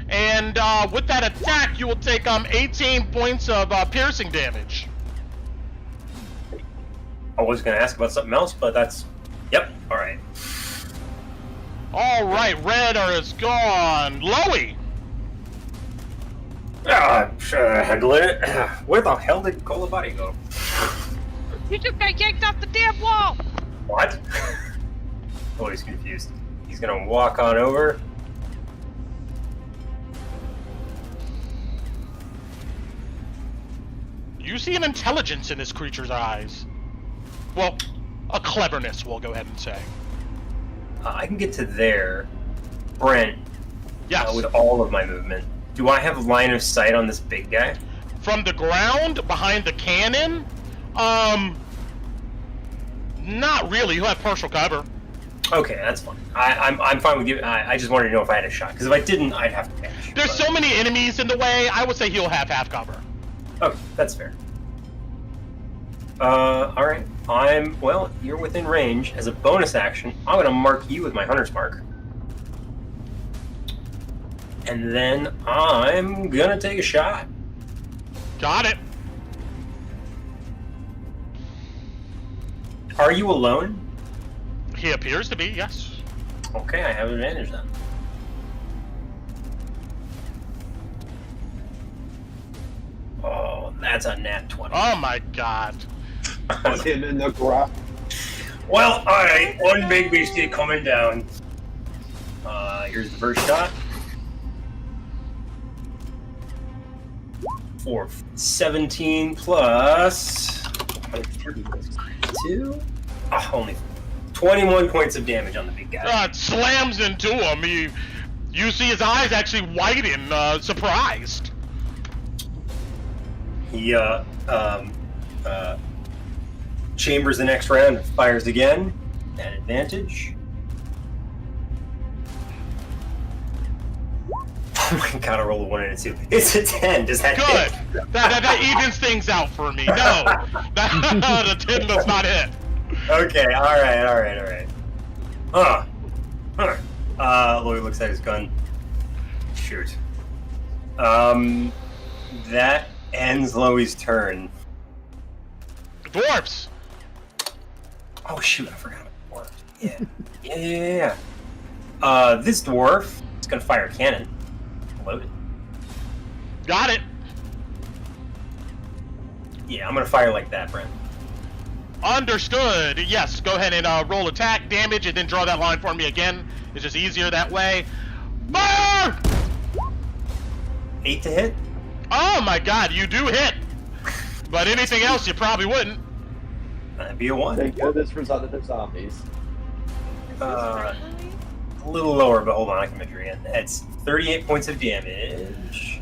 and with that attack, you will take 18 points of piercing damage. I was going to ask about something else, but that's... Yep, alright. All right, Red is gone. Loey. Where the hell did Kolobati go? You just got yanked off the damn wall! What? Oh, he's confused. He's gonna walk on over. You see an intelligence in this creature's eyes. Well, a cleverness, we'll go ahead and say. I can get to there. Brent, Yes. with all of my movement. Do I have line of sight on this big guy? From the ground, behind the cannon, not really. You'll have partial cover. Okay, that's fine. I'm fine with you. I just wanted to know if I had a shot, because if I didn't, I'd have to dash. There's so many enemies in the way, I would say he'll have half cover. Okay, that's fair. Alright. Well, you're within range. As a bonus action, I'm gonna mark you with my hunter's mark. And then I'm gonna take a shot. Got it. Are you alone? He appears to be, yes. Okay, I have advantage then. Oh, that's a nat 20. Oh my god. Put him in the ground. Well, alright, one big beastie coming down. Here's the first shot. For 17 plus 2. Oh, only 21 points of damage on the big guy. It slams into him. You see his eyes actually widen, surprised. He chambers the next round and fires again at advantage. Oh my god, I rolled a 1 and a 2. It's a 10. Does that Good. hit? That evens things out for me. No, the 10 does not hit. Okay, alright. Lloyd looks at his gun. Shoot. That ends Loey's turn. Dwarfs. Oh shoot, I forgot about the dwarf. Yeah. This dwarf is gonna fire a cannon. Loaded. Got it. Yeah, I'm gonna fire like that, Brent. Understood. Yes, go ahead and roll attack, damage, and then draw that line for me again. It's just easier that way. Fire! 8 to hit? Oh my god, you do hit. But anything else, you probably wouldn't. That'd be a 1. Thank goodness for the zombies. A little lower, but hold on, I can measure again. It's 38 points of damage.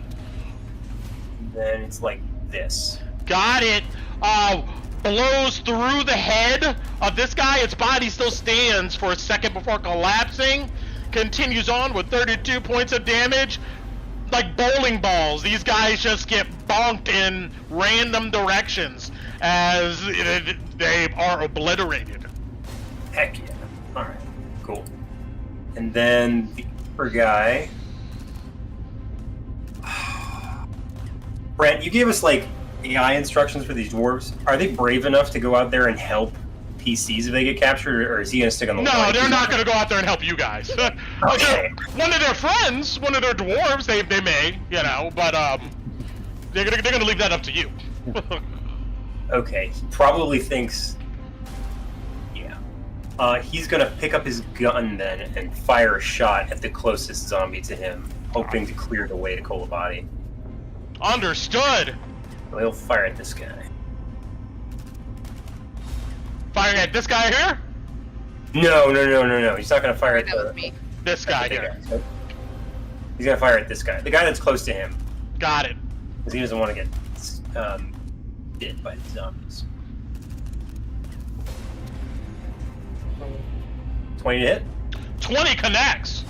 Then it's like this. Got it. Blows through the head of this guy. Its body still stands for a second before collapsing. Continues on with 32 points of damage. Like bowling balls, these guys just get bonked in random directions as they are obliterated. Heck yeah. Alright, cool. And then the other guy... Brent, you gave us, like, AI instructions for these dwarves. Are they brave enough to go out there and help PCs if they get captured, or is he going to stick on the line? No, they're not going to go out there and help you guys. Okay. One of their friends, one of their dwarves, they may, but they're going to leave that up to you. Okay, he probably thinks... Yeah. He's going to pick up his gun then and fire a shot at the closest zombie to him, hoping to clear the way to Kolobati. Understood. So he'll fire at this guy. Firing at this guy here? No. He's not going to fire at That was me. This guy here. He's going to fire at this guy. The guy that's close to him. Got it. Because he doesn't want to get bit by the zombies. 20 to hit. 20 connects.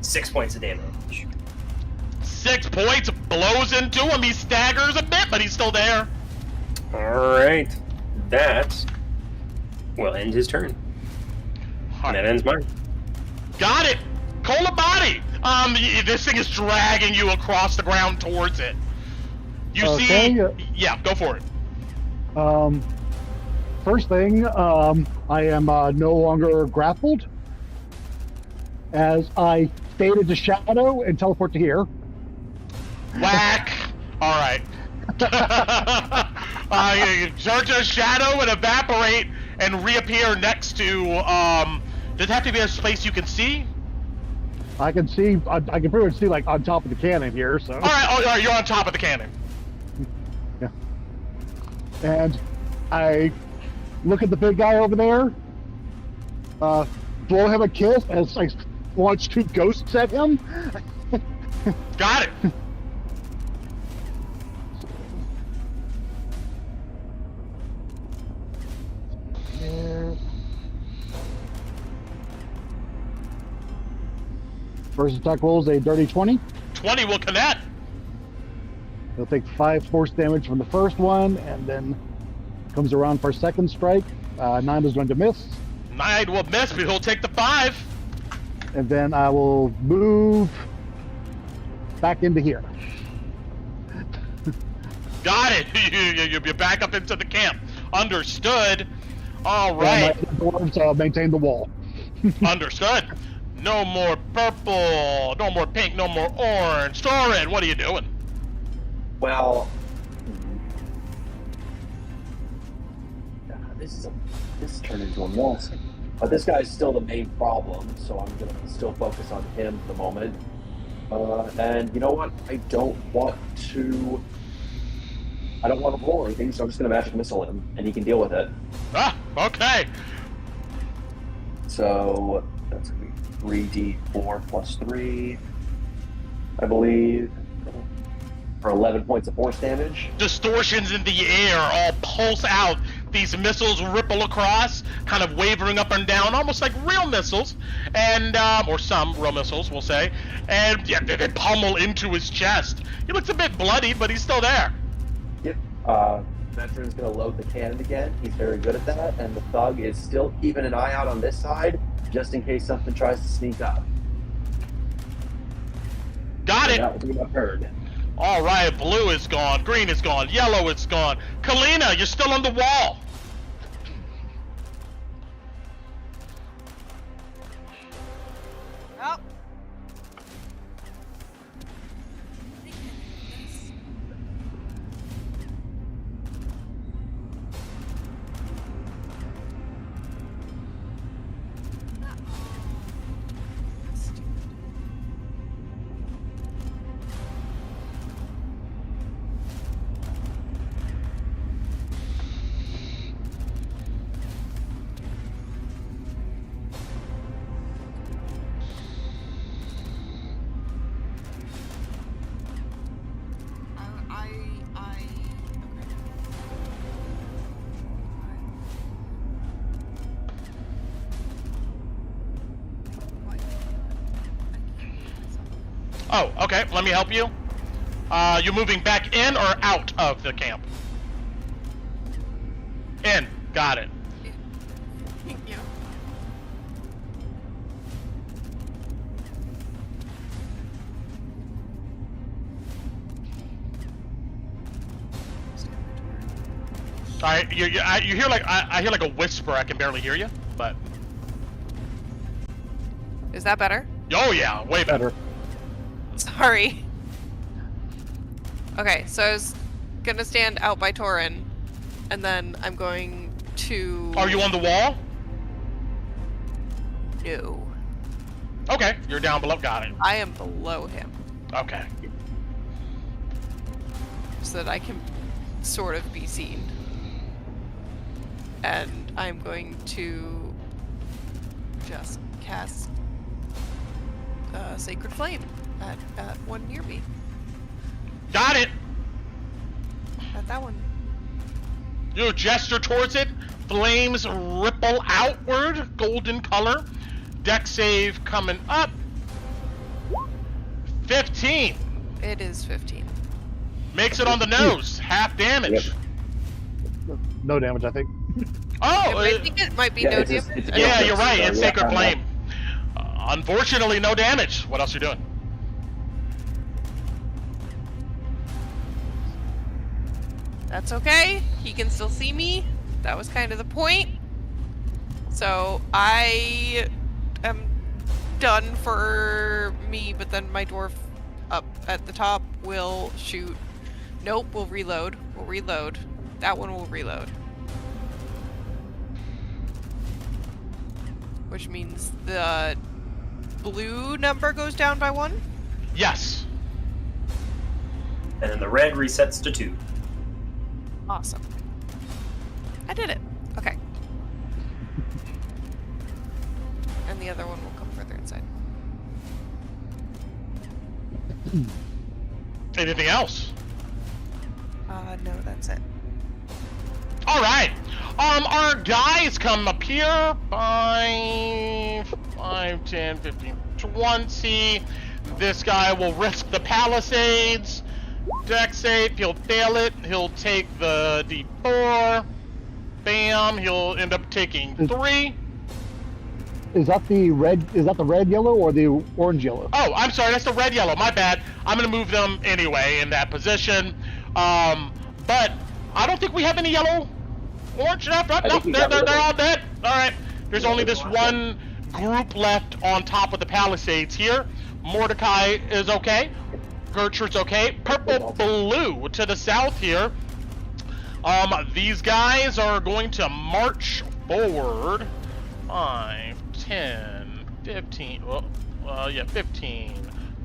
6 points of damage. 6 points, blows into him. He staggers a bit, but he's still there. Alright. That will end his turn. And that ends mine. Got it. Kolobati. This thing is dragging you across the ground towards it. You see? Yeah, go for it. First thing, I am no longer grappled, as I fade into shadow and teleport to here. Whack. All right. Turn to shadow and evaporate and reappear next to. Does it have to be a space you can see? I can see. I can pretty much see like on top of the cannon here. So. All right. You're on top of the cannon. Yeah. And I look at the big guy over there. Blow him a kiss as I launch 2 ghosts at him. Got it. First attack rolls a dirty 20. 20 will connect. He'll take 5 force damage from the first one, and then comes around for a second strike. 9 is going to miss. 9 will miss, but he'll take the 5. And then I will move back into here. Got it. You back up into the camp. Understood. All And right. the dwarves maintain the wall. Understood. No more purple. No more pink. No more orange. Soren, what are you doing? Well, this turned into a mess. But this guy's still the main problem, so I'm gonna still focus on him for the moment. And you know what? I don't want to roll or anything, so I'm just gonna magic missile him, and he can deal with it. Ah, okay. So that's gonna be 3d4 plus 3, I believe, for 11 points of force damage. Distortions in the air all pulse out. These missiles ripple across, kind of wavering up and down, almost like real missiles, and or some real missiles, we'll say. And yeah, they pummel into his chest. He looks a bit bloody, but he's still there. Yep. Veteran's gonna load the cannon again. He's very good at that, and the thug is still keeping an eye out on this side, just in case something tries to sneak up. Got it. That will be my turn. All right, blue is gone, green is gone, yellow is gone. Kalina, you're still on the wall. Oh. Oh, okay, let me help you. You moving back in or out of the camp? In, got it. Yeah. All right, you hear like I hear like a whisper. I can barely hear you, but Is that better? oh yeah, way better. Sorry. Okay, so I was gonna stand out by Torin, and then I'm going to... Are you on the wall? No. Okay, you're down below. Got it. I am below him, Okay. so that I can sort of be seen. And I'm going to just cast Sacred Flame at one near me. Got it. At that one. You gesture towards it. Flames ripple outward, golden color. Deck save coming up. 15. It is 15. Makes it on the nose. Half damage. No damage, I think. Oh, I think it might be Yeah, no it's just- damage. it's yeah, damage, you're right. so It's yeah, Sacred I'm Flame. Unfortunately, no damage. What else you doing? That's okay. He can still see me. That was kind of the point. So I am done for me, but then my dwarf up at the top will shoot. Nope, we'll reload. We'll reload. That one will reload. Which means the blue number goes down by 1. Yes. And then the red resets to 2. Awesome. I did it. Okay. And the other one will come further inside. Anything else? No, that's it. All right. Our guys come up here. 5, 10, 15, 20. This guy will risk the palisades. Deck save. He'll fail it. He'll take the D4. Bam. He'll end up taking 3. is that the red? Is that the red yellow or the orange yellow? Oh, I'm sorry, that's the red yellow. My bad. I'm gonna move them anyway in that position. But I don't think we have any yellow, orange. No, they're all dead. All right. There's only this one group left on top of the palisades here. Mordecai is okay. Gertrude's okay. Purple, blue to the south here. These guys are going to march forward. 5, 10, 15, 15,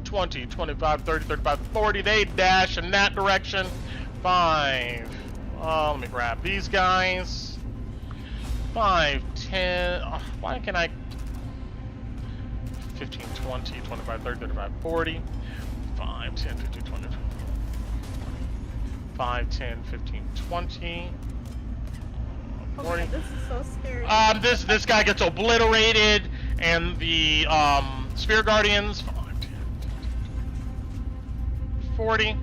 20, 25, 30, 35, 40. They dash in that direction. 5. Let me grab these guys. 5, 10. Why can I? 15, 20, 25, 30, 35, 40. 5, 10, 15, 20. 5, 10, 15, 20. Okay, this is so scary. This guy gets obliterated, and the Spear Guardians 5, 10, 40.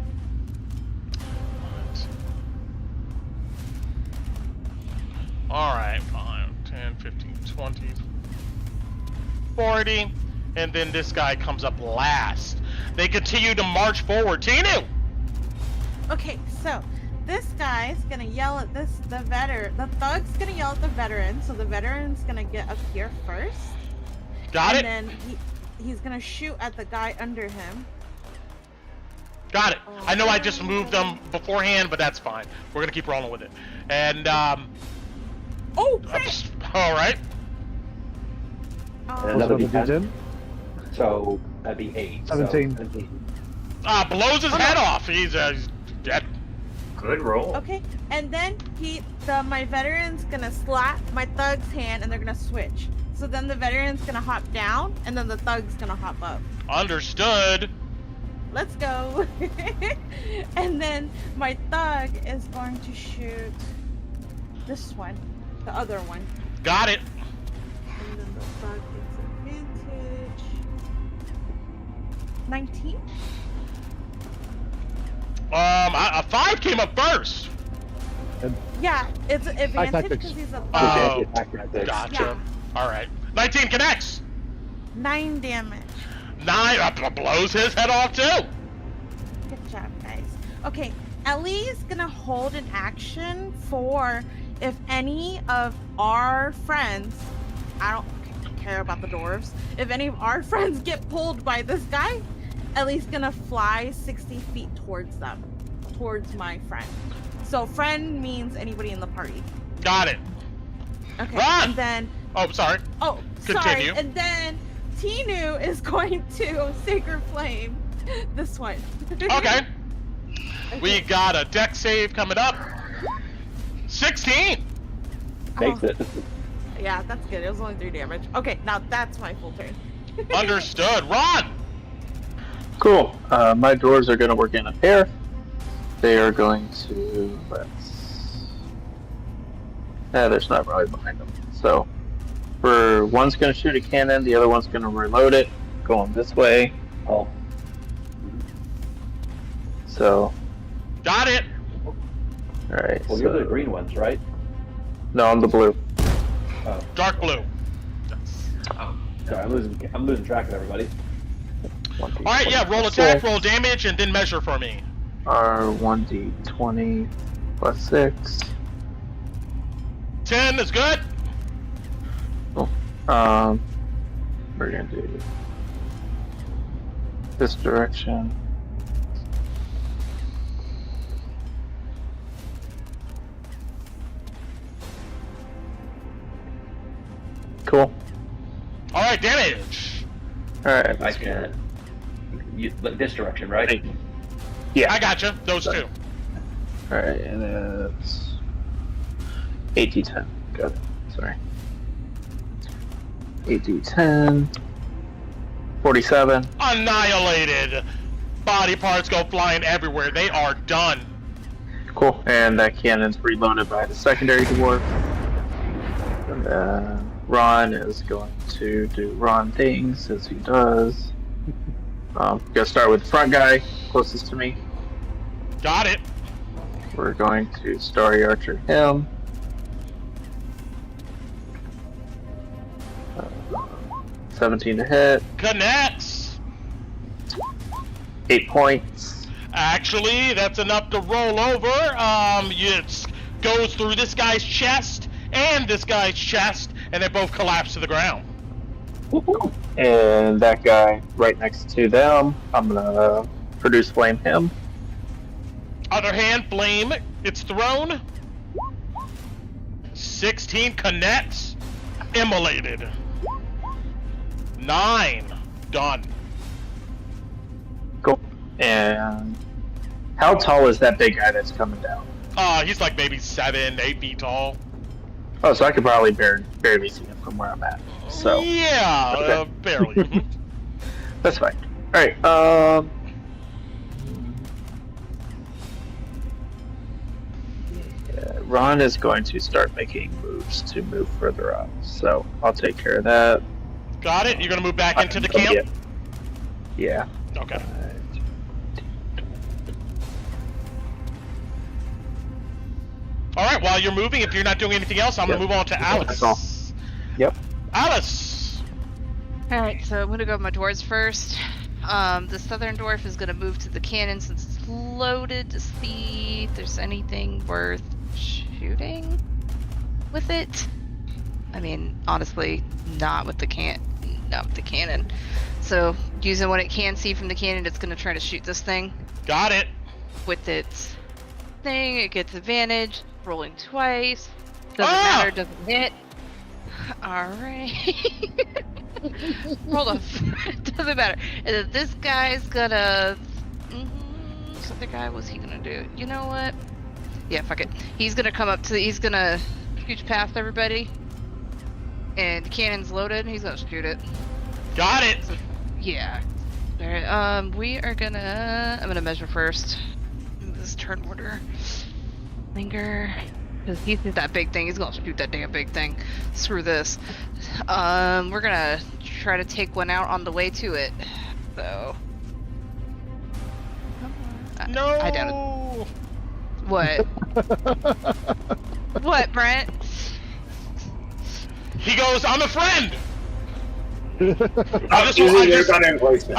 Alright, 5, 10, 15, 20, 40. And then this guy comes up last. They continue to march forward. Tinu! Okay, so this guy's gonna yell at the thug's gonna yell at the veteran, so the veteran's gonna get up here first. Got it? And then he's gonna shoot at the guy under him. Got it. I know I just moved them beforehand, but that's fine. We're gonna keep rolling with it. And, oh, crit! Alright. And another So D10. So that'd be 8. 17. So, Blows his head off. He's dead. Good roll. Okay, and then my veteran's gonna slap my thug's hand, and they're gonna switch. So then the veteran's gonna hop down, and then the thug's gonna hop up. Understood. Let's go. And then my thug is going to shoot this one, the other one. Got it. And then the thug gets advantage. 19? A 5 came up first. Yeah, it's advantage tactics. because he's a thug. Oh, attack tactics. gotcha. All right. 19 connects. 9 damage. 9 blows his head off too. Good job, guys. Okay, Ellie's gonna hold an action for if any of our friends, I don't care about the dwarves, if any of our friends get pulled by this guy, Ellie's gonna fly 60 feet towards them, towards my friend. So friend means anybody in the party. Got it. Okay, Run! and then, Oh, sorry. oh, Continue. sorry, and then Tinu is going to Sacred Flame this one. Okay. We got a deck save coming up. 16. Makes it. Yeah, that's good. It was only 3 damage. Okay, now that's my full turn. Understood. Run. Cool. My dwarves are going to work in a pair. They are going to... there's not really behind them. So, one's going to shoot a cannon, the other one's going to reload it, going this way. Oh. So, Got it. alright. Well, you're the green ones, right? No, I'm the blue. Oh. Dark blue. Sorry, I'm losing track of everybody. All right. Yeah. Roll attack. Roll damage, and then measure for me. R1d20 plus 6. 10 is good. We're gonna do this direction. Cool. All right. Damage. Alright, I can. This direction, right? yeah. I gotcha. Those two. Alright, and it's 8d10. Got it. Sorry. 8d10. 47. Annihilated. Body parts go flying everywhere. They are done. Cool. And that cannon's reloaded by the secondary dwarf. And then Ron is going to do Ron things, as he does. Gonna start with the front guy, closest to me. Got it. We're going to Starry Archer him. 17 to hit. Connects. 8 points. Actually, that's enough to roll over. It goes through this guy's chest and this guy's chest, and they both collapse to the ground. And that guy right next to them, I'm gonna produce flame him. Other hand, flame. It's thrown. 16 connects. Immolated. 9. Done. Cool. And how tall is that big guy that's coming down? He's like maybe 7, 8 feet tall. Oh, so I could probably barely see him from where I'm at. So yeah, okay. Barely. That's fine. All right. Yeah, Ron is going to start making moves to move further up. So I'll take care of that. Got it. You're gonna move back into the camp. Yeah. Okay. All right. While you're moving, if you're not doing anything else, I'm gonna move on to Alice. That's all. Yep. Alice. Alright, so I'm gonna go with my dwarves first. The southern dwarf is gonna move to the cannon since it's loaded to see if there's anything worth shooting with it. I mean, honestly, not with the cannon. So, using what it can see from the cannon, it's gonna try to shoot this thing. Got it. With its thing, it gets advantage. Rolling twice. Doesn't matter, doesn't hit. Alright. Hold on. Doesn't matter. And then this guy's gonna... So the guy, what's he gonna do? You know what? Yeah, fuck it. He's gonna come up to... He's gonna shoot past everybody. And the cannon's loaded. He's gonna shoot it. Got it. So, yeah. Alright, we are gonna... I'm gonna measure first. This turn order. Linger. Because he sees that big thing, he's gonna shoot that damn big thing. Screw this. We're gonna try to take one out on the way to it. So. No. I doubt it. What? What, Brent? He goes, I'm a friend! I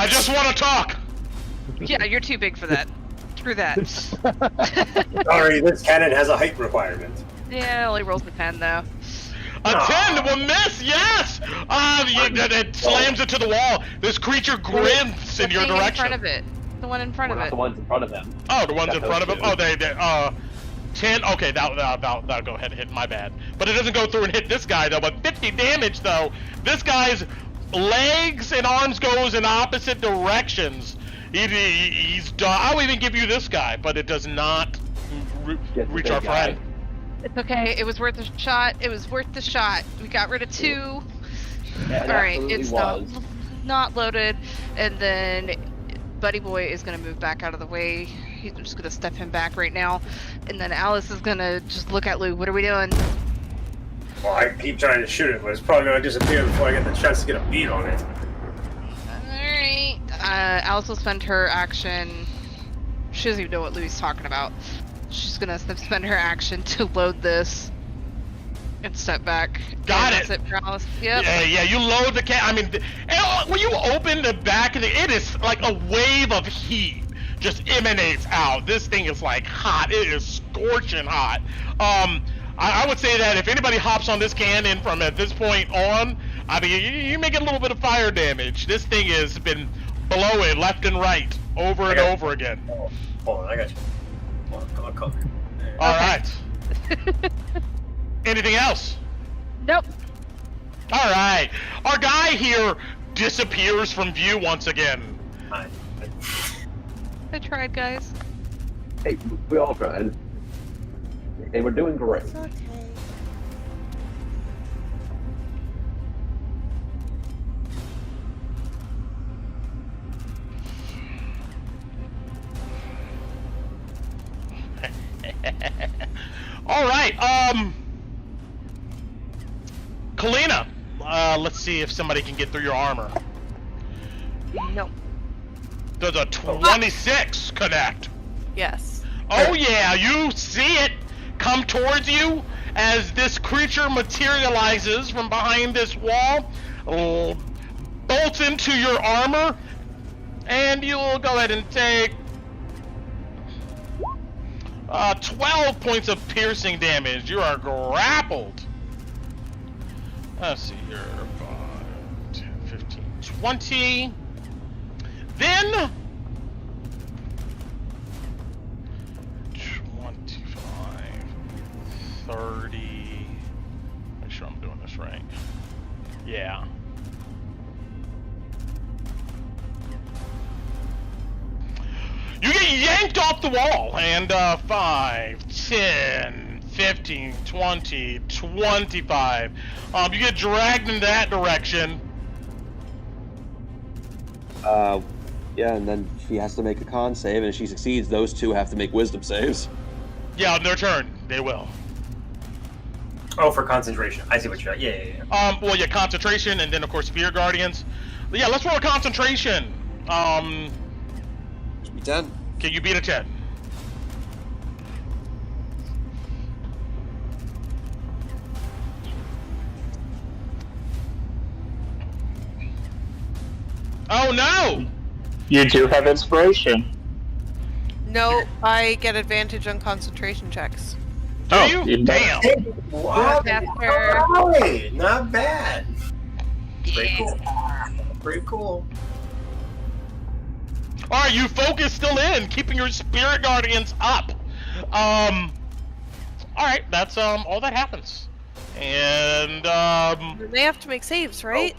just want to talk! Yeah, you're too big for that. Screw that. Sorry, this cannon has a height requirement. Yeah, it only rolls a 10 though. A 10 will miss, yes! It slams it to the wall. This creature grins in your direction. In front of it. The one in front of it. The ones in front of them. Oh, the ones in front of him? Oh, they 10, okay, that'll go ahead and hit, my bad. But it doesn't go through and hit this guy, though, but 50 damage, though. This guy's legs and arms goes in opposite directions. He's done. I'll even give you this guy, but it does not reach our friend. It's okay, it was worth a shot. It was worth the shot. We got rid of 2. Yeah, Alright, it's not loaded, and then Buddy Boy is gonna move back out of the way. He's just gonna step him back right now. And then Alice is gonna just look at Lou. What are we doing? Well, I keep trying to shoot it, but it's probably gonna disappear before I get the chance to get a beat on it. Alright. Alice will spend her action. She doesn't even know what Lou's talking about. She's gonna spend her action to load this and step back. Got and it. That's it for Alice. Yep. Yeah, you load the can. I mean, when you open the back of it is like a wave of heat just emanates out. This thing is like hot. It is scorching hot. I would say that if anybody hops on this cannon from at this point on, I mean, you may get a little bit of fire damage. This thing has been blowing left and right over and over again. Hold on, I got you. I'll cover. All right. Anything else? Nope. All right. Our guy here disappears from view once again. I tried, guys. Hey, we all tried. And we're doing great. It's okay. All right. Kalina, let's see if somebody can get through your armor. Nope. Does a 26 connect? Yes. Oh yeah, you see it come towards you as this creature materializes from behind this wall. bolts into your armor, and you'll go ahead and take 12 points of piercing damage. You are grappled. Let's see here. 5, 10, 15, 20. Then 25, 30. Make sure I'm doing this right. Yeah. You get yanked off the wall, and 5, 10, 15, 20, 25. You get dragged in that direction. Yeah, and then she has to make a con save, and if she succeeds, those two have to make wisdom saves. Yeah, on their turn, they will. Oh, for concentration. I see what you're at. Yeah. Well, yeah, concentration, and then of course Spear Guardians. But yeah, let's roll a concentration. Should be 10. Can you beat a 10? Oh no! You do have inspiration. No, I get advantage on concentration checks. Do you? you Damn! Wow. Faster. Alright, not bad. Pretty Yeah. cool. Pretty cool. Alright, you focus still in, keeping your Spirit Guardians up. Alright, that's all that happens. And They have to make saves, right?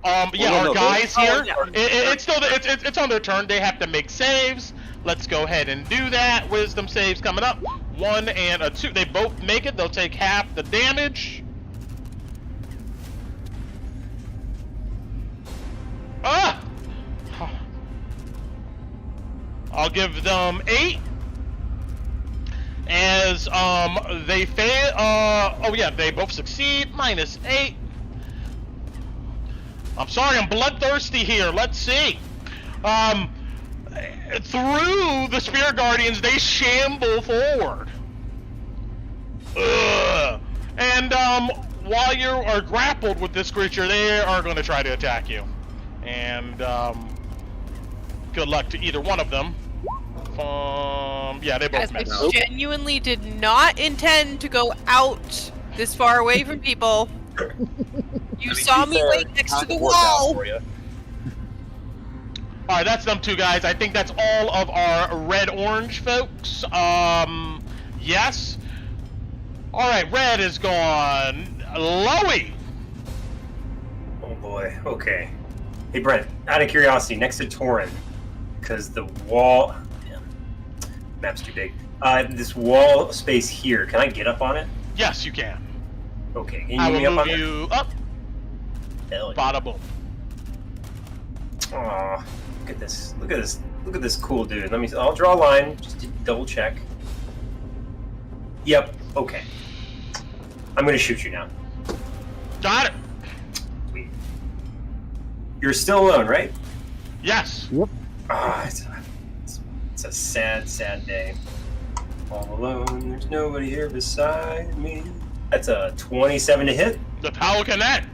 yeah, Well, our no, guys here, yeah. it's still it's on their turn. They have to make saves. Let's go ahead and do that. Wisdom saves coming up. 1 and a 2. They both make it. They'll take half the damage. Ah! I'll give them 8. As they fail. Oh yeah, they both succeed. -8. I'm sorry, I'm bloodthirsty here. Let's see. Through the Spirit Guardians, they shamble forward. Ugh. And while you are grappled with this creature, they are going to try to attack you. And good luck to either one of them. Yeah, they both As I we missed. genuinely did not intend to go out this far away from people. You saw me right next to the wall. All right, that's them two guys. I think that's all of our red-orange folks. Yes. All right, red is gone. Loey. Oh boy. Okay. Hey Brent, out of curiosity, next to Torin, because the wall. Damn, map's too big. This wall space here. Can I get up on it? Yes, you can. Okay. Can you I get me will up move on you up. it? Hell yeah. Bada boom. Aw, look at this. Look at this. Look at this cool dude. I'll draw a line just to double check. Yep. Okay. I'm gonna shoot you now. Got it. Sweet. You're still alone, right? Yes. Ah, it's a sad, sad day. All alone. There's nobody here beside me. That's a 27 to hit The power connect.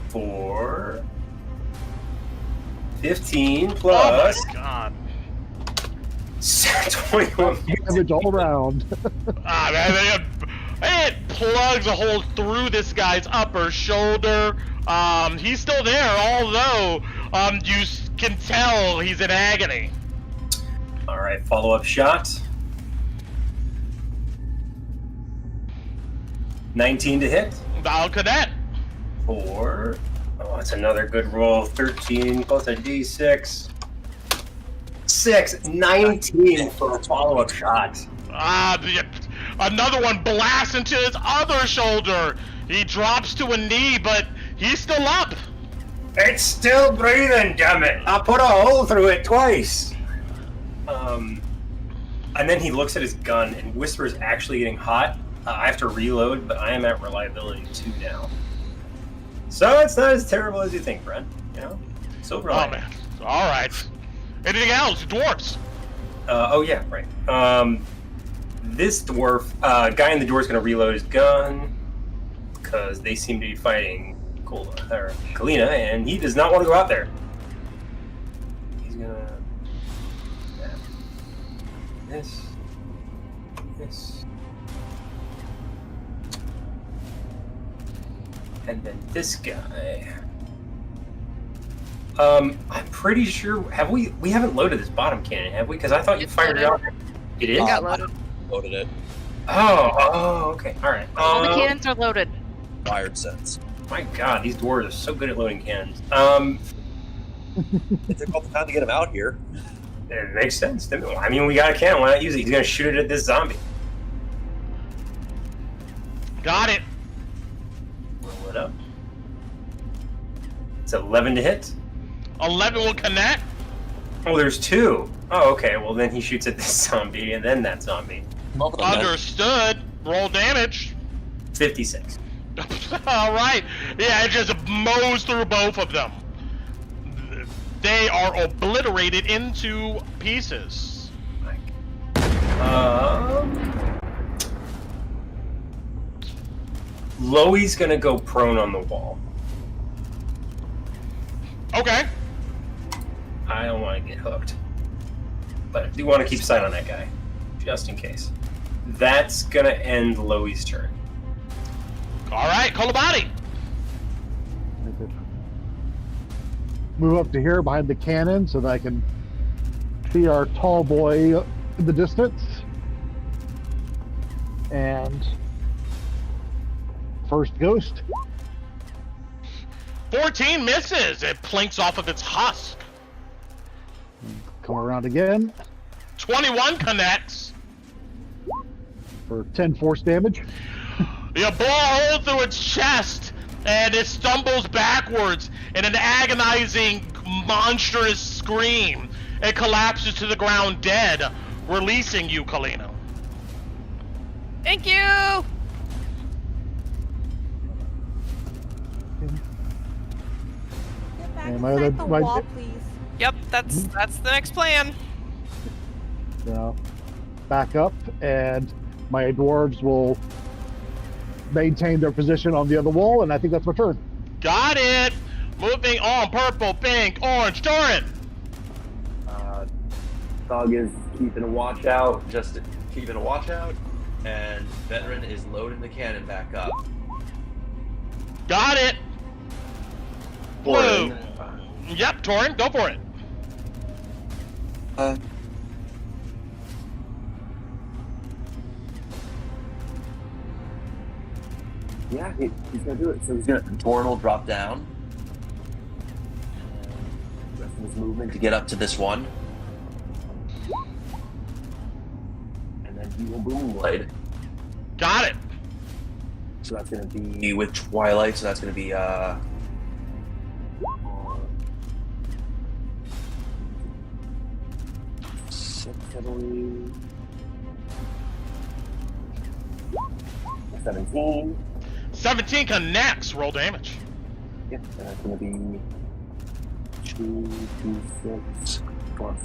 for 15 Oh plus my god. 21. Damage all around. Ah, man, it plugs a hole through this guy's upper shoulder. He's still there, although you can tell he's in agony. All right, follow-up shot. 19 to hit I'll connect. for. Oh, that's another good roll. 13 plus a d6. 19 for a follow-up shot. Another one blasts into his other shoulder. He drops to a knee, but he's still up. It's still breathing, damn it! I put a hole through it twice. And then he looks at his gun and whispers, "Actually getting hot. I have to reload, but I am at reliability 2 now. So it's not as terrible as you think, Brent. You know, silver Oh lining. man. All right. Anything else? Dwarfs. Oh yeah, right. This dwarf guy in the door is going to reload his gun because they seem to be fighting Kalina, and he does not want to go out there. He's gonna... This. And then this guy. I'm pretty sure. Have we haven't loaded this bottom cannon, have we? Because I thought you fired it out. It is? It got loaded. Loaded it. Oh, okay. All right. All the cannons are loaded. Fired since. My God, these dwarves are so good at loading cannons. It took all the time to get him out here. It makes sense. I mean, we got a cannon. Why not use it? He's gonna shoot it at this zombie. Got it. Roll it up. It's 11 to hit. 11 will connect. Oh, there's 2. Oh, okay. Well, then he shoots at this zombie and then that zombie. Understood. Roll damage. 56. All right. Yeah, it just mows through both of them. They are obliterated into pieces. Loey's gonna go prone on the wall. Okay. I don't want to get hooked, but I do want to keep sight on that guy, just in case. That's gonna end Loey's turn. All right, Kolobati. Move up to here behind the cannon so that I can see our tall boy in the distance. And first ghost. 14 misses. It plinks off of its husk. Come around again 21 connects. for 10 force damage. You bore a hole through its chest, and it stumbles backwards in an agonizing, monstrous scream. It collapses to the ground dead, releasing you, Kalina. Thank you! Get back And my inside other- the my- wall, please. Yep, that's the next plan. So back up, and my dwarves will maintain their position on the other wall, and I think that's my turn. Got it! Moving on, purple, pink, orange, Torrent! Thug is keeping a watch out, and Veteran is loading the cannon back up. Got it! Blue! Orin, Yep, Torrent, go for it. Yeah, he's gonna do it. So Torin will drop down. Rest of his movement to get up to this one. And then he will boom blade. Got it. So that's gonna be with Twilight, so that's gonna be six, I believe. 17. 17 connects, roll damage. Yep, and that's gonna be 2d6 plus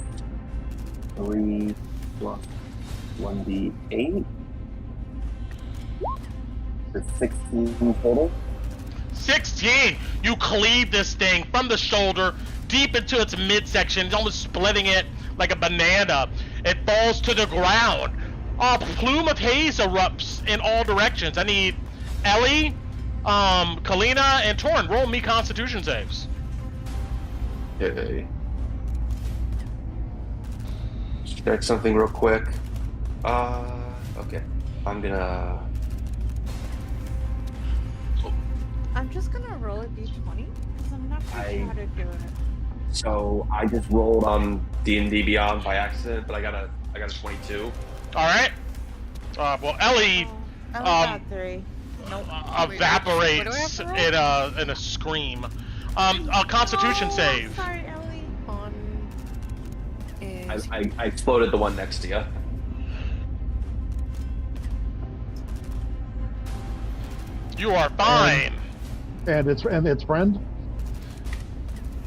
3 plus 1d8. That's 16 total. 16! You cleave this thing from the shoulder deep into its midsection, almost splitting it like a banana. It falls to the ground. A plume of haze erupts in all directions. I need Ellie, Kalina, and Torn. Roll me Constitution saves. Okay. Check something real quick. Okay. I'm just gonna roll a d20 because I'm not quite sure how to do it. So I just rolled on D&D Beyond by accident, but I got a 22. All right. Well, Ellie I got 3. Nope. evaporates What do I have in a scream. A Constitution save. Sorry, Ellie. On is I exploded the one next to you. You are fine. And its friend.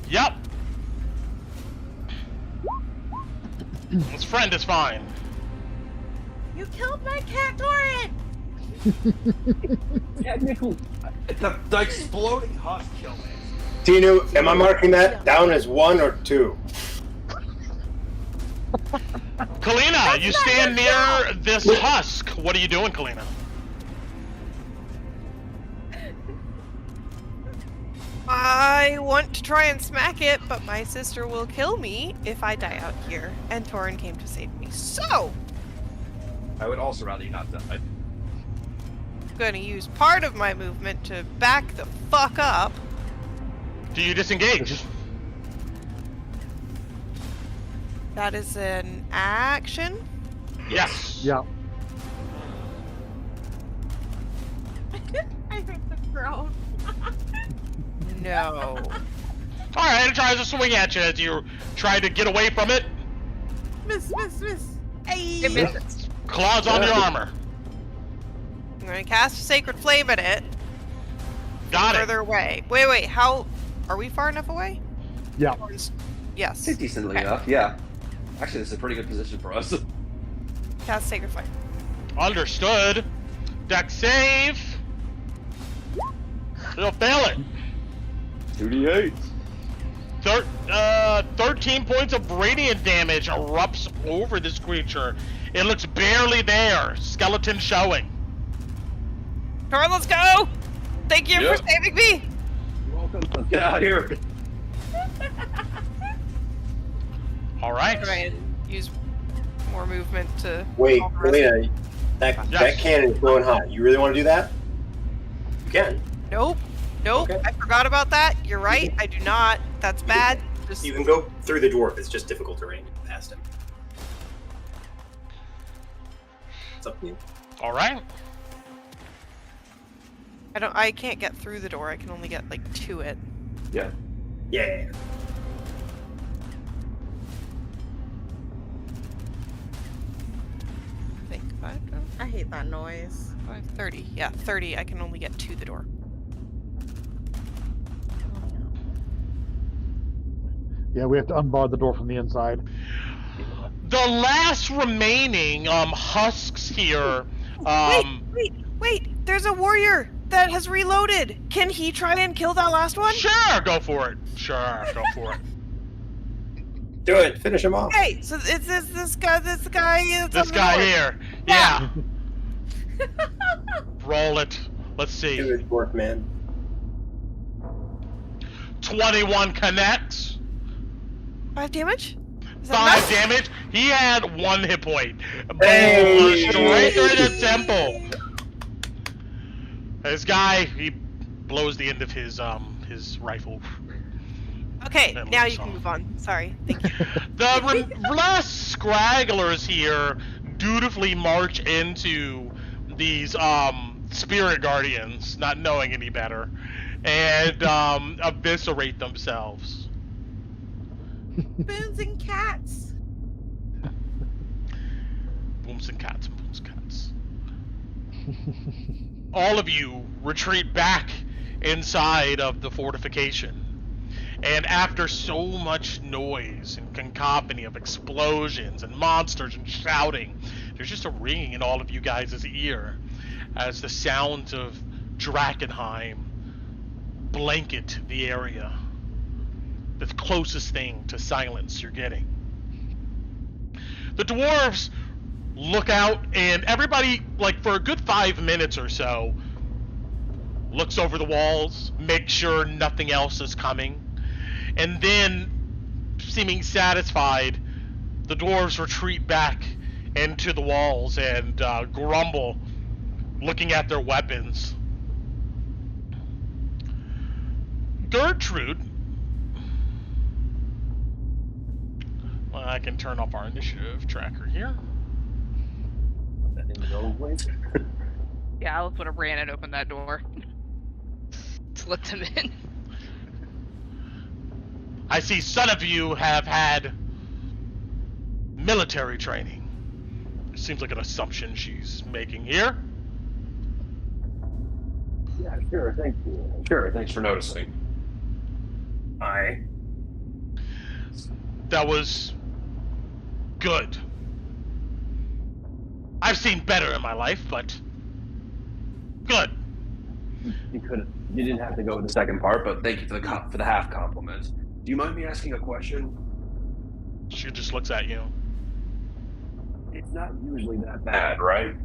Yep. His friend is fine. You killed my cat, Torrent! The exploding husk killed it. Tinu, am I marking that down as 1 or 2? Kalina, you stand near this husk. What are you doing, Kalina? I want to try and smack it, but my sister will kill me if I die out here. And Torin came to save me. So, I would also rather you not die. I'm going to use part of my movement to back the fuck up. Do you disengage? That is an action. Yes. Yeah. I heard the groan. No. Alright, it tries to swing at you as you try to get away from it. Miss. Hey. It misses. Claws on your armor. I'm going to cast a Sacred Flame at it. Got it. Further away. Wait, how... Are we far enough away? Yeah. Yes. It's decently Okay. enough, yeah. Actually, this is a pretty good position for us. Cast Sacred Flame. Understood. Deck save. You'll fail it. 2d8. 13 points of radiant damage erupts over this creature. It looks barely there. Skeleton showing. Torin, let's go! Thank you Yep. for saving me! You're welcome. Let's get out of here. Alright. Try and use more movement to... Wait, all the rest of- Kalina, that cannon is blowing hot. You really want to do that? You can. Nope. Okay. I forgot about that. You're right. I do not. That's bad. Just... You can go through the dwarf. It's just difficult terrain past him. It's up to you. Alright. I can't get through the door. I can only get, like, to it. Yeah. Yeah. I think 5, I hate that noise. 5, 30. Yeah, 30. I can only get to the door. Yeah, we have to unbar the door from the inside. The last remaining husks here. Wait! There's a warrior that has reloaded. Can he try and kill that last one? Sure, go for it. Sure, go for it. Do it. Finish him off. Hey, so it's this guy. This guy. This guy here. Yeah. Roll it. Let's see. Do it, dwarf man. 21 connects. 5 damage? Is that 5 enough? damage. He had 1 hit point. Boom. Hey! Straight through the temple. This guy, he blows the end of his rifle. Okay, And now looks you can off. move on. Sorry. Thank you. The last scragglers here dutifully march into these spirit guardians, not knowing any better, and eviscerate themselves. Boons and cats. Booms and cats and booms cats. All of you retreat back inside of the fortification. And after so much noise and cacophony of explosions and monsters and shouting, there's just a ringing in all of you guys' ear as the sounds of Drakkenheim blanket the area. The closest thing to silence you're getting. The dwarves look out, and everybody, like for a good 5 minutes or so, looks over the walls, makes sure nothing else is coming, and then, seeming satisfied, the dwarves retreat back into the walls and grumble, looking at their weapons. Gertrude, well, I can turn off our initiative tracker here. In the wrong place. Yeah, Alice would have ran and opened that door to let them in. I see some of you have had military training. Seems like an assumption she's making here. Yeah, sure. Thank you. Sure. Thanks for noticing. Aye. That was good. I've seen better in my life, but good. You didn't have to go with the second part, but thank you for the half compliment. Do you mind me asking a question? She just looks at you. It's not usually that bad, right?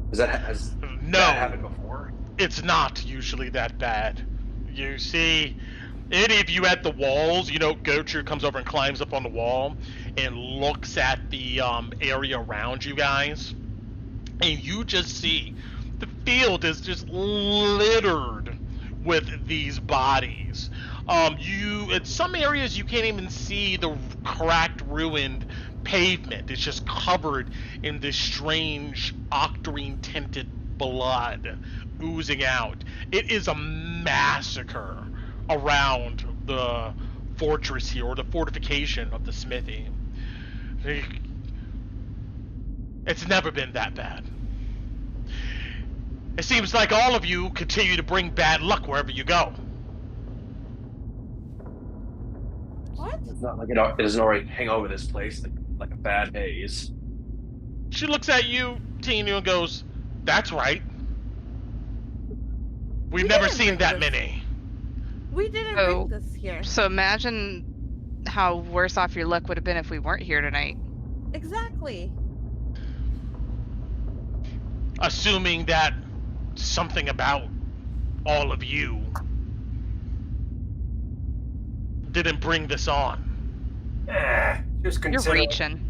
Has No. that happened before? It's not usually that bad. You see, any of you at the walls, Gertrude comes over and climbs up on the wall and looks at the area around you guys, and you just see the field is just littered with these bodies. In some areas you can't even see the cracked, ruined pavement. It's just covered in this strange octarine tinted blood oozing out. It is a massacre around the fortress here, or the fortification of the Smithy. It's never been that bad. It seems like all of you continue to bring bad luck wherever you go. What? It's not like it doesn't already hang over this place like a bad haze. She looks at you, Tina, and goes, "That's right. We've never seen that many." We didn't bring this here. So imagine how worse off your luck would have been if we weren't here tonight. Exactly. Assuming that something about all of you didn't bring this on. Just You're consider. reaching.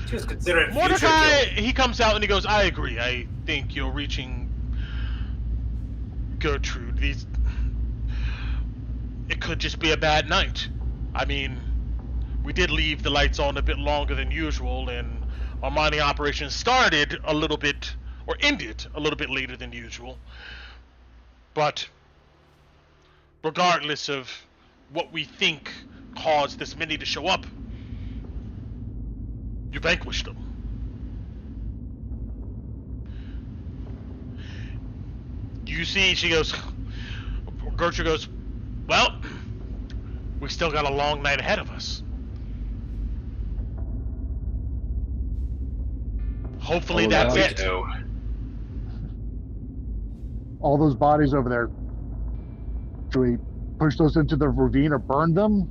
Just consider it. Mordecai, he comes out and he goes, "I agree. I think you're reaching, Gertrude. It could just be a bad night. I mean, we did leave the lights on a bit longer than usual, and our mining operation started a little bit, or ended a little bit later than usual. But regardless of what we think caused this many to show up, you vanquished them." You see, Gertrude goes, "Well, we still got a long night ahead of us. Hopefully that's it." All those bodies over there, should we push those into the ravine or burn them?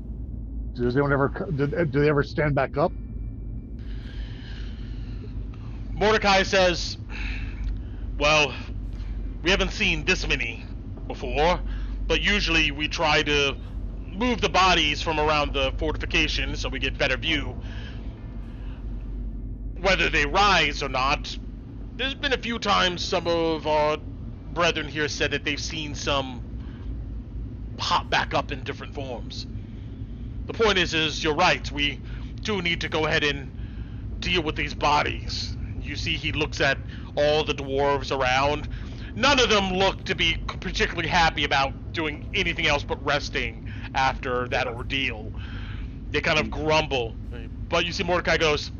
Does anyone ever do they ever stand back up? Mordecai says, "Well, we haven't seen this many before, but usually we try to move the bodies from around the fortification so we get better view. Whether they rise or not, there's been a few times some of our brethren here said that they've seen some pop back up in different forms. The point is you're right, we do need to go ahead and deal with these bodies." You see he looks at all the dwarves around. None of them look to be particularly happy about doing anything else but resting after that ordeal. They kind of grumble. But you see Mordecai goes,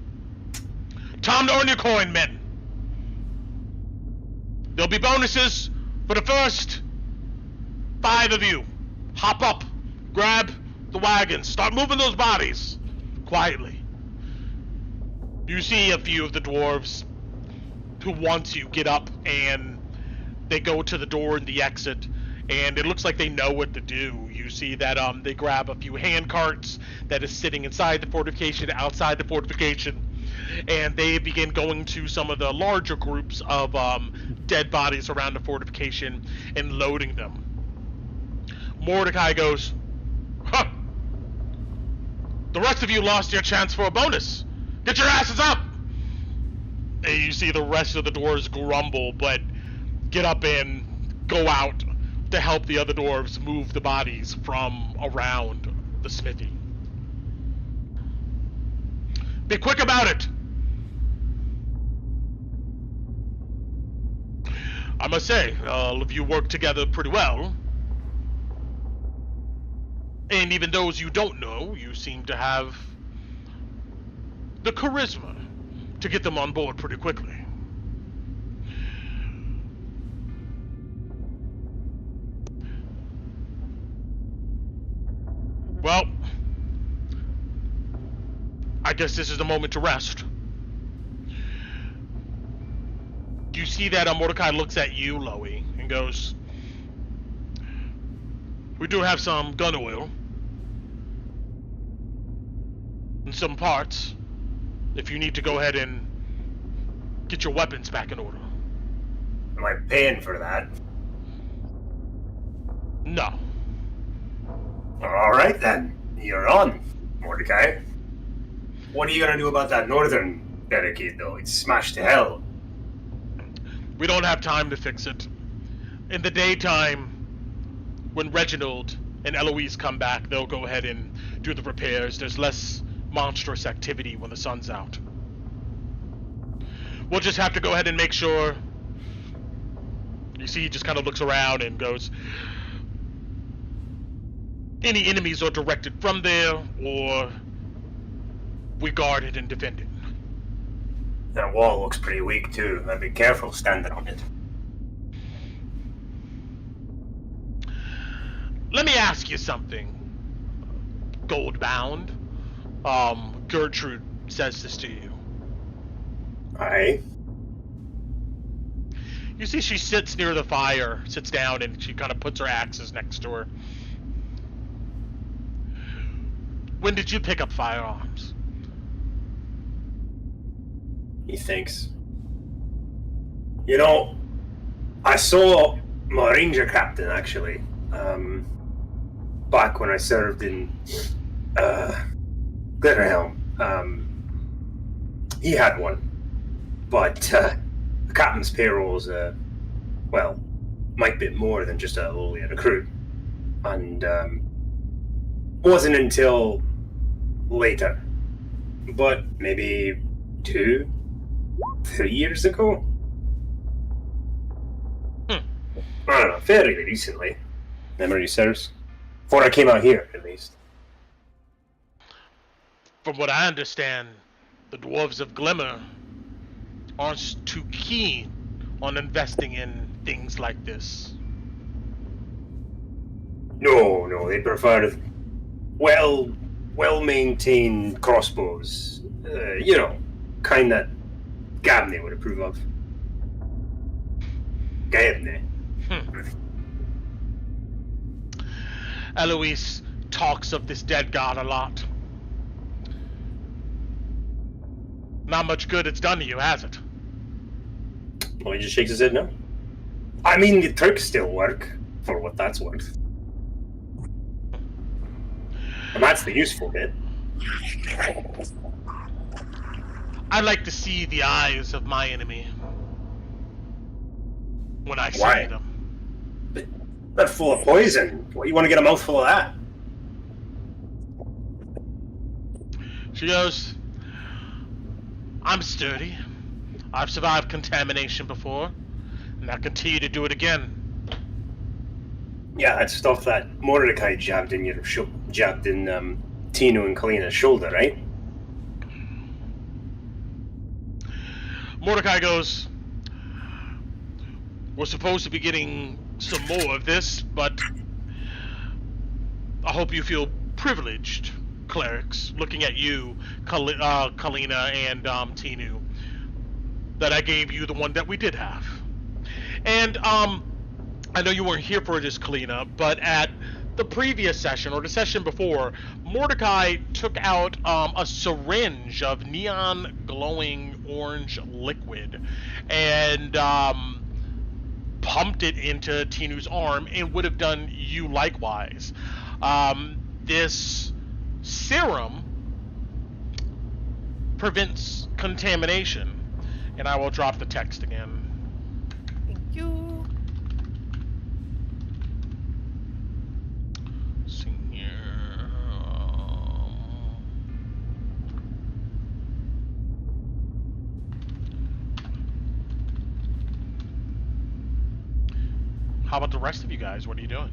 "Time to earn your coin, men. There'll be bonuses for the first 5 of you. Hop up, grab the wagons, start moving those bodies quietly." You see a few of the dwarves who want to get up, and they go to the door and the exit, and it looks like they know what to do. You see that they grab a few hand carts that is sitting inside the fortification, outside the fortification, and they begin going to some of the larger groups of dead bodies around the fortification and loading them. Mordecai goes, "Huh! The rest of you lost your chance for a bonus. Get your asses up!" And you see the rest of the dwarves grumble, but get up and go out to help the other dwarves move the bodies from around the smithy. Be quick about it! I must say, all of you work together pretty well. And even those you don't know, you seem to have the charisma to get them on board pretty quickly. Well, I guess this is the moment to rest. You see that Mordecai looks at you, Loey, and goes, We do have some gun oil. And some parts. If you need to go ahead and get your weapons back in order. Am I paying for that? No. Alright then. You're on, Mordecai. What are you gonna do about that northern barricade, though? It's smashed to hell. We don't have time to fix it. In the daytime, when Reginald and Eloise come back, they'll go ahead and do the repairs. There's less monstrous activity when the sun's out. We'll just have to go ahead and make sure. You see, he just kind of looks around and goes, any enemies are directed from there, or we guard it and defend it. That wall looks pretty weak, too. I'd be careful standing on it. Let me ask you something, Goldbound. Gertrude says this to you. Aye. You see, she sits near the fire, sits down, and she kind of puts her axes next to her. When did you pick up firearms? He thinks. You know, I saw my ranger captain, actually, back when I served in Drakkenheim. He had one, but the captain's payroll's, well, might be more than just a lowly recruit. And wasn't until later, but maybe 2-3 years ago? I don't know, fairly recently. Memory serves. Before I came out here, at least. From what I understand, the dwarves of Glimmer aren't too keen on investing in things like this. No, they prefer well-maintained crossbows. You know, kind that Gabney would approve of. Gabney. Eloise talks of this dead god a lot. Not much good it's done to you, has it? Well, he just shakes his head no. I mean, the tricks still work, for what that's worth. And that's the useful bit. I like to see the eyes of my enemy when I see Why? them. They're full of poison. What, you want to get a mouthful of that? She goes, I'm sturdy. I've survived contamination before, and I continue to do it again. Yeah, that stuff that Mordecai jabbed in Tino and Kalina's shoulder, right? Mordecai goes, we're supposed to be getting some more of this, but I hope you feel privileged, clerics, looking at you, Kalina and Tinu, that I gave you the one that we did have. And I know you weren't here for this, Kalina, but at the previous session, or the session before, Mordecai took out a syringe of neon glowing orange liquid and pumped it into Tinu's arm and would have done you likewise. This serum prevents contamination, and I will drop the text again. Thank you. How about the rest of you guys? What are you doing?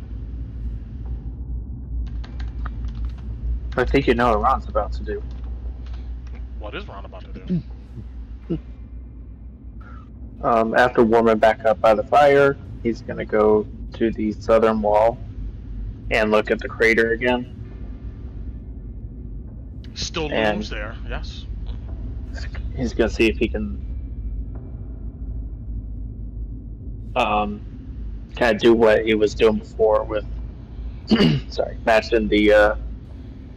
I think you know what Ron's about to do. What is Ron about to do? After warming back up by the fire, he's going to go to the southern wall and look at the crater again. Still And- looms there, yes. He's going to see if he can kind of do what he was doing before with Sorry, matching the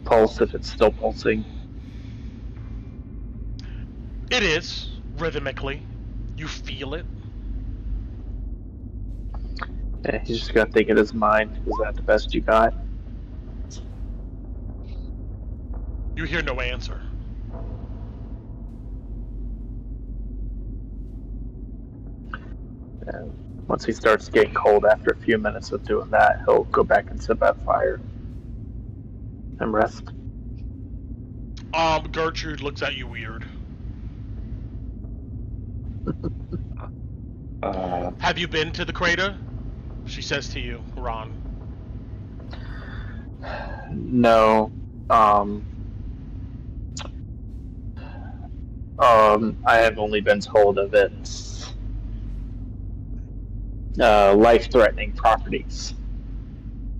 pulse if it's still pulsing. It is, rhythmically. You feel it. Yeah, he's just gonna think in his mind, is that the best you got? You hear no answer. And once he starts getting cold after a few minutes of doing that, he'll go back and sit by the fire and rest. Gertrude looks at you weird. Have you been to the crater? She says to you, Ron. No. I have only been told of its life-threatening properties,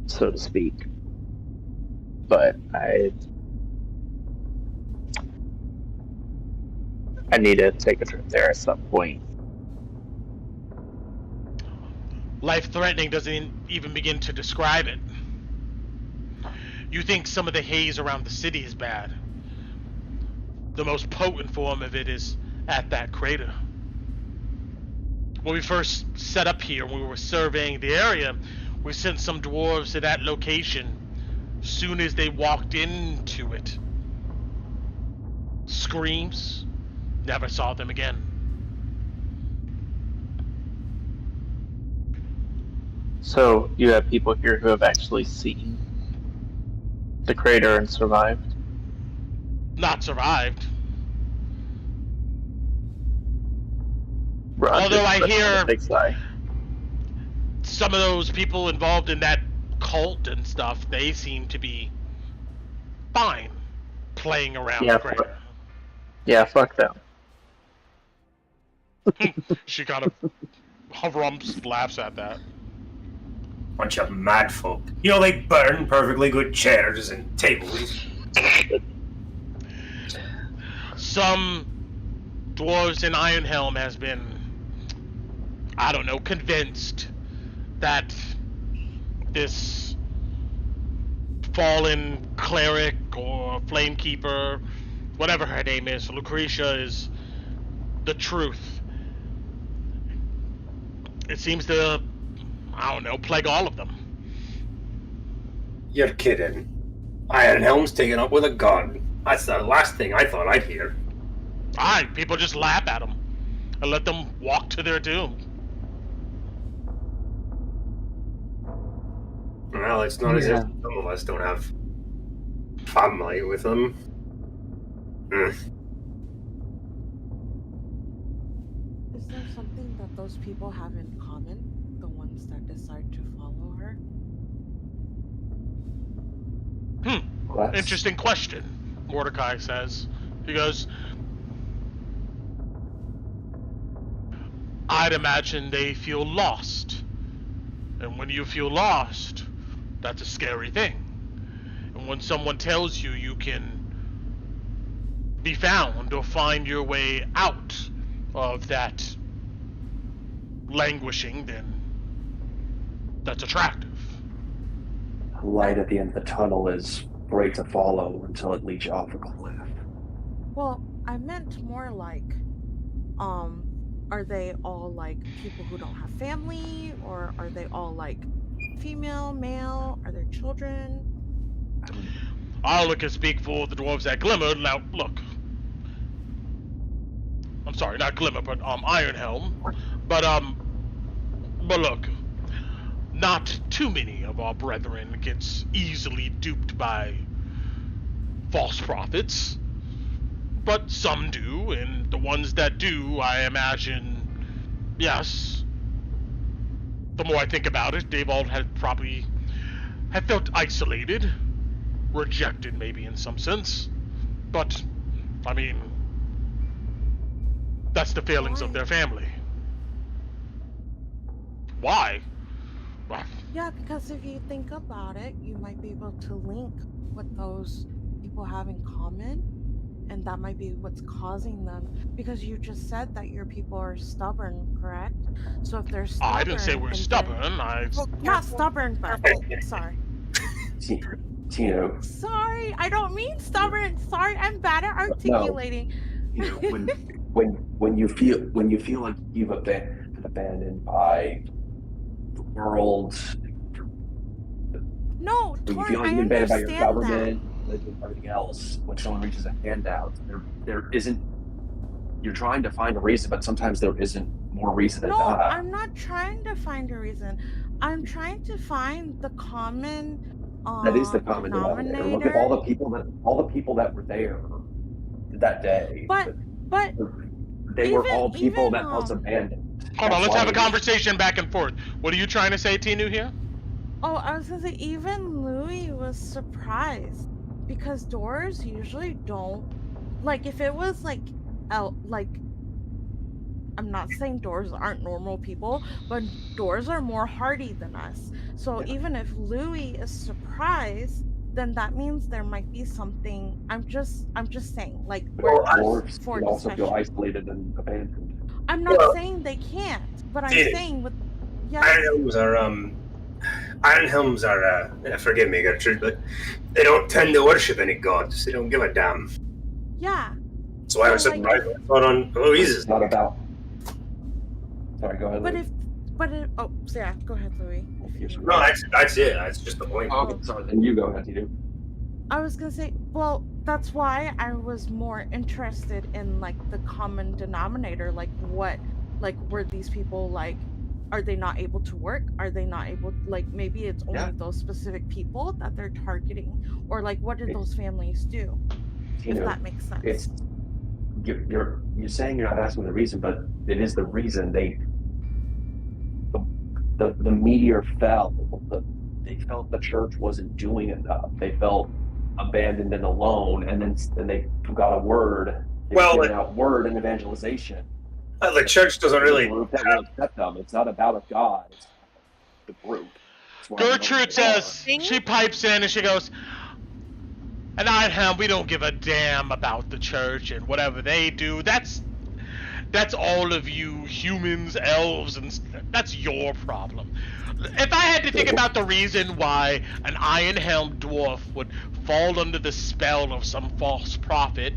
so to speak. But I need to take a trip there at some point. Life-threatening doesn't even begin to describe it. You think some of the haze around the city is bad. The most potent form of it is at that crater. When we first set up here, when we were surveying the area, we sent some dwarves to that location. Soon as they walked into it, screams, never saw them again. So you have people here who have actually seen the crater and survived? Not survived. Roger, Although I but hear a big sigh. some of those people involved in that cult and stuff, they seem to be fine playing around the crater. Yeah, fuck them. She kind of rumps, laughs at that. Bunch of mad folk. You know, they burn perfectly good chairs and tables. Some dwarves in Ironhelm has been, I don't know, convinced that this fallen cleric or flamekeeper, whatever her name is, Lucretia, is the truth. It seems to, I don't know, plague all of them. You're kidding. Ironhelm's taken up with a gun. That's the last thing I thought I'd hear. Aye, people just laugh at them and let them walk to their doom. Well, it's not as if some of us don't have family with them. Is there something that those people have in common? The ones that decide to follow her? Interesting question, Mordecai says. He goes, I'd imagine they feel lost. And when you feel lost, that's a scary thing. And when someone tells you you can be found or find your way out of that languishing, then that's attractive. The light at the end of the tunnel is great to follow until it leads you off a cliff. Well, I meant more like, are they all like people who don't have family, or are they all like female, male? Are there children? I'll look and speak for the dwarves that Glimmer. Now, look. I'm sorry, not Glimmer, but Ironhelm. But look, not too many of our brethren gets easily duped by false prophets. But some do, and the ones that do, I imagine, yes. The more I think about it, they've all have felt isolated, rejected maybe in some sense. But, I mean, that's the failings of their family. Why? Yeah, because if you think about it, you might be able to link what those people have in common, and that might be what's causing them. Because you just said that your people are stubborn, correct? So if they're stubborn, I didn't say we're stubborn. Well, not stubborn, but sorry. Tino, Sorry, I don't mean stubborn. Sorry, I'm bad at articulating. when you feel like you've been abandoned by the world, No, when you Torn, feel like I you've been abandoned by your understand government, religion, everything else, when someone reaches a handout, there isn't. You're trying to find a reason, but sometimes there isn't more reason that. than No, not. I'm not trying to find a reason. I'm trying to find the common That is the common denominator. Look at all the people that were there that day. But they were all even- people even, that felt abandoned. Hold on, That's let's have a why- conversation back and forth. What are you trying to say, Tinu, here? Oh, I was gonna say even Louis was surprised because doors usually don't like if it was like I'm not saying doors aren't normal people, but doors are more hardy than us. So even if Louis is surprised, then that means there might be something. I'm just saying, like Well, we're dwarves for can also feel discussion. isolated and abandoned. I'm not saying they can't, but I'm saying with Iron Helms are forgive me, Gertrude, but they don't tend to worship any gods. They don't give a damn. Yeah. That's why I was So, like, surprised when I thought on Louise's. It's not about. Sorry, go ahead. So yeah, go ahead, Louis. No, that's it. That's just the point. Okay, sorry. Then you go ahead, Tino. I was gonna say, well, that's why I was more interested in like the common denominator, like what, like were these people like, are they not able to work? Are they not able, like maybe it's only those specific people that they're targeting, or like what did those families do? If that makes sense. It's you're saying you're not asking the reason, but it is the reason the meteor fell. They felt the church wasn't doing enough. They felt abandoned and alone, and then they got a word. They were giving out word and evangelization. The church doesn't really. Group that will accept them. It's not about a god. It's the group. Gertrude says, she pipes in and she goes, "And Ironham, we don't give a damn about the church and whatever they do. That's all of you humans, elves, and that's your problem. If I had to think about the reason why an Iron Helm dwarf would fall under the spell of some false prophet,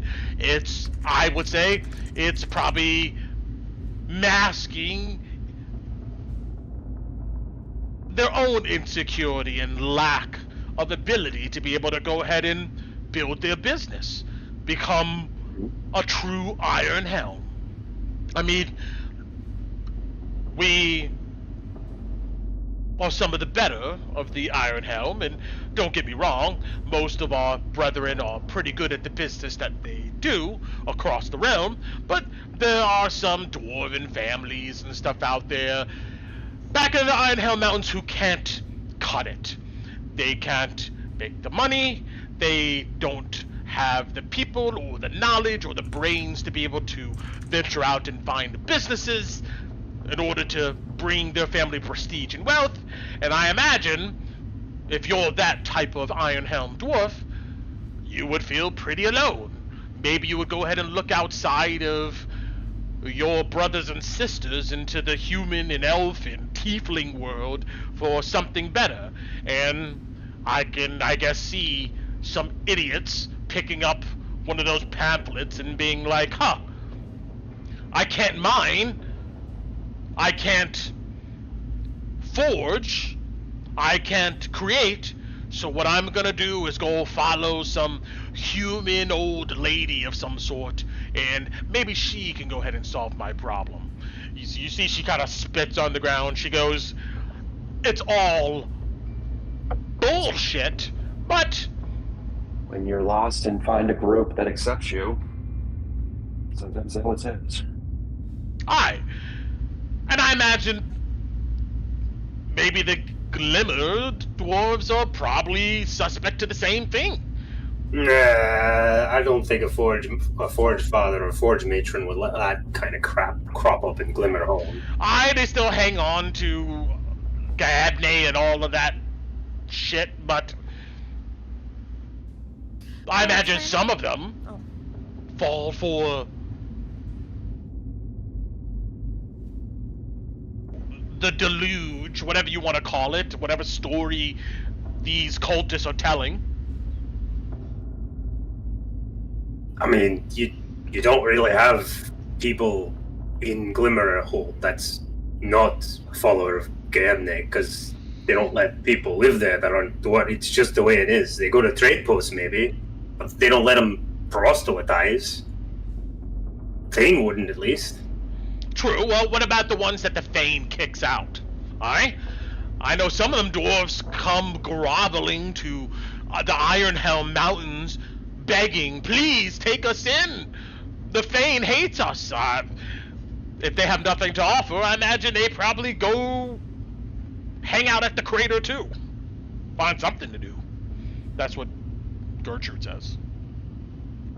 I would say it's probably masking their own insecurity and lack of ability to be able to go ahead and build their business, become a true Iron Helm. I mean, we are some of the better of the Iron Helm, and don't get me wrong, most of our brethren are pretty good at the business that they do across the realm, but there are some dwarven families and stuff out there back in the Iron Helm Mountains who can't cut it. They can't make the money, they don't have the people or the knowledge or the brains to be able to venture out and find businesses in order to bring their family prestige and wealth. And I imagine if you're that type of Iron Helm dwarf, you would feel pretty alone. Maybe you would go ahead and look outside of your brothers and sisters into the human and elf and tiefling world for something better. And I can, I guess, see some idiots picking up one of those pamphlets and being like, huh, I can't mine, I can't forge, I can't create, so what I'm gonna do is go follow some human old lady of some sort, and maybe she can go ahead and solve my problem. You see she kind of spits on the ground. She goes, it's all bullshit, but when you're lost and find a group that accepts you, sometimes that's all it is. Aye. And I imagine maybe the Glimmer dwarves are probably suspect to the same thing. Nah, I don't think a forge father or a forge matron would let that kind of crap crop up in Glimmerholm. Aye, they still hang on to Gabney and all of that shit, but I imagine some of them fall for the deluge, whatever you want to call it, whatever story these cultists are telling. I mean, you don't really have people in Glimmerhold that's not a follower of Gaebne, because they don't let people live there that aren't dwarf. It's just the way it is. They go to trade posts maybe, but they don't let them proselytize. Thane wouldn't, at least. True. Well, what about the ones that the Thane kicks out? I know some of them dwarves come groveling to the Ironhelm Mountains, begging, please take us in. The Thane hates us. If they have nothing to offer, I imagine they probably go hang out at the crater too. Find something to do. That's what Gertrude says.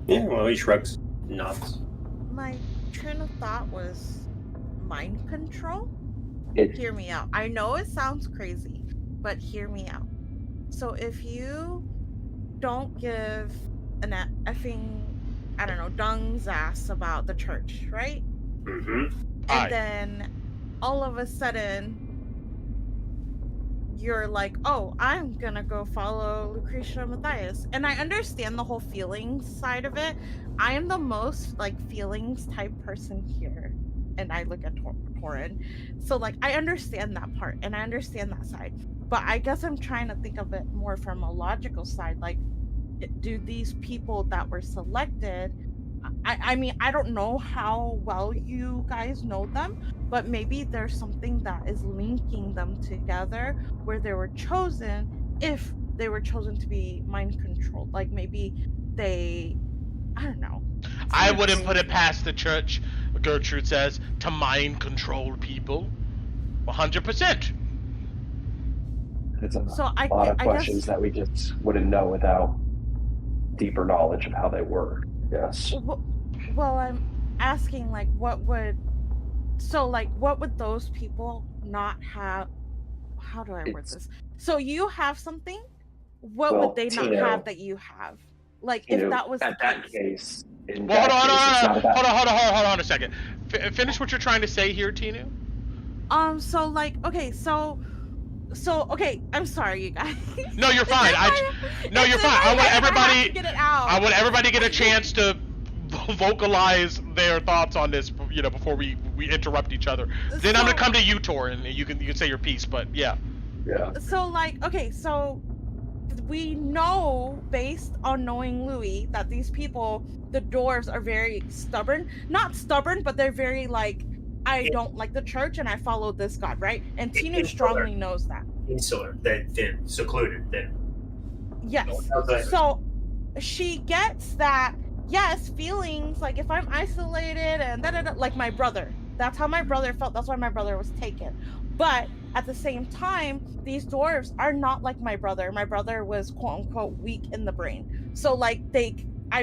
Yeah, well, he shrugs, nods. My train of thought was mind control. It, Hear me out. I know it sounds crazy, but hear me out. So if you don't give an effing, I don't know, dung's ass about the church, right? Mm-hmm. And then all of a sudden you're like, oh, I'm gonna go follow Lucretia Matthias. And I understand the whole feelings side of it. I am the most like feelings type person here. And I look at Torin. So like I understand that part and I understand that side. But I guess I'm trying to think of it more from a logical side. Like, do these people that were selected, I mean, I don't know how well you guys know them, but maybe there's something that is linking them together where they were chosen, if they were chosen to be mind controlled. Like maybe they, I don't know. I wouldn't put it past the church, Gertrude says, to mind control people. 100%. it's a So lot of questions that we just wouldn't know without deeper knowledge of how they work. Yes. Well, I'm asking, like, what would those people not have? How do I word this? So you have something. What would they not have that you have? Like, if that was at that case. Well, hold on a second. Finish what you're trying to say here, Tinu. So like, okay, so okay, I'm sorry, you guys. No, you're fine. You're fine. I want everybody get a chance to vocalize their thoughts on this, before we interrupt each other. Then I'm gonna come to you, Tor, and you can say your piece. But yeah. Yeah. So like, okay, so we know based on knowing Louis that these people, the dwarves, are very stubborn. Not stubborn, but they're very like, I don't like the church and I follow this god, right? And Tinu strongly knows that. Insular, they're secluded. Yes. So she gets that. Yes, feelings like if I'm isolated and like my brother. That's how my brother felt. That's why my brother was taken. But at the same time, these dwarves are not like my brother. My brother was quote unquote weak in the brain. So like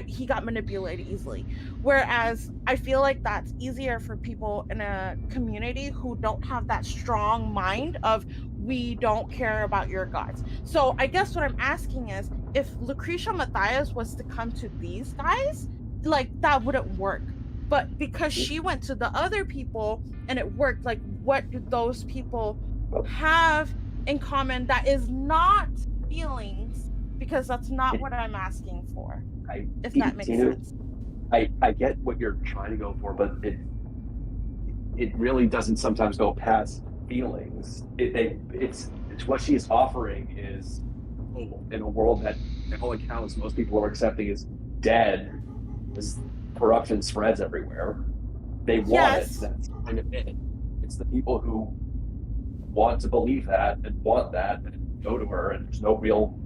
he got manipulated easily. Whereas I feel like that's easier for people in a community who don't have that strong mind of, we don't care about your gods. So I guess what I'm asking is, if Lucretia Matthias was to come to these guys, like that wouldn't work. But because she went to the other people and it worked, like what do those people have in common that is not feelings? Because that's not what I'm asking for. If that makes sense. I get what you're trying to go for, but it really doesn't sometimes go past feelings. It's what she's offering is in a world that, at all accounts, most people are accepting is dead, as corruption spreads everywhere. They want it. That's kind of it. It's the people who want to believe that and want that and go to her, and there's no real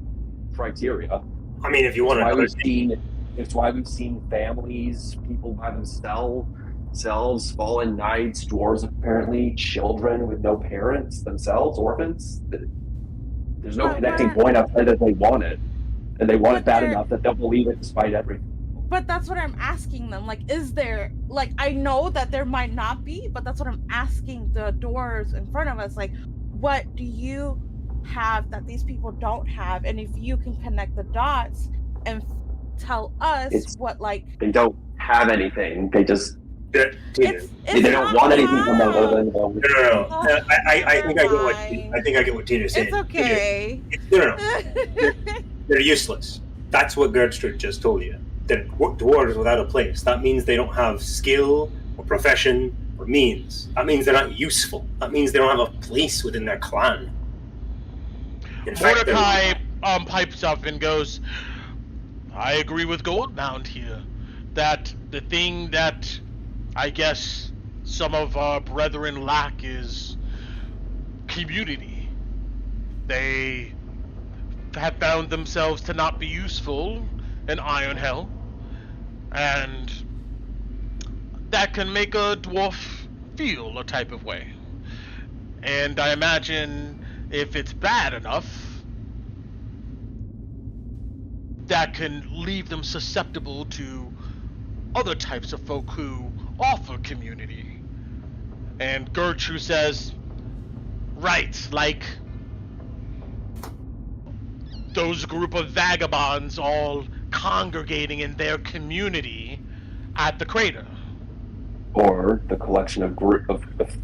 criteria. I mean, if you want to, it's why we've seen families, people by themselves, fallen knights, dwarves apparently, children with no parents themselves, orphans. There's no connecting point outside that they want it, and they want it bad enough that they'll believe it despite everything. But that's what I'm asking them. Like, is there, like, I know that there might not be, but that's what I'm asking the dwarves in front of us. Like, what do you have that these people don't have? And if you can connect the dots and tell us what, like... They don't have anything. They just It's They don't not want anything from them other allowed. than No. I think I get what Tina's saying. It's okay. No. They're useless. That's what Gertrude just told you. They're dwarves without a place. That means they don't have skill or profession or means. That means they're not useful. That means they don't have a place within their clan. In fact, Mordecai pipes up and goes, I agree with Goldmound here, that the thing that I guess some of our brethren lack is community. They have found themselves to not be useful in Ironhell, and that can make a dwarf feel a type of way. And I imagine if it's bad enough, that can leave them susceptible to other types of folk who offer community. And Gertrude says, right, like those group of vagabonds all congregating in their community at the crater. Or the collection of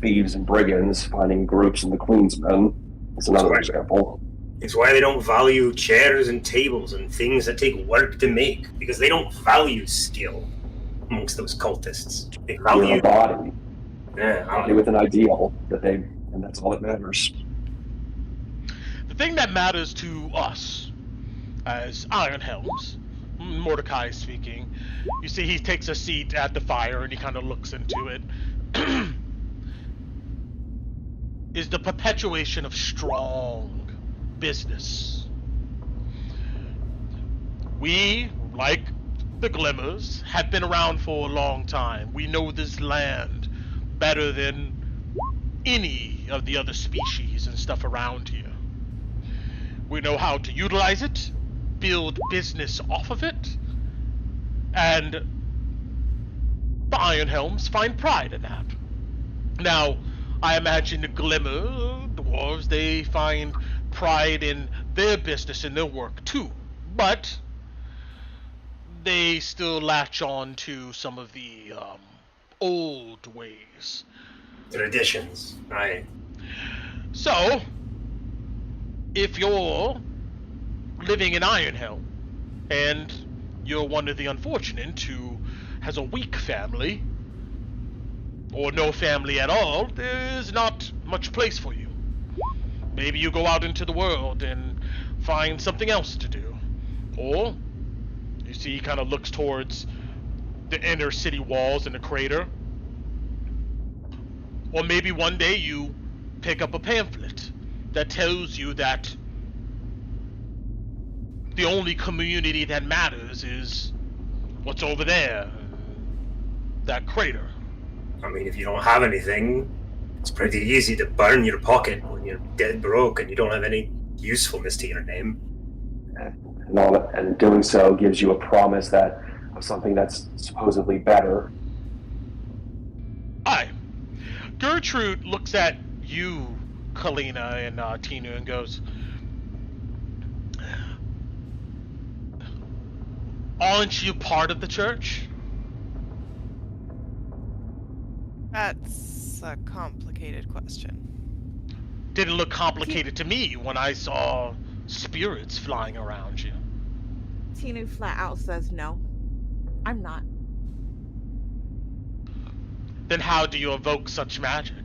thieves and brigands finding groups in the Queensmen is another example. It's why they don't value chairs and tables and things that take work to make, because they don't value skill amongst those cultists. They value a body. Yeah, body with an ideal and that's all that matters. The thing that matters to us as Ironhelms, Mordecai speaking, you see he takes a seat at the fire and he kind of looks into it, is the perpetuation of strong business. We, like the Glimmers, have been around for a long time. We know this land better than any of the other species and stuff around here. We know how to utilize it, build business off of it, and the Ironhelms find pride in that. Now, I imagine the Glimmer dwarves, they find pride in their business and their work too, but they still latch on to some of the old ways. Traditions, right? So, if you're living in Ironhelm and you're one of the unfortunate who has a weak family or no family at all, there's not much place for you. Maybe you go out into the world and find something else to do. Or, you see, he kind of looks towards the inner city walls and the crater. Or maybe one day you pick up a pamphlet that tells you that the only community that matters is what's over there, that crater. I mean, if you don't have anything, it's pretty easy to burn your pocket when you're dead broke and you don't have any usefulness to your name. And doing so gives you a promise of something that's supposedly better. Aye. Gertrude looks at you, Kalina, and Tina and goes, aren't you part of the church? That's a complicated question. Didn't look complicated to me when I saw spirits flying around you. Tinu flat out says no. I'm not. Then how do you evoke such magic?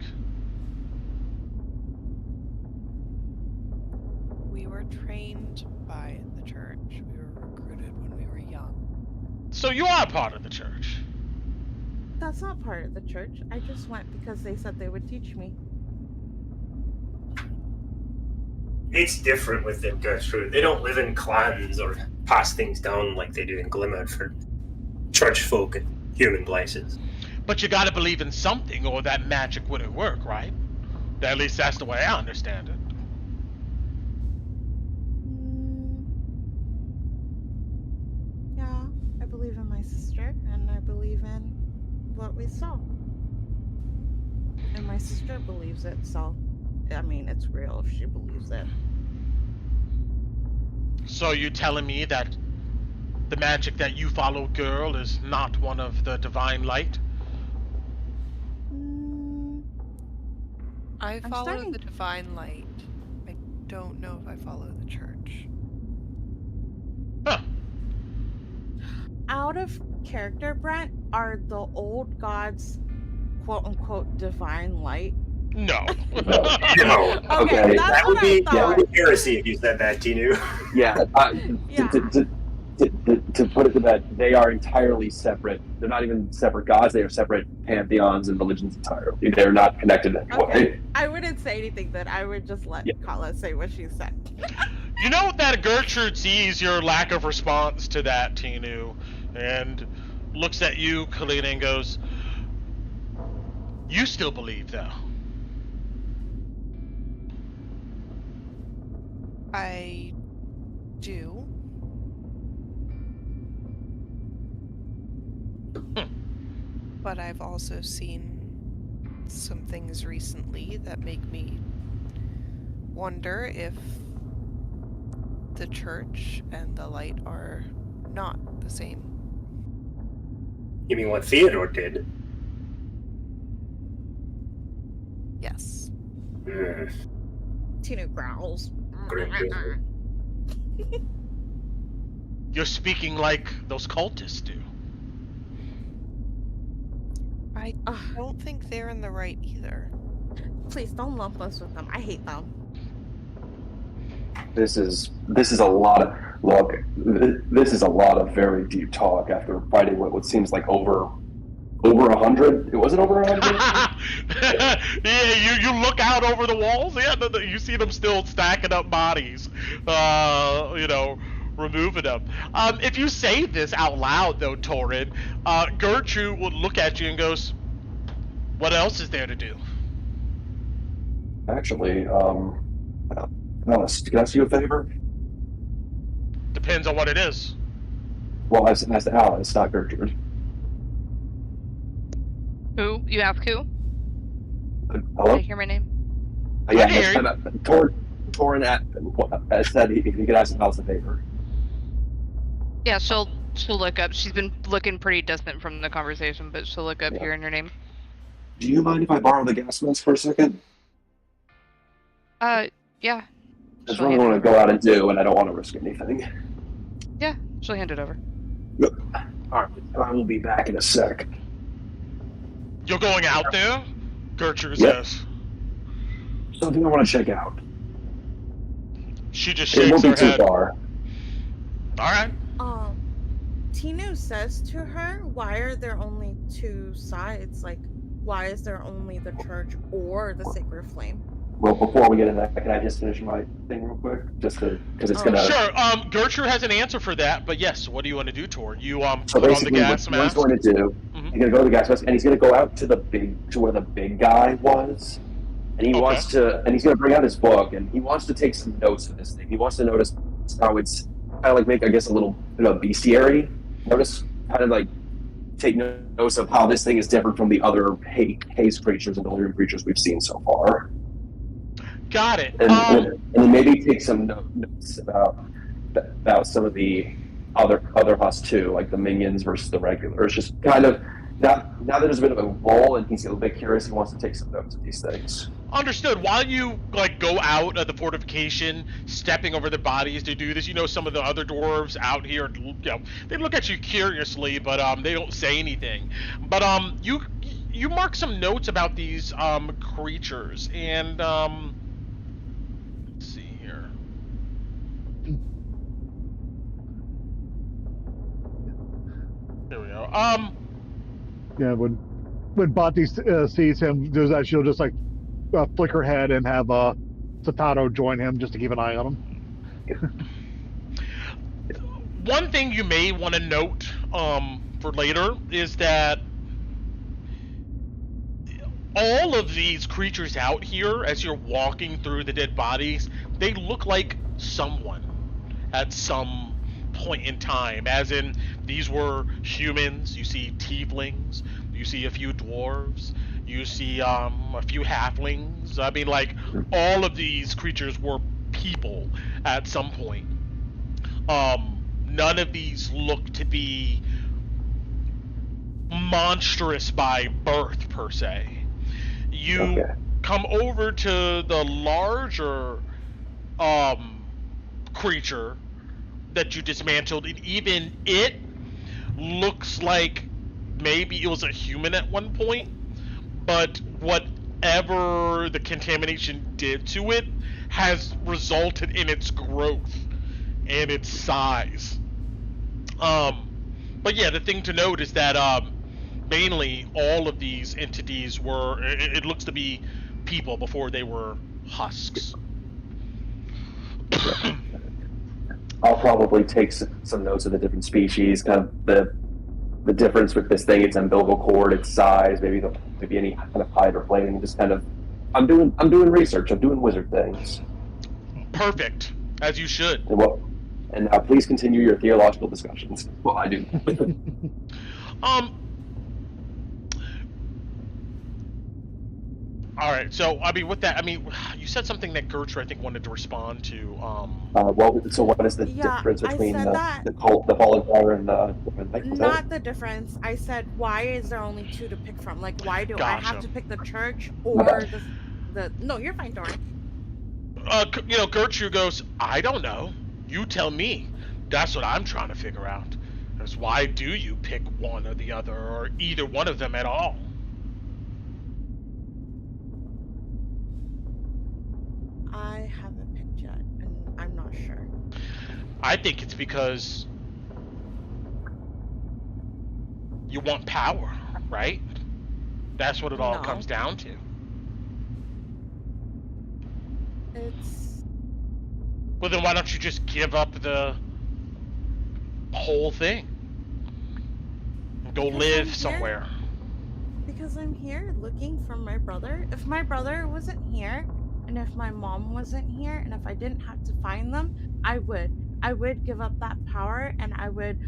We were trained by the church. We were recruited when we were young. So you are part of the church. That's not part of the church. I just went because they said they would teach me. It's different with them, Gertrude. They don't live in clans or pass things down like they do in Glimmer for church folk and human places. But you gotta believe in something or that magic wouldn't work, right? At least that's the way I understand it. Yeah, I believe in my sister, and I believe in what we saw. And my sister believes it, so, I mean, it's real if she believes it. So you telling me that the magic that you follow, girl, is not one of the divine light? I I'm follow starting- the divine light. I don't know if I follow the church. Huh. Out of character, Brent, are the old gods quote unquote divine light? No. No. No. Okay, that's That would what be I thought. heresy if you said that, Tinu. Yeah. Yeah. To put it to bed, they are entirely separate. They're not even separate gods. They are separate pantheons and religions entirely. They're not connected in any way. Okay. I wouldn't say anything then. I would just let Yeah. Kala say what she said. You know that Gertrude sees your lack of response to that, Tinu, and looks at you, Kalina, and goes, "You still believe, though?" I do. But I've also seen some things recently that make me wonder if the church and the light are not the same. You mean what Theodore did? Yes. Tinu growls. You're speaking like those cultists do. I don't think they're in the right either. Please don't lump us with them. I hate them. This is a lot of look. This is a lot of very deep talk after fighting what seems like over 100. It wasn't over 100. Yeah, you look out over the walls. Yeah, you see them still stacking up bodies. Removing them. If you say this out loud, though, Torrid, Gertrude would look at you and goes, "What else is there to do?" Actually, Alice, can I ask you a favor? Depends on what it is. Well, I asked Alice, not Gertrude. Who? You ask who? Hello? Did I hear my name? Yeah, I hear you. Torin said if you could ask Alice a favor. Yeah, she'll look up. She's been looking pretty distant from the conversation, but she'll look up hearing your name. Do you mind if I borrow the gas mask for a second? Yeah. That's what I want to go out and do, and I don't want to risk anything. Yeah, she'll hand it over. All right, I will be back in a sec. You're going out there? Gertrude Yep. says. Something I want to check out. She just It shakes won't her be too head. far. Alright. Tinu says to her, why are there only two sides? Like, why is there only the church or the sacred flame? Well, before we get into that, can I just finish my thing real quick? Just because it's gonna. Sure, Gertrude has an answer for that, but yes, what do you want to do, Tor? You So put on the basically, gas what he's mask? going to do, Mhm. he's going to go to the gas mask, and he's going to go out to where the big guy was, and he wants to, and he's going to bring out his book, and he wants to take some notes of this thing. He wants to notice how it's kind of like make, I guess, a little bestiary. Notice, kind of like take notice of how this thing is different from the other haze creatures and delirium creatures we've seen so far. Got it. And then maybe take some notes about some of the other husks too, like the minions versus the regulars. Just kind of now that there's a bit of a lull and he's a little bit curious, he wants to take some notes of these things. Understood. While you go out of the fortification, stepping over the bodies to do this, some of the other dwarves out here, they look at you curiously, but they don't say anything. But you mark some notes about these creatures, and let's see here. Here we go. Yeah, when Bati sees him, does that she'll just like flick her head and have Satato join him just to keep an eye on him. One thing you may want to note for later is that all of these creatures out here, as you're walking through the dead bodies, they look like someone at some point in time, as in these were humans. You see tieflings, you see a few dwarves, you see a few halflings. I mean, like, all of these creatures were people at some point. None of these look to be monstrous by birth, per se. come over to the larger creature that you dismantled, and even it looks like maybe it was a human at one point, but whatever the contamination did to it has resulted in its growth and its size. But yeah, the thing to note is that mainly all of these entities were, it looks to be people before they were husks. I'll probably take some notes of the different species, kind of the difference with this thing, its umbilical cord, its size, maybe any kind of hide or plating. Just kind of, I'm doing research. I'm doing wizard things. Perfect, as you should. And now please continue your theological discussions. Well, I do. All right. So, I mean, with that, I mean, you said something that Gertrude, I think, wanted to respond to. So what is the difference between the fallen fire and the Not the difference. I said, why is there only two to pick from? Like, why do I have to pick the church or the? No, you're fine, Doran. Gertrude goes, I don't know. You tell me. That's what I'm trying to figure out. Is why do you pick one or the other, or either one of them at all? I haven't picked yet, and I'm not sure. I think it's because you want power, right? That's what it all comes down to. It's... Well, then why don't you just give up the whole thing? And go live somewhere. Because I'm here looking for my brother. If my brother wasn't here, and if my mom wasn't here, and if I didn't have to find them, I would give up that power, and I would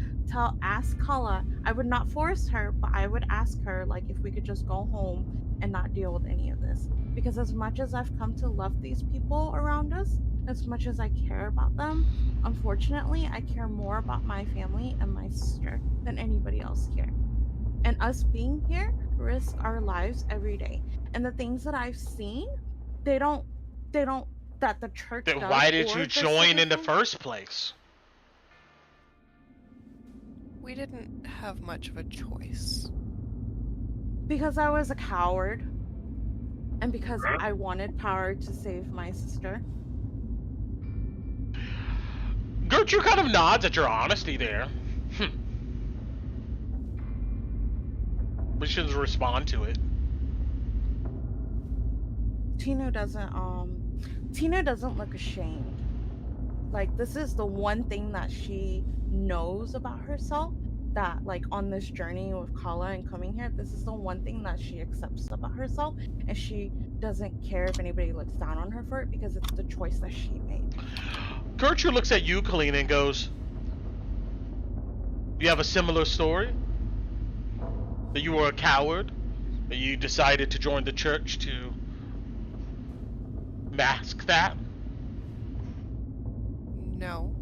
ask Kala. I would not force her, but I would ask her, like, if we could just go home and not deal with any of this. Because as much as I've come to love these people around us, as much as I care about them, unfortunately, I care more about my family and my sister than anybody else here. And us being here risk our lives every day. And the things that I've seen, they don't that the church Then does. why did you join in the first place? We didn't have much of a choice. Because I was a coward. And because I wanted power to save my sister. Gertrude kind of nods at your honesty there. But she doesn't respond to it. Tina doesn't look ashamed. Like, this is the one thing that she knows about herself, that, like, on this journey with Kala and coming here, this is the one thing that she accepts about herself, and she doesn't care if anybody looks down on her for it, because it's the choice that she made. Gertrude looks at you, Kalina, and goes, you have a similar story? That you were a coward? That you decided to join the church to mask that? No.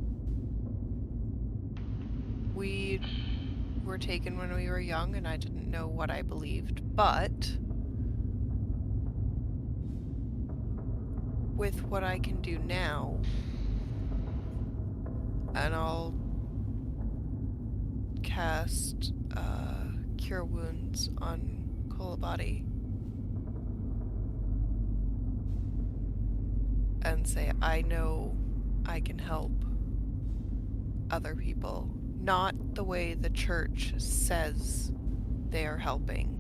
We were taken when we were young, and I didn't know what I believed, but with what I can do now, and I'll cast Cure Wounds on Kolabati and say, I know I can help other people, not the way the church says they are helping.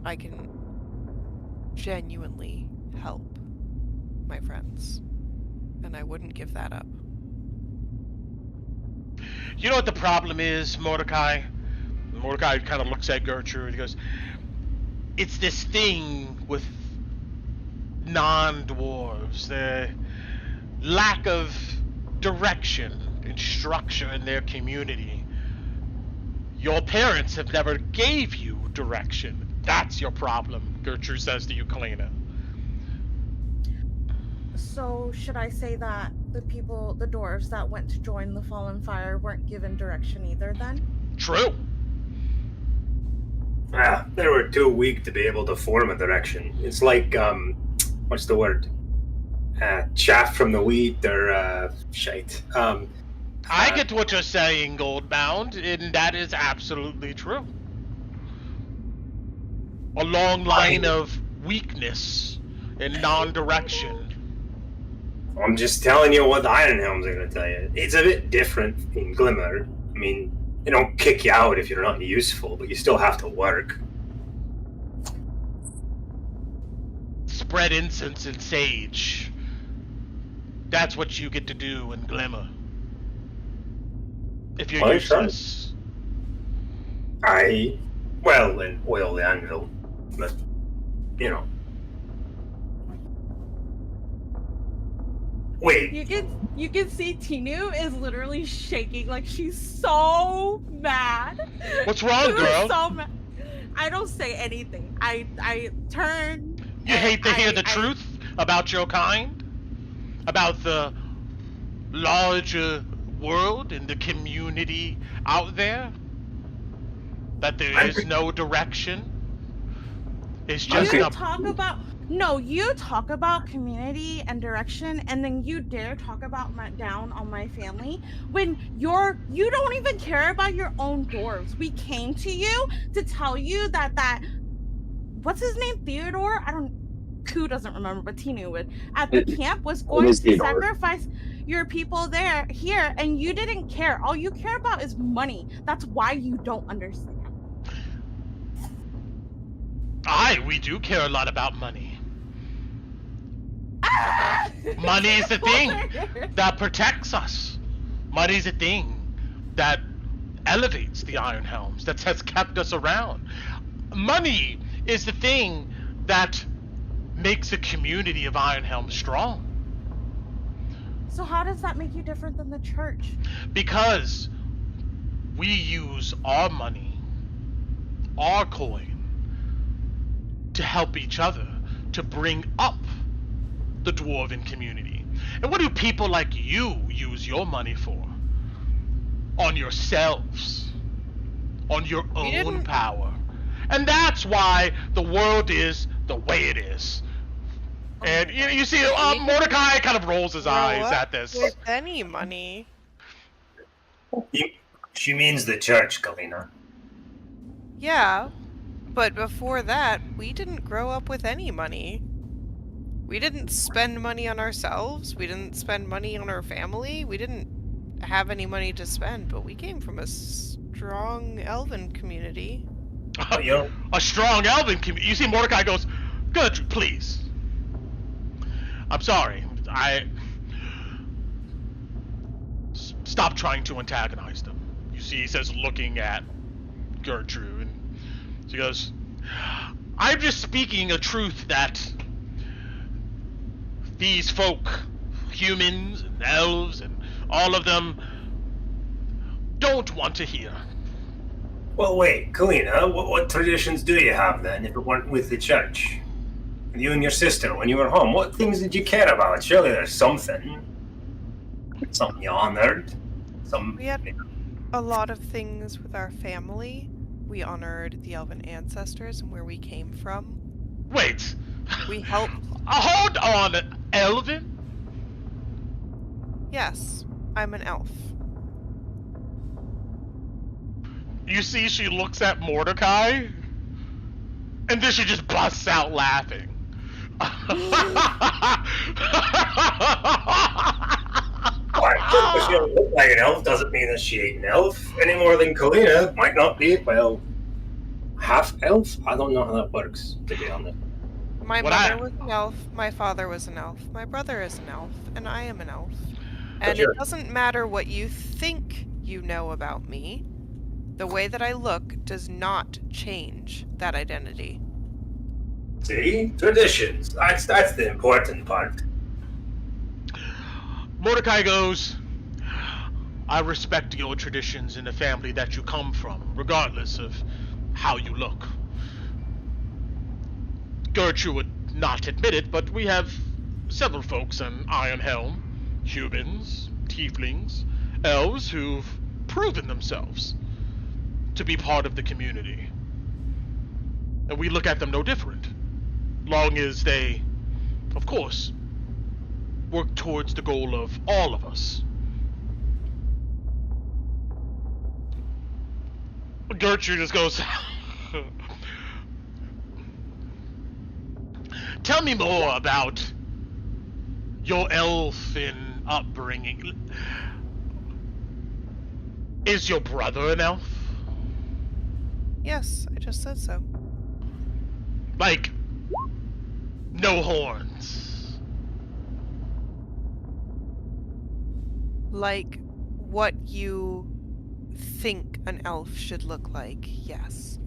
I can genuinely help my friends, and I wouldn't give that up. You know what the problem is, Mordecai? Mordecai kind of looks at Gertrude. He goes, it's this thing with non-dwarves, the lack of direction and structure in their community. Your parents have never gave you direction. That's your problem, Gertrude says to you, Kalina. So, should I say that the dwarves that went to join the Fallen Fire weren't given direction either then? True. They were too weak to be able to form a direction. It's like, what's the word? Chaff from the wheat, or shite. I get what you're saying, Goldbound, and that is absolutely true. A long line of weakness and non-direction. I'm just telling you what the Iron Helms are going to tell you. It's a bit different in Glimmer. I mean, they don't kick you out if you're not useful, but you still have to work. Spread incense and sage. That's what you get to do in Glimmer. If you're useless. Well, and oil the anvil, but, you know. Wait. You can see Tinu is literally shaking, like she's so mad. What's wrong, girl? So mad. I don't say anything. I turn. You hate to hear the truth about your kind? About the larger world and the community out there? That there is no direction? It's just you talk about community and direction, and then you dare talk about down on my family when you don't even care about your own dwarves. We came to you to tell you that what's his name, Theodore? Who doesn't remember, but Tinu would at the camp was going to sacrifice your people here, and you didn't care. All you care about is money. That's why you don't understand. We do care a lot about money. Money is the thing that protects us. Money is the thing that elevates the Iron Helms, that has kept us around. Money is the thing that makes a community of Iron Helms strong. So how does that make you different than the church? Because we use our money, our coin, to help each other, to bring up the dwarven community. And what do people like you use your money for? On yourselves. On your own power. And that's why the world is the way it is. And you see, Mordecai kind of rolls his eyes at this. With any money. She means the church, Galena. Yeah, but before that, we didn't grow up with any money. We didn't spend money on ourselves. We didn't spend money on our family. We didn't have any money to spend, but we came from a strong elven community. A strong elven community? You see, Mordecai goes, "Good, please. I'm sorry. Stop trying to antagonize them." You see, he says, looking at Gertrude, and she goes, "I'm just speaking a truth that these folk, humans and elves and all of them, don't want to hear." Well, wait, Kalina, what traditions do you have then, if it weren't with the church? You and your sister, when you were home, what things did you care about? Surely there's something. Something you honored. We had a lot of things with our family. We honored the elven ancestors and where we came from. Wait. We helped. Hold on, elven? Yes, I'm an elf. You see, she looks at Mordecai, and then she just busts out laughing. If she don't look like an elf doesn't mean that she ain't an elf any more than Kalina might not be, well, half elf? I don't know how that works, to be honest. My mother was an elf, my father was an elf, my brother is an elf, and I am an elf. And it doesn't matter what you think you know about me. The way that I look does not change that identity. See? Traditions. That's the important part. Mordecai goes, "I respect your traditions in the family that you come from, regardless of how you look." Gertrude would not admit it, but we have several folks in Iron Helm, humans, tieflings, elves who've proven themselves to be part of the community. And we look at them no different. Long as they, of course, work towards the goal of all of us. Gertrude just goes, tell me more about your elfin upbringing. Is your brother an elf? Yes, I just said so. Like, no horns. Like what you think an elf should look like, yes.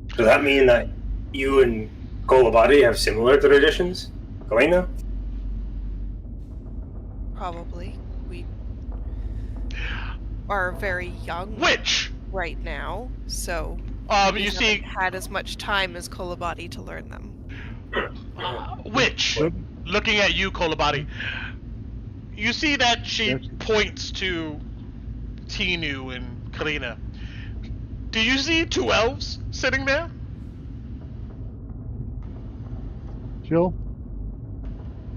Does that mean that you and Kolabadi have similar traditions? Galena? Probably. We are very young Which? right now, so we You see, haven't had as much time as Kolabadi to learn them. which? Looking at you, Kolabadi, you see that she Yes. points to Tinu and Karina. Do you see two elves sitting there? She'll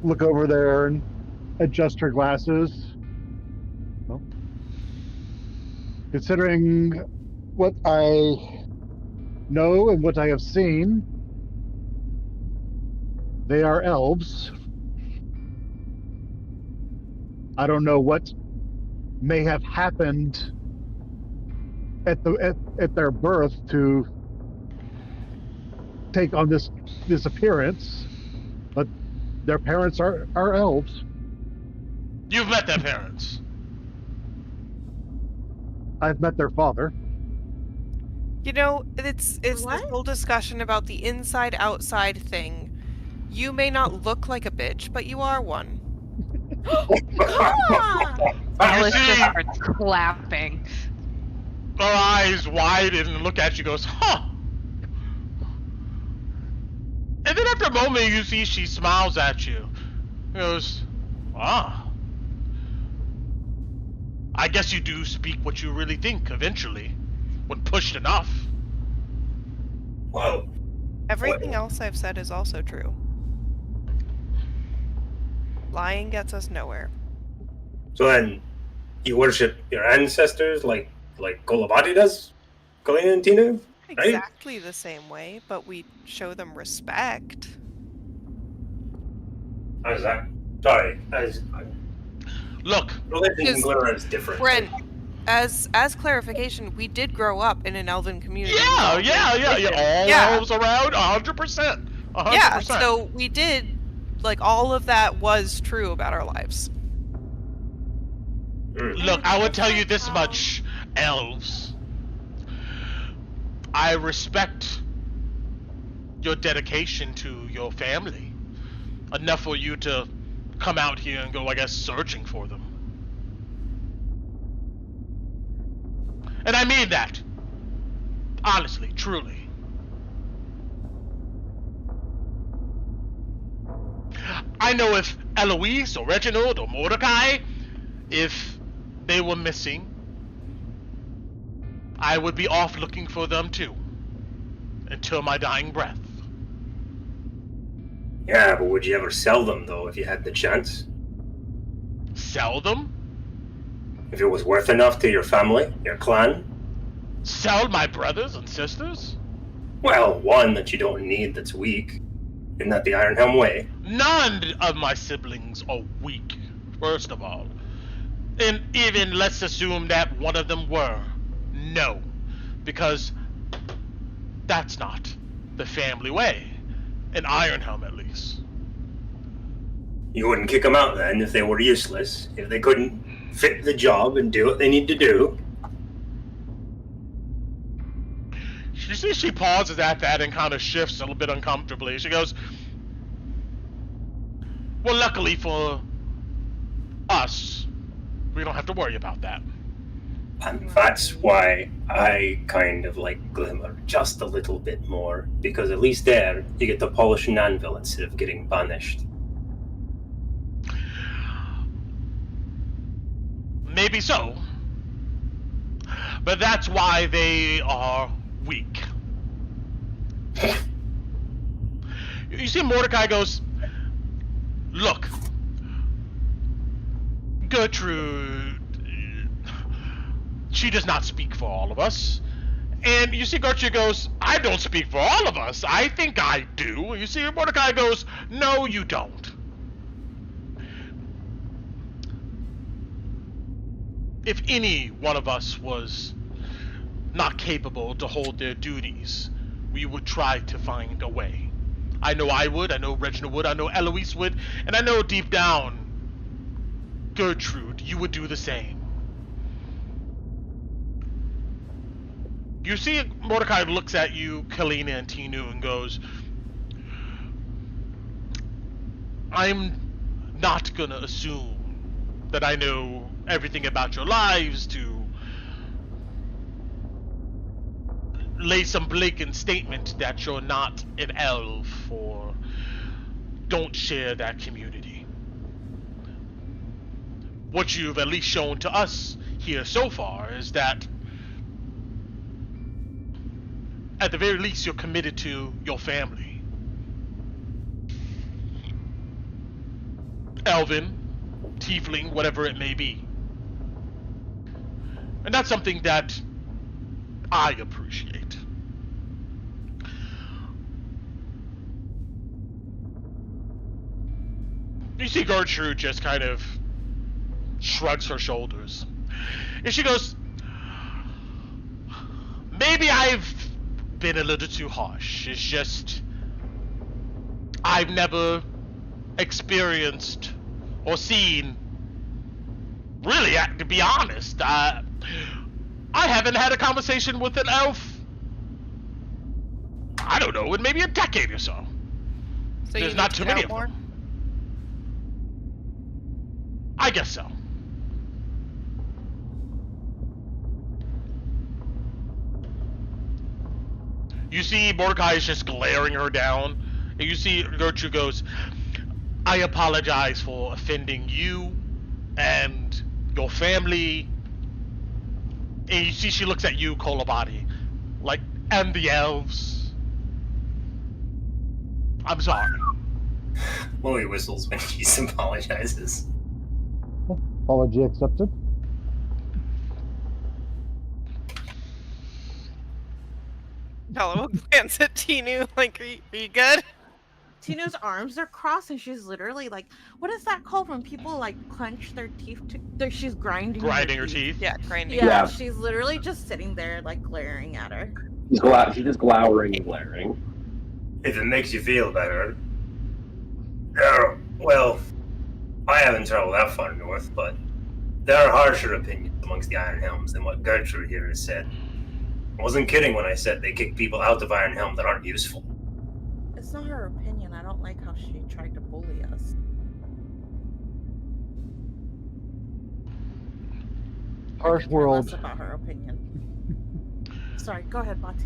look over there and adjust her glasses. Well, considering what I know and what I have seen, they are elves. I don't know what may have happened at their birth to take on this appearance, but their parents are elves. You've met their parents. I've met their father. You know, it's this What? whole discussion about the inside-outside thing. You may not look like a bitch, but you are one. Come on! Alice see- just starts clapping. Her eyes widen and look at you, goes, huh. And then after a moment, you see she smiles at you. Goes, ah. I guess you do speak what you really think eventually, when pushed enough. Whoa. Everything else I've said is also true. Lying gets us nowhere. So then, you worship your ancestors like Kolabadi does? Galena and Tina? Right? Exactly the same way, but we show them respect. How's that? Sorry, Look, religion in Just- Glimmer is different. Brent, as clarification, we did grow up in an elven community. yeah, with all Yeah. elves around, 100%. 100%. Yeah, so we did, like, all of that was true about our lives. Look, I will tell you this much, elves. I respect your dedication to your family. Enough for you to come out here and go, I guess, searching for them. And I mean that. Honestly, truly. I know if Eloise or Reginald or Mordecai, if they were missing, I would be off looking for them too. Until my dying breath. Yeah, but would you ever sell them, though, if you had the chance? Sell them? If it was worth enough to your family, your clan? Sell my brothers and sisters? Well, one that you don't need that's weak. Isn't that the Ironhelm way? None of my siblings are weak, first of all. And even let's assume that one of them were. No. Because that's not the family way. In Ironhelm, at least. You wouldn't kick them out then if they were useless, if they couldn't fit the job and do what they need to do. You see, she pauses at that and kind of shifts a little bit uncomfortably. She goes, well, luckily for us, we don't have to worry about that. And that's why I kind of like Glimmer just a little bit more, because at least there you get to polish an anvil instead of getting banished. Maybe so. But that's why they are weak. see Mordecai goes, look, Gertrude, she does not speak for all of us. And you see Gertrude goes, I don't speak for all of us. I think I do. And you see Mordecai goes, no, you don't. If any one of us was not capable to hold their duties, we would try to find a way. I know I would, I know Reginald would, I know Eloise would, and I know deep down, Gertrude, you would do the same. You see Mordecai looks at you, Kalina and Tinu, and goes, I'm not gonna assume that I know everything about your lives to lay some blatant statement that you're not an elf or don't share that community. What you've at least shown to us here so far is that at the very least you're committed to your family. Elven, tiefling, whatever it may be. And that's something that I appreciate. You see Gertrude just kind of shrugs her shoulders. And she goes, maybe I've been a little too harsh. It's just, I've never experienced or seen, really, to be honest, I haven't had a conversation with an elf, I don't know, in maybe a decade or so. So There's not too many of them. I guess so. You see Mordecai is just glaring her down, and you see Gertrude goes, I apologize for offending you and your family. And you see she looks at you, Kolabati, like, and the elves. I'm sorry. Chloe whistles when she apologizes. Apology accepted. Hello, glance at Tinu, like, are you good? Tinu's arms are crossed and she's literally like, what is that called when people like clench their teeth? She's grinding Grinding her teeth. Yeah, grinding. Yeah, she's literally just sitting there like glaring at her. She's just glowering and glaring. If it makes you feel better. Well, I haven't traveled that far north, but there are harsher opinions amongst the Iron Helms than what Gertrude here has said. I wasn't kidding when I said they kick people out of Iron Helm that aren't useful. It's not her opinion. I don't like how she tried to bully us. Harsh world. Less about her opinion. Sorry, go ahead, Bati.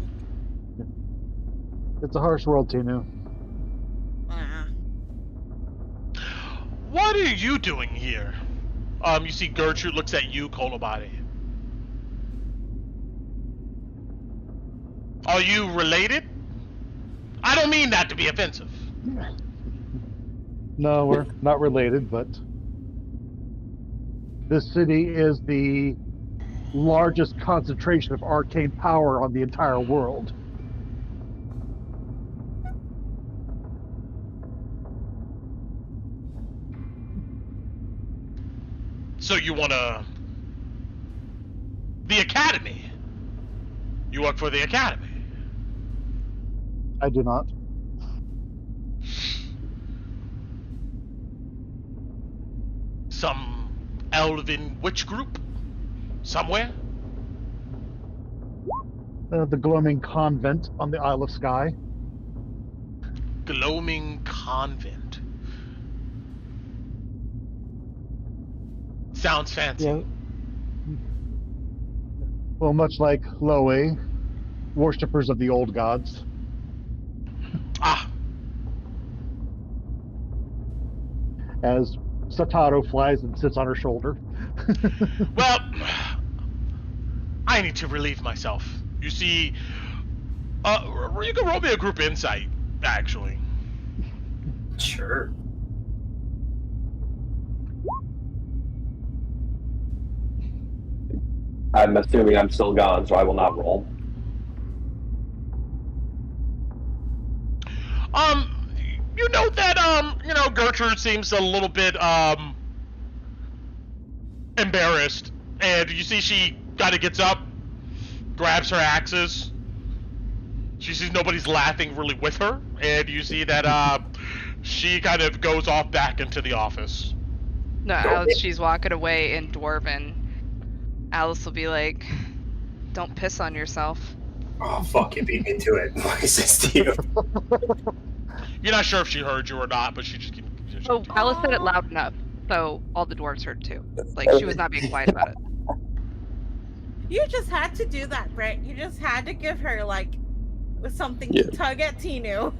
It's a harsh world, Tinu. What are you doing here? You see Gertrude looks at you, Kolabati. Are you related? I don't mean that to be offensive. No, we're not related, but this city is the largest concentration of arcane power on the entire world. So you wanna... The Academy? You work for the Academy? I do not. Some elven witch group? Somewhere? The Gloaming Convent on the Isle of Skye. Gloaming Convent. Sounds fancy. Yeah. Well, much like Loe, worshippers of the old gods. Ah. As Sataru flies and sits on her shoulder. Well, I need to relieve myself. You see, you can roll me a group insight, actually. Sure. I'm assuming I'm still gone, so I will not roll. You know that Gertrude seems a little bit embarrassed, and you see she kind of gets up, grabs her axes. She sees nobody's laughing really with her, and you see that she kind of goes off back into the office. No, as she's walking away in Dwarven, Alice will be like, "Don't piss on yourself." Oh, fuck, you beat me to it. Why is this to you? You're not sure if she heard you or not, but she just... Oh, Alice said it loud enough, so all the dwarves heard too. Like, she was not being quiet about it. You just had to do that, Britt. You just had to give her, like, something to tug at Tinu.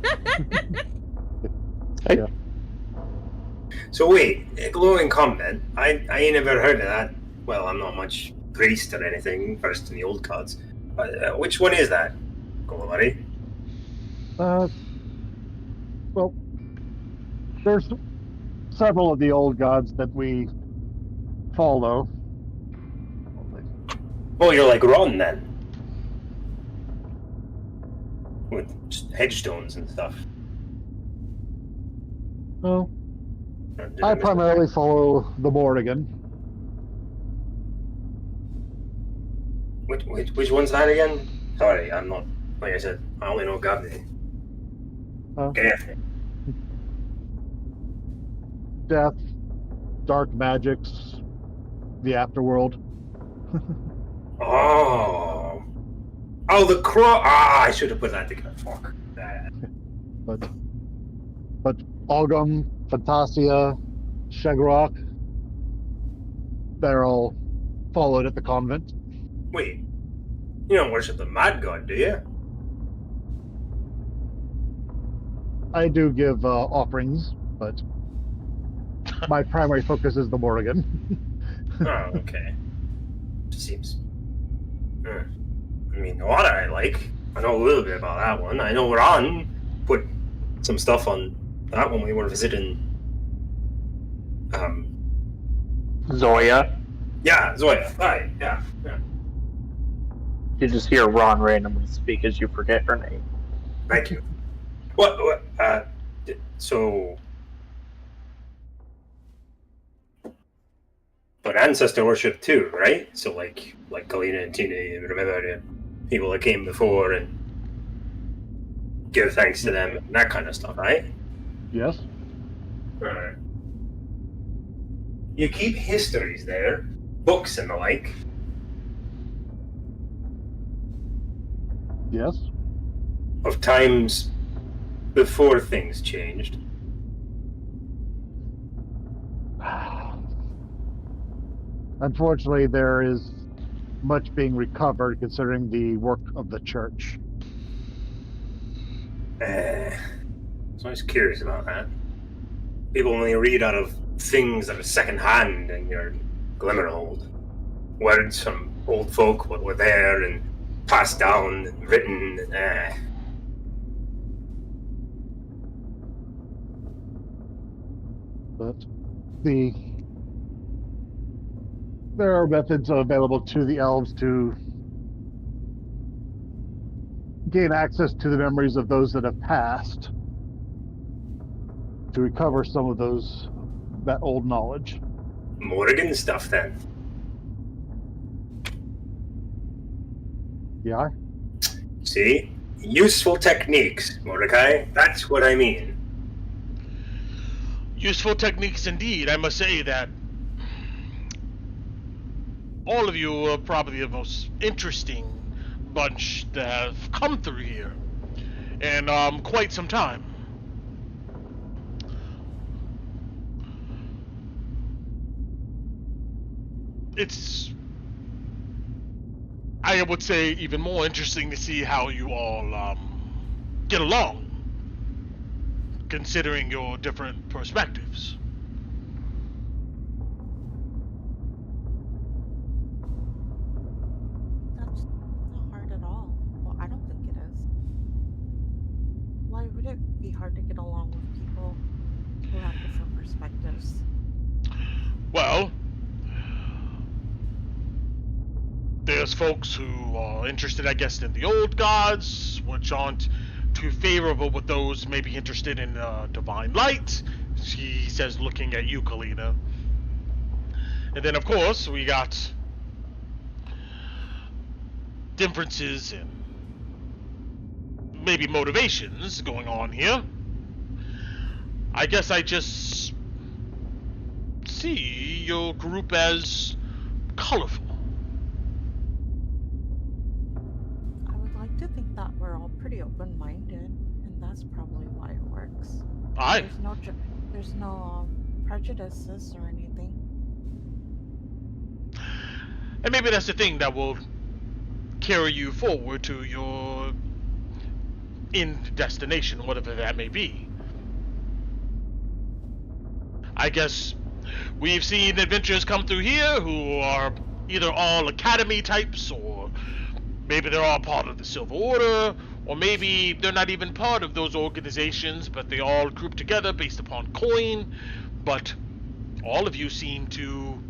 Hey. So wait, a glowing comment. I ain't never heard of that. Well, I'm not much priest or anything, versed in the old gods. Which one is that? Go, buddy. Well, there's several of the old gods that we follow. Oh, you're like Ron then. With just headstones and stuff. Well, Or did I miss primarily follow the Morrigan. that? Which one's that again? Sorry, I'm not. Like I said, I only know Gabby. Oh. Yeah. Death, dark magics, the afterworld. Oh. Oh, the crow. Ah, I should have put that together. Fuck. But Ogum, Fantasia, Shagrok, they're all followed at the convent. Wait. You don't worship the mad god, do you? I do give offerings, but my primary focus is the Morrigan. Oh, okay. Seems. I mean, water I like. I know a little bit about that one. I know Ron put some stuff on that when we were visiting. Zoya. Yeah, Zoya. Right. Yeah. You just hear Ron randomly speak as you forget her name. Thank you. What? So. But ancestor worship too, right? So like Kalina and Tina, you remember the people that came before and give thanks to them and that kind of stuff, right? Yes. Right. You keep histories there, books and the like. Yes. Of times before things changed. Unfortunately, there is much being recovered considering the work of the church. So I was curious about that. People only read out of things that are secondhand in your Glimmerhold. Words from old folk what were there and passed down and written. But there are methods available to the elves to gain access to the memories of those that have passed, to recover some of that old knowledge. Morrigan stuff then. Yeah. See? Useful techniques, Mordecai. That's what I mean. Useful techniques indeed. I must say that all of you are probably the most interesting bunch that have come through here in quite some time. It's, I would say, even more interesting to see how you all get along, considering your different perspectives. That's not hard at all. Well, I don't think it is. Why would it be hard to get along with people? perspectives. Well, there's folks who are interested, I guess, in the old gods, which aren't too favorable with those maybe interested in divine light. He says, looking at you, Kalina. And then, of course, we got differences in maybe motivations going on here. I guess I just see your group as colorful. I would like to think that we're all pretty open-minded, and that's probably why it works. Aye. There's no prejudices or anything. And maybe that's the thing that will carry you forward to your end destination, whatever that may be. I guess we've seen adventurers come through here who are either all academy types, or maybe they're all part of the Silver Order, or maybe they're not even part of those organizations, but they all group together based upon coin. But all of you seem to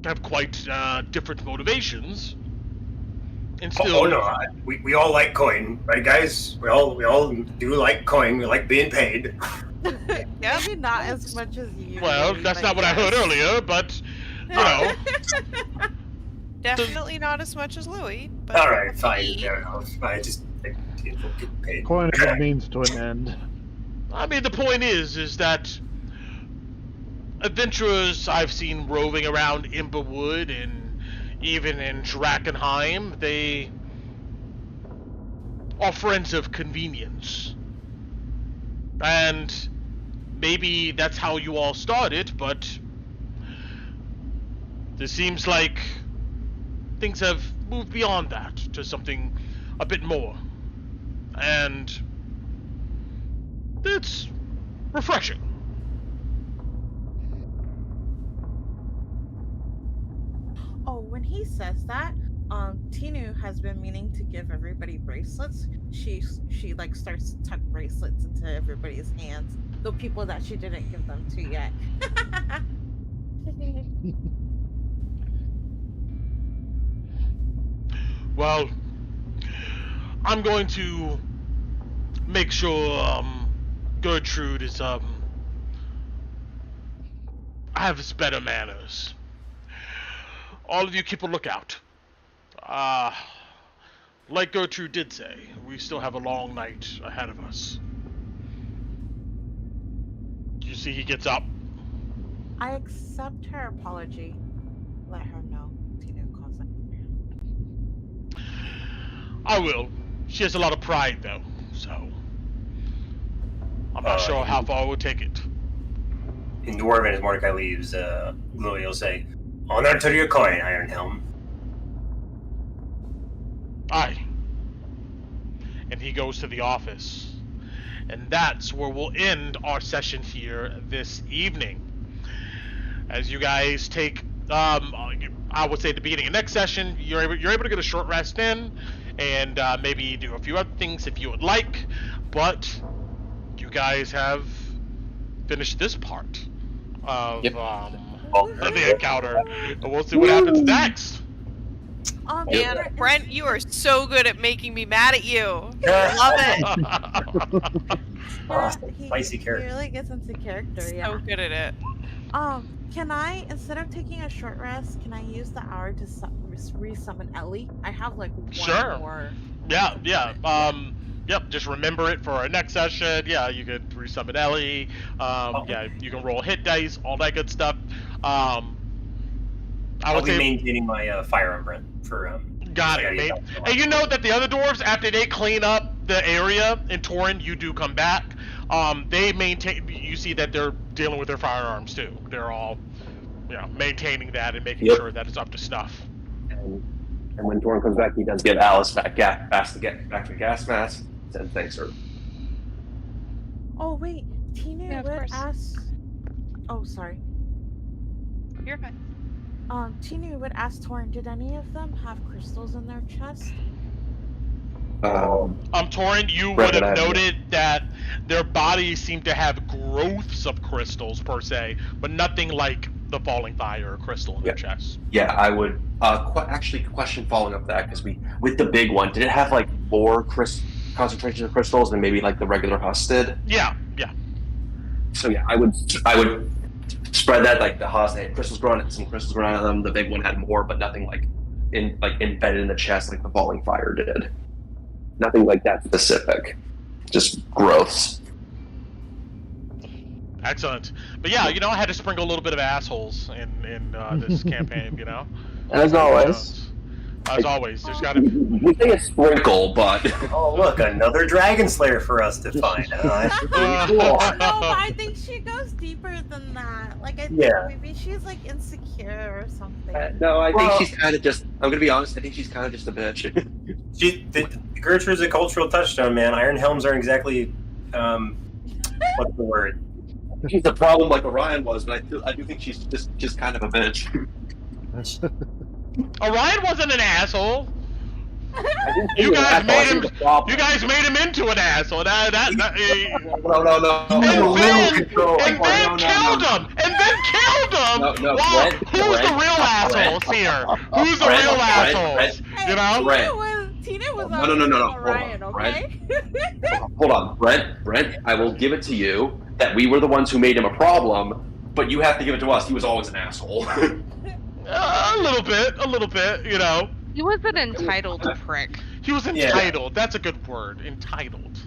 have quite different motivations. And still, Oh no, we all like coin, right, guys? We all do like coin. We like being paid. Yeah. Maybe not as much as you. well, Louis, that's but not what I heard yes. earlier, but you know. Definitely not as much as Louis. But All right, fine. Fair enough. I just think people get paid. Coin is a means to an end. I mean, the point is that adventurers I've seen roving around Emberwood and even in Drakkenheim, they are friends of convenience. And maybe that's how you all started, but it seems like things have moved beyond that to something a bit more. And it's refreshing. Oh, when he says that, Tinu has been meaning to give everybody bracelets. She like starts to tuck bracelets into everybody's hands. The people that she didn't give them to yet. Well, I'm going to make sure Gertrude is has better manners. All of you keep a lookout. Like Gertrude did say, we still have a long night ahead of us. You see he gets up. I accept her apology. Let her know Tinu calls it. I will. She has a lot of pride, though, so I'm not sure how far we'll take it. In Dwarven, as Mordecai leaves, Louis will say, "Honor to your coin, Ironhelm." Aye. And he goes to the office. And that's where we'll end our session here this evening. As you guys take, I would say at the beginning of next session, you're able to get a short rest in, and maybe do a few other things if you would like. But you guys have finished this part of the encounter, and we'll see what happens next. Man, Brent, you are so good at making me mad at you. Love it. Spicy He character. really gets into character, yeah. So good at it. Can I, instead of taking a short rest, can I use the hour to resummon Ellie? I have like one Sure. more. Yeah. Yep, just remember it for our next session. Yeah, you could resummon Ellie. Yeah, you can roll hit dice, all that good stuff. I I'll would be say maintaining my firearm, Brent, for got it, mate. And you know that the other dwarves, after they clean up the area in Torrin, you do come back. They maintain. You see that they're dealing with their firearms too. They're all, maintaining that and making sure that it's up to snuff. And when Doran comes back, he does give Alice back the gas mask. Said thanks, sir. Oh wait, Tinu Yeah, of would course. ask. Oh, sorry. You're fine. Tinu would ask Torrin, did any of them have crystals in their chest? Torrin, you Right, would have I have- noted that their bodies seem to have growths of crystals per se, but nothing like the falling fire or crystal in their chest. Yeah, I would actually question following up that, because with the big one, did it have like more concentration of crystals than maybe like the regular husk did? Yeah. So yeah, I would spread that, like the husk had crystals growing, some crystals growing on them. The big one had more, but nothing like embedded in the chest like the falling fire did. Nothing like that specific. Just growths. Excellent. But yeah, I had to sprinkle a little bit of assholes in this campaign, As always. As always, there's got to be. We say a sprinkle, but Oh, look, another Dragon Slayer for us to find. No, but I think she goes deeper than that. Like, I think maybe she's like insecure or something. no, I think she's kind of just. I'm gonna be honest. I think she's kind of just a bitch. Gertrude's a cultural touchstone, man. Iron helms aren't exactly, what's the word? She's the problem, like Orion was, but I do think she's just kind of a bitch. Orion wasn't an asshole. You guys made him. You guys made him into an asshole. No. And then killed him. And then killed him. No, wow. Brent, Who's the real assholes here? Who's the real assholes? Tina was No. Orion, okay? Hold on, Brent. I will give it to you that we were the ones who made him a problem, but you have to give it to us. He was always an asshole. A little bit, He was an entitled prick. He was entitled. Yeah. That's a good word. Entitled.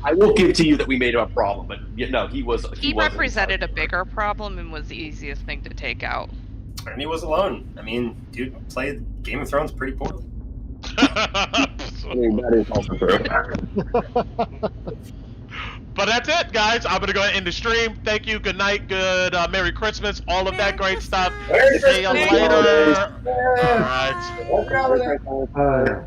I will give to you that we made him a problem, but no, he was. He represented a bigger problem and was the easiest thing to take out. And he was alone. I mean, dude played Game of Thrones pretty poorly. I mean, that is also true. But that's it, guys. I'm gonna go ahead and end the stream. Thank you. Good night. Good Merry Christmas. All of that great stuff. See you later. All right.